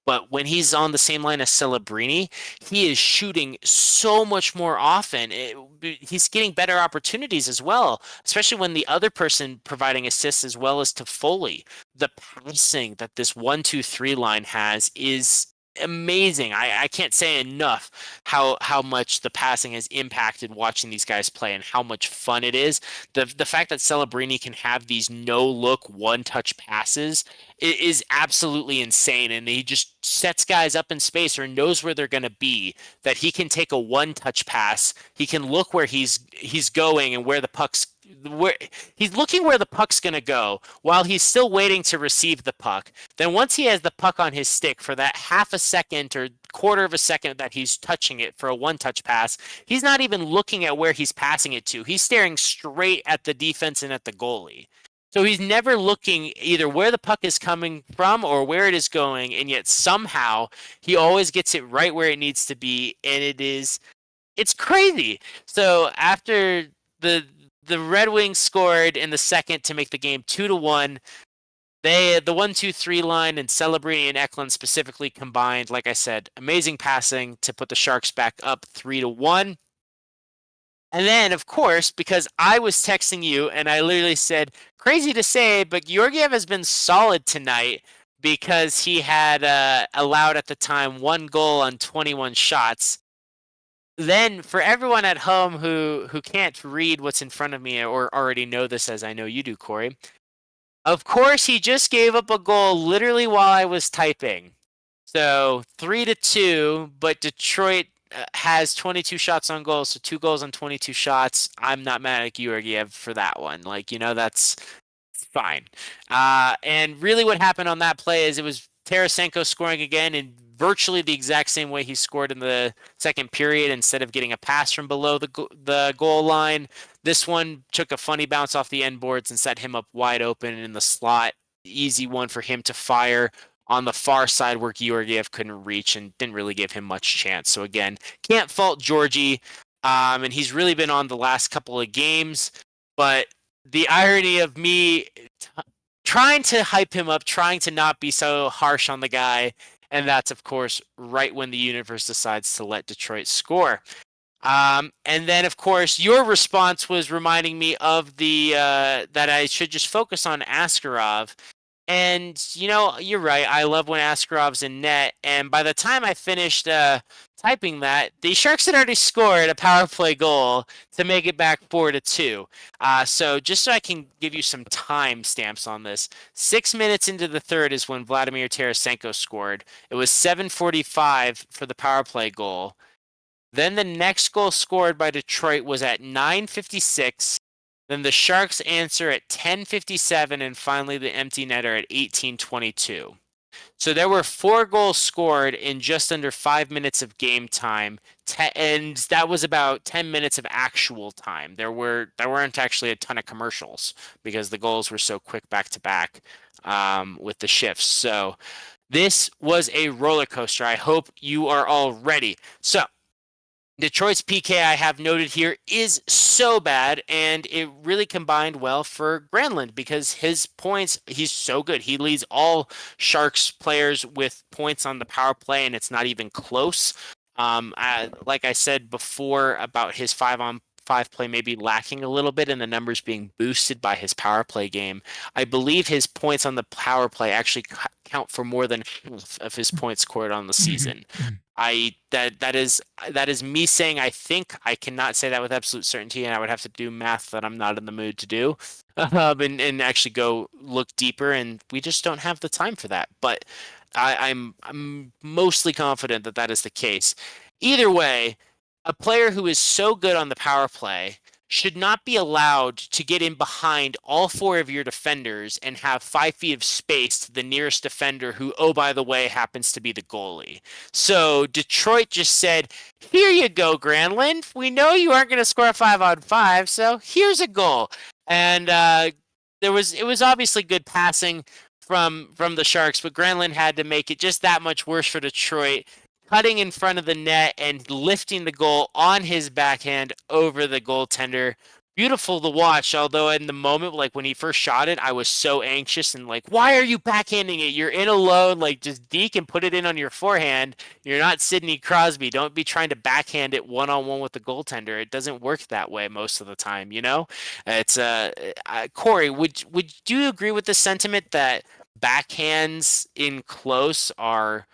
But when he's on the same line as Celebrini, he is shooting so much more often. He's getting better opportunities as well, especially when the other person providing assists as well as to Foley. The passing that this 1-2-3 line has is amazing. I can't say enough how much the passing has impacted watching these guys play and how much fun it is. The fact that Celebrini can have these no look one touch passes is absolutely insane, and he just sets guys up in space or knows where they're going to be, that he can take a one touch pass. He can look where he's going and where he's looking where the puck's going to go while he's still waiting to receive the puck. Then once he has the puck on his stick for that half a second or quarter of a second that he's touching it for a one-touch pass, he's not even looking at where he's passing it to. He's staring straight at the defense and at the goalie. So he's never looking either where the puck is coming from or where it is going, and yet somehow he always gets it right where it needs to be, and it's crazy. So after the Red Wings scored in the second to make the game 2-1. The 1-2-3 line and Celebrini and Eklund specifically combined, like I said, amazing passing to put the Sharks back up 3-1. And then, of course, because I was texting you and I literally said, crazy to say, but Georgiev has been solid tonight because he had allowed at the time 1 goal on 21 shots. Then for everyone at home who can't read what's in front of me or already know this as I know you do, Corey, of course he just gave up a goal literally while I was typing. So 3-2, but Detroit has 22 shots on goal, so 2 goals on 22 shots. I'm not mad at Georgiev for that one. That's fine. And really what happened on that play is it was Tarasenko scoring again in virtually the exact same way he scored in the second period. Instead of getting a pass from below the goal line, this one took a funny bounce off the end boards and set him up wide open in the slot. Easy one for him to fire on the far side where Georgiev couldn't reach and didn't really give him much chance. So again, can't fault Georgie. And he's really been on the last couple of games, but the irony of me trying to hype him up, trying to not be so harsh on the guy, and that's, of course, right when the universe decides to let Detroit score. And then, of course, your response was reminding me of that I should just focus on Askarov. And, you're right. I love when Askarov's in net. And by the time I finished typing that, the Sharks had already scored a power play goal to make it back 4-2. So just so I can give you some time stamps on this, 6 minutes into the third is when Vladimir Tarasenko scored. It was 7:45 for the power play goal. Then the next goal scored by Detroit was at 9:56. Then the Sharks answer at 10:57, and finally the empty netter at 18:22. So there were 4 goals scored in just under 5 minutes of game time, and that was about 10 minutes of actual time. There weren't actually a ton of commercials because the goals were so quick back to back with the shifts. So this was a roller coaster. I hope you are all ready. So Detroit's PK I have noted here is so bad, and it really combined well for Granlund because his points, he's so good. He leads all Sharks players with points on the power play, and it's not even close. Like I said before about his 5-on 5 play maybe lacking a little bit and the numbers being boosted by his power play game. I believe his points on the power play actually count for more than half of his points scored on the season. That is me saying I think. I cannot say that with absolute certainty, and I would have to do math that I'm not in the mood to do, and actually go look deeper, and we just don't have the time for that. But I'm mostly confident that that is the case. Either way, a player who is so good on the power play should not be allowed to get in behind all 4 of your defenders and have 5 feet of space to the nearest defender who, oh, by the way, happens to be the goalie. So Detroit just said, here you go, Granlund. We know you aren't going to score a 5-on-5, so here's a goal. And it was obviously good passing from the Sharks, but Granlund had to make it just that much worse for Detroit, cutting in front of the net and lifting the goal on his backhand over the goaltender. Beautiful to watch, although in the moment, like when he first shot it, I was so anxious and like, why are you backhanding it? You're in alone, like just deke and put it in on your forehand. You're not Sidney Crosby. Don't be trying to backhand it one-on-one with the goaltender. It doesn't work that way most of the time, you know? It's Corey, would you agree with the sentiment that backhands in close are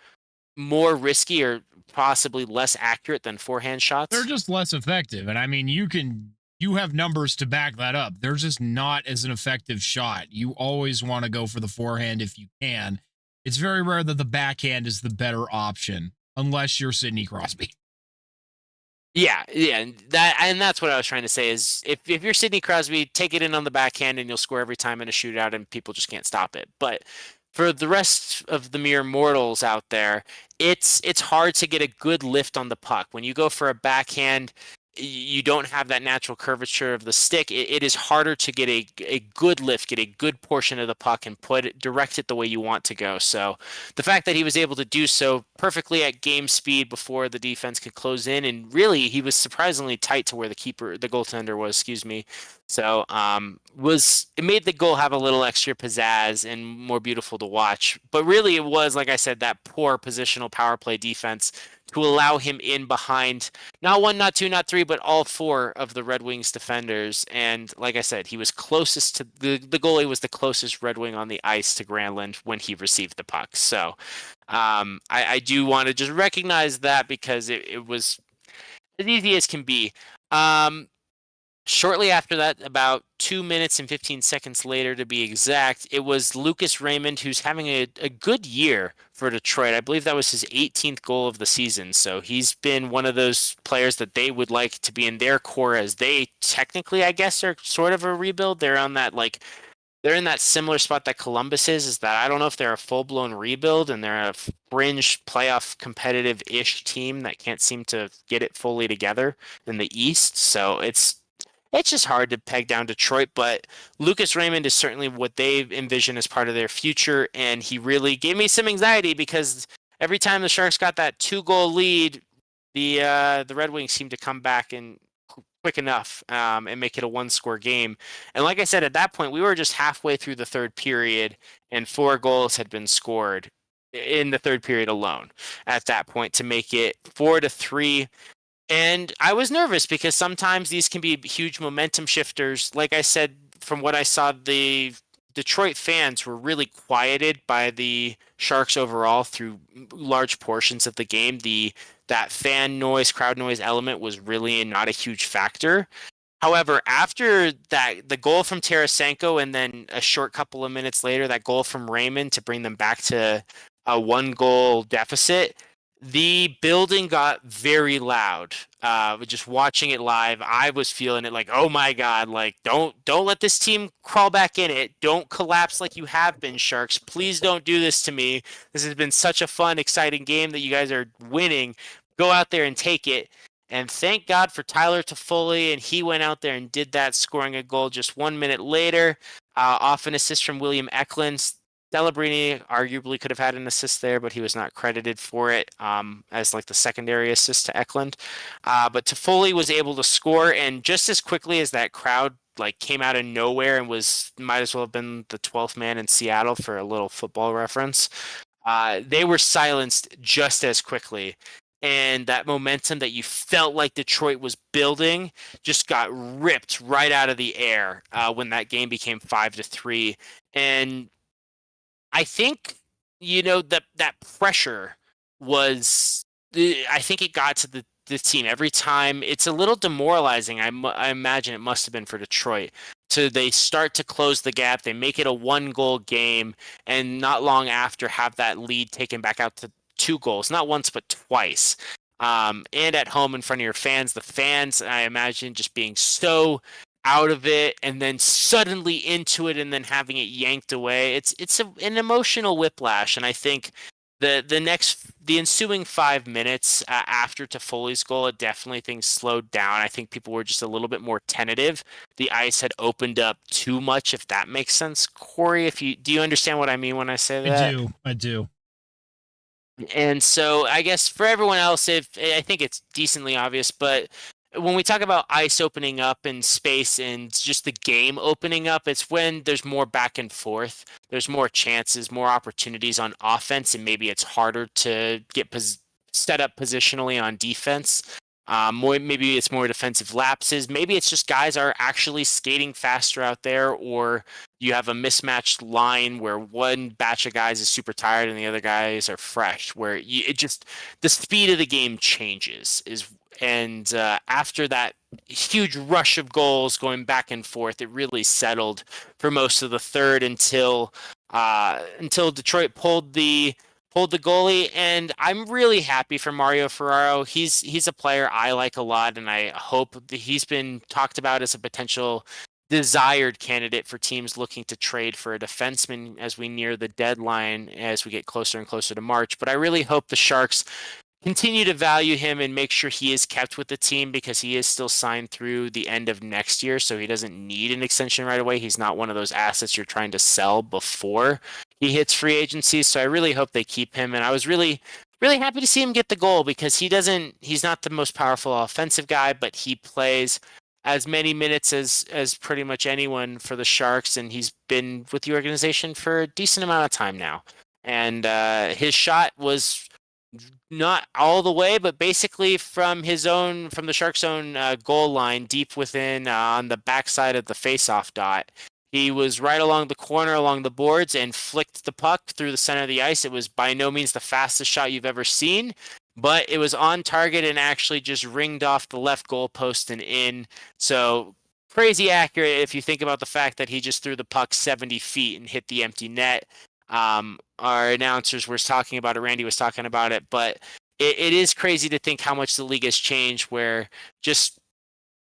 more risky or possibly less accurate than forehand shots? They're just less effective. And I mean, you have numbers to back that up. They're just not as an effective shot. You always want to go for the forehand if you can. It's very rare that the backhand is the better option, unless you're Sidney Crosby. Yeah, and that's what I was trying to say is if you're Sidney Crosby, take it in on the backhand and you'll score every time in a shootout and people just can't stop it. But for the rest of the mere mortals out there, it's hard to get a good lift on the puck. When you go for a backhand, you don't have that natural curvature of the stick. It is harder to get a good lift, get a good portion of the puck and direct it the way you want to go. So the fact that he was able to do so perfectly at game speed before the defense could close in, and really he was surprisingly tight to where the goaltender was, So it made the goal have a little extra pizzazz and more beautiful to watch. But really it was, like I said, that poor positional power play defense to allow him in behind not 1, not 2, not 3, but all 4 of the Red Wings defenders. And like I said, he was closest to the goalie was the closest Red Wing on the ice to Granlund when he received the puck. So I do want to just recognize that because it was as easy as can be. Shortly after that, about 2 minutes and 15 seconds later to be exact, it was Lucas Raymond who's having a good year for Detroit. I believe that was his 18th goal of the season. So he's been one of those players that they would like to be in their core as they technically, I guess, are sort of a rebuild. They're on that they're in that similar spot that Columbus is that I don't know if they're a full-blown rebuild and they're a fringe playoff competitive-ish team that can't seem to get it fully together in the East. So it's just hard to peg down Detroit, but Lucas Raymond is certainly what they envision as part of their future, and he really gave me some anxiety because every time the Sharks got that 2-goal lead, the Red Wings seemed to come back and quick enough and make it a 1-score game. And like I said, at that point, we were just halfway through the third period, and 4 goals had been scored in the third period alone at that point to make it 4-3. And I was nervous because sometimes these can be huge momentum shifters. Like I said, from what I saw, the Detroit fans were really quieted by the Sharks overall through large portions of the game. That fan noise, crowd noise element was really not a huge factor. However, after the goal from Tarasenko and then a short couple of minutes later, that goal from Raymond to bring them back to a 1-goal deficit, the building got very loud. Just watching it live, I was feeling it like, oh my God, like don't let this team crawl back in it. Don't collapse like you have been, Sharks. Please don't do this to me. This has been such a fun, exciting game that you guys are winning. Go out there and take it. And thank God for Tyler Toffoli, and he went out there and did that, scoring a goal just 1 minute later, off an assist from William Eklund. Celebrini arguably could have had an assist there, but he was not credited for it as like the secondary assist to Eklund. But Toffoli was able to score, and just as quickly as that crowd like came out of nowhere and might as well have been the 12th man in Seattle for a little football reference, they were silenced just as quickly. and that momentum that you felt like Detroit was building just got ripped right out of the air when that game became 5-3. And I think, that pressure was, I think it got to the team every time. It's a little demoralizing. I imagine it must have been for Detroit. So they start to close the gap. They make it a 1-goal game, and not long after have that lead taken back out to 2 goals, not once but twice. And at home in front of your fans, the fans, I imagine, just being so out of it and then suddenly into it and then having it yanked away. It's an emotional whiplash, and I think the ensuing 5 minutes after Toffoli's goal, it definitely things slowed down. I think people were just a little bit more tentative. The ice had opened up too much, if that makes sense. Corey, do you understand what I mean when I say that? I do. And so I guess for everyone else, I think it's decently obvious, but when we talk about ice opening up and space and just the game opening up, it's when there's more back and forth. There's more chances, more opportunities on offense, and maybe it's harder to get set up positionally on defense. Maybe it's more defensive lapses. Maybe it's just guys are actually skating faster out there, or you have a mismatched line where one batch of guys is super tired and the other guys are fresh, where the speed of the game changes. And after that huge rush of goals going back and forth, it really settled for most of the third until Detroit pulled the goalie. And I'm really happy for Mario Ferraro. He's a player I like a lot, and I hope that he's been talked about as a potential desired candidate for teams looking to trade for a defenseman as we near the deadline, as we get closer and closer to March. But I really hope the Sharks continue to value him and make sure he is kept with the team, because he is still signed through the end of next year, so he doesn't need an extension right away. He's not one of those assets you're trying to sell before he hits free agency, so I really hope they keep him. And I was really, really happy to see him get the goal, because he's not the most powerful offensive guy, but he plays as many minutes as pretty much anyone for the Sharks, and he's been with the organization for a decent amount of time now. And his shot was not all the way, but basically from the Sharks' own goal line, deep within on the backside of the face-off dot. He was right along the corner, along the boards, and flicked the puck through the center of the ice. It was by no means the fastest shot you've ever seen, but it was on target and actually just ringed off the left goal post and in. So crazy accurate if you think about the fact that he just threw the puck 70 feet and hit the empty net. Our announcers were talking about it, Randy was talking about it, but it is crazy to think how much the league has changed, where just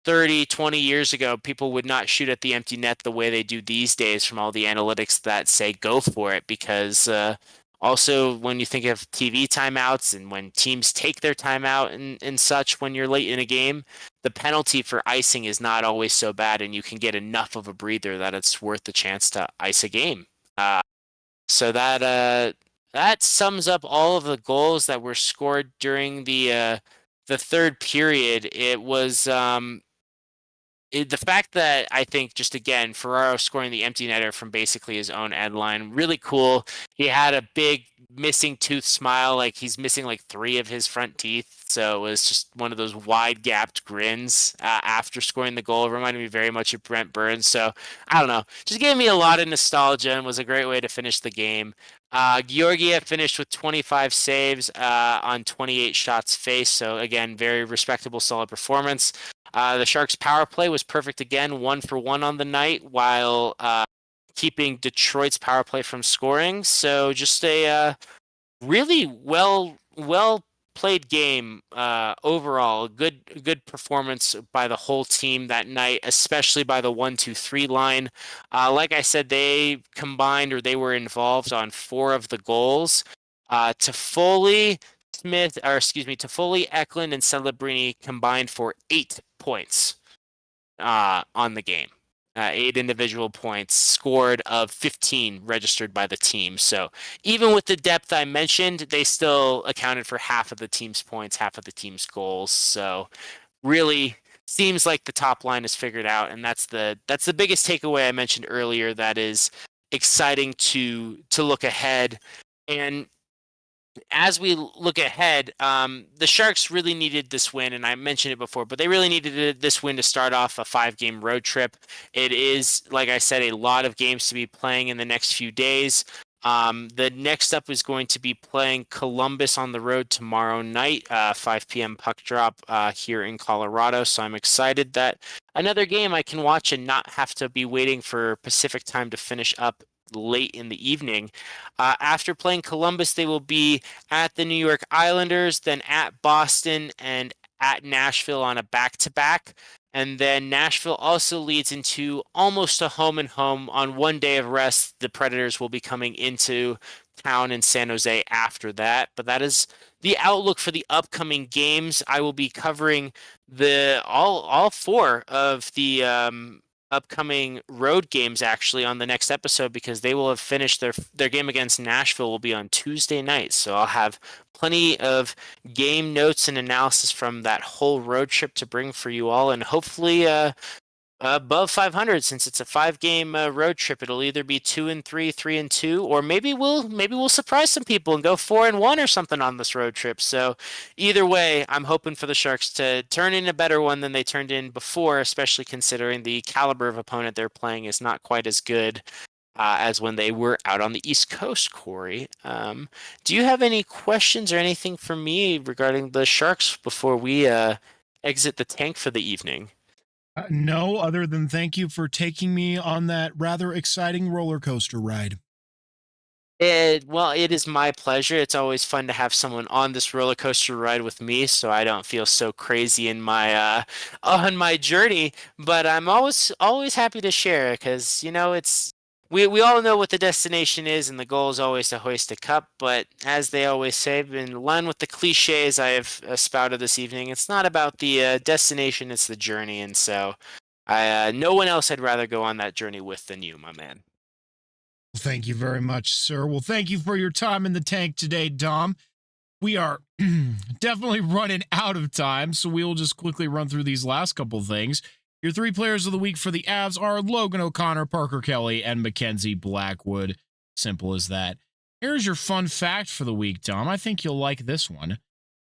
30, 20 years ago, people would not shoot at the empty net the way they do these days from all the analytics that say go for it. Because also when you think of TV timeouts and when teams take their timeout and such when you're late in a game, the penalty for icing is not always so bad, and you can get enough of a breather that it's worth the chance to ice a game. So that sums up all of the goals that were scored during the third period. It was the fact that I think, just again, Ferraro scoring the empty netter from basically his own end line, really cool. He had a big missing tooth smile, like he's missing like 3 of his front teeth. So it was just one of those wide gapped grins after scoring the goal. It reminded me very much of Brent Burns. So I don't know, just gave me a lot of nostalgia and was a great way to finish the game. Georgiev finished with 25 saves on 28 shots faced. So again, very respectable, solid performance. The Sharks' power play was perfect again, 1 for 1 on the night, while keeping Detroit's power play from scoring. So just a really well played game overall. Good performance by the whole team that night, especially by the 1-2-3 line. Like I said, they were involved on 4 of the goals. Toffoli, Eklund, and Celebrini combined for 8 points on the game. 8 individual points scored of 15 registered by the team. So even with the depth I mentioned, they still accounted for half of the team's points, half of the team's goals. So really seems like the top line is figured out, and that's the biggest takeaway I mentioned earlier. That is exciting to look ahead. And as we look ahead, the Sharks really needed this win, and I mentioned it before, but they really needed this win to start off a 5-game road trip. It is, like I said, a lot of games to be playing in the next few days. The next up is going to be playing Columbus on the road tomorrow night, 5 p.m. puck drop here in Colorado. So I'm excited that another game I can watch and not have to be waiting for Pacific time to finish up late in the evening. After playing Columbus, they will be at the New York Islanders, then at Boston, and at Nashville on a back-to-back. And then Nashville also leads into almost a home and home. On one day of rest, the Predators will be coming into town in San Jose after that. But that is the outlook for the upcoming games. I will be covering the all four of the upcoming road games actually on the next episode, because they will have finished their game against Nashville will be on Tuesday night. So I'll have plenty of game notes and analysis from that whole road trip to bring for you all, and hopefully above 500, since it's a 5-game road trip. It'll either be 2-3, 3-2, or maybe we'll surprise some people and go 4-1 or something on this road trip. So either way, I'm hoping for the Sharks to turn in a better one than they turned in before, especially considering the caliber of opponent they're playing is not quite as good as when they were out on the East Coast. Corey, do you have any questions or anything for me regarding the Sharks before we exit the tank for the evening? No, other than thank you for taking me on that rather exciting roller coaster ride. Well, it is my pleasure. It's always fun to have someone on this roller coaster ride with me, so I don't feel so crazy in my on my journey. But I'm always happy to share, because it's we all know what the destination is, and the goal is always to hoist a cup. But as they always say, in line with the cliches I have spouted this evening, it's not about the destination; it's the journey. And so, no one else I'd rather go on that journey with than you, my man. Well, thank you very much, sir. Well, thank you for your time in the tank today, Dom. We are definitely running out of time, so we will just quickly run through these last couple things. Your 3 players of the week for the Avs are Logan O'Connor, Parker Kelly, and Mackenzie Blackwood. Simple as that. Here's your fun fact for the week, Dom. I think you'll like this one.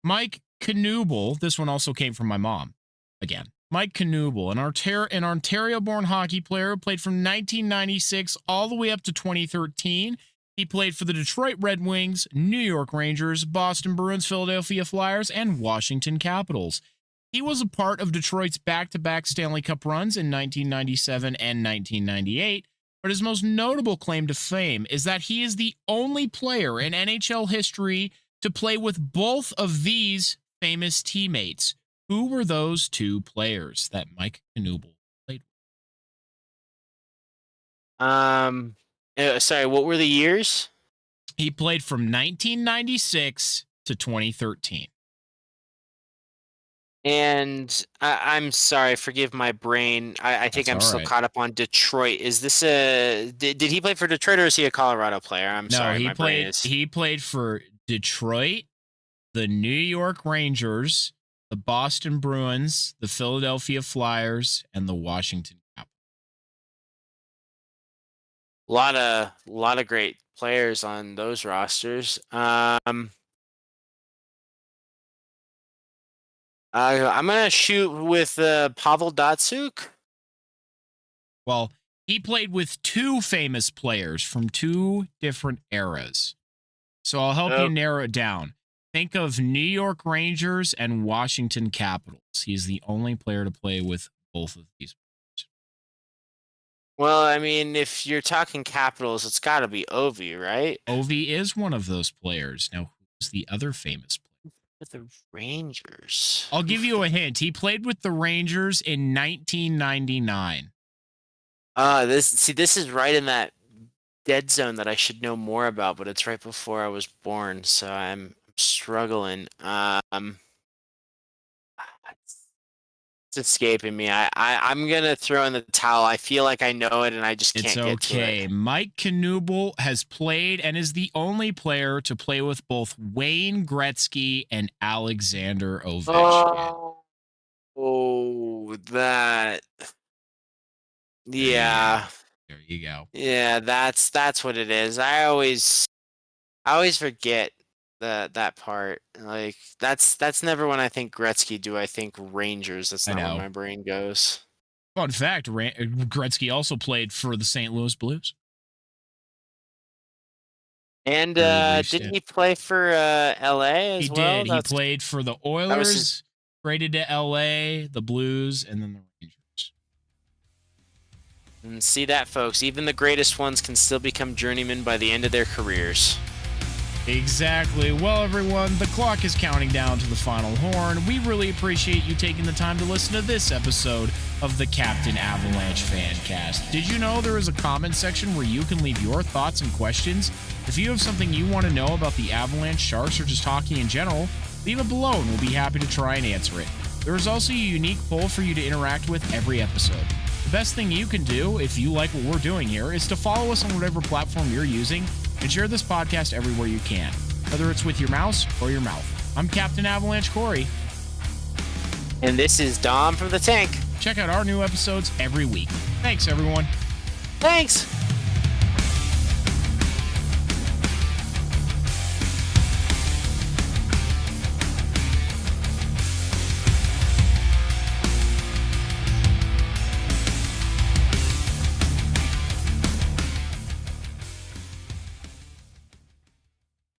Mike Knuble, this one also came from my mom. Again, Mike Knuble, an Ontario-born hockey player who played from 1996 all the way up to 2013. He played for the Detroit Red Wings, New York Rangers, Boston Bruins, Philadelphia Flyers, and Washington Capitals. He was a part of Detroit's back-to-back Stanley Cup runs in 1997 and 1998, but his most notable claim to fame is that he is the only player in NHL history to play with both of these famous teammates. Who were those 2 players that Mike Knuble played Sorry, what were the years? with? He played from 1996 to 2013. And I'm sorry, forgive my brain. I think That's I'm all still right. caught up on Detroit. Is this did he play for Detroit, or is he a Colorado player? I'm No, sorry, he my brain played. is. He played for Detroit, the New York Rangers, the Boston Bruins, the Philadelphia Flyers, and the Washington Capitals. Lot of great players on those rosters. I'm gonna shoot with Pavel Datsuk. Well, he played with 2 famous players from 2 different eras. So I'll help you narrow it down. Think of New York Rangers and Washington Capitals. He's the only player to play with both of these. Well, I mean, if you're talking Capitals, it's got to be Ovi, right? Ovi is one of those players. Now, who's the other famous player? With the Rangers. I'll give you a hint. He played with the Rangers in 1999. This is right in that dead zone that I should know more about, but it's right before I was born, so I'm struggling. It's escaping me. I'm gonna throw in the towel. I feel like I know it, and I just It's can't get to okay. it. Mike Knuble has played and is the only player to play with both Wayne Gretzky and Alexander Ovechkin. That. Yeah. There you go. Yeah, that's what it is. I always forget that part. Like that's never when I think Gretzky. Do I think Rangers? That's I not where know. my brain goes. Fun fact, Gretzky also played for the St. Louis Blues. And Very brief didn't stint. he play for LA as He well? did. He played for the Oilers, traded to LA, the Blues, and then the Rangers. And see that, folks. Even the greatest ones can still become journeymen by the end of their careers. Exactly. Well, everyone, the clock is counting down to the final horn. We really appreciate you taking the time to listen to this episode of the Captain Avalanche Fancast. Did you know there is a comment section where you can leave your thoughts and questions? If you have something you want to know about the Avalanche, Sharks, or just hockey in general, leave it below and we'll be happy to try and answer it. There is also a unique poll for you to interact with every episode. The best thing you can do, if you like what we're doing here, is to follow us on whatever platform you're using and share this podcast everywhere you can, whether it's with your mouse or your mouth. I'm Captain Avalanche Corey. And this is Dom from the Tank. Check out our new episodes every week. Thanks, everyone. Thanks.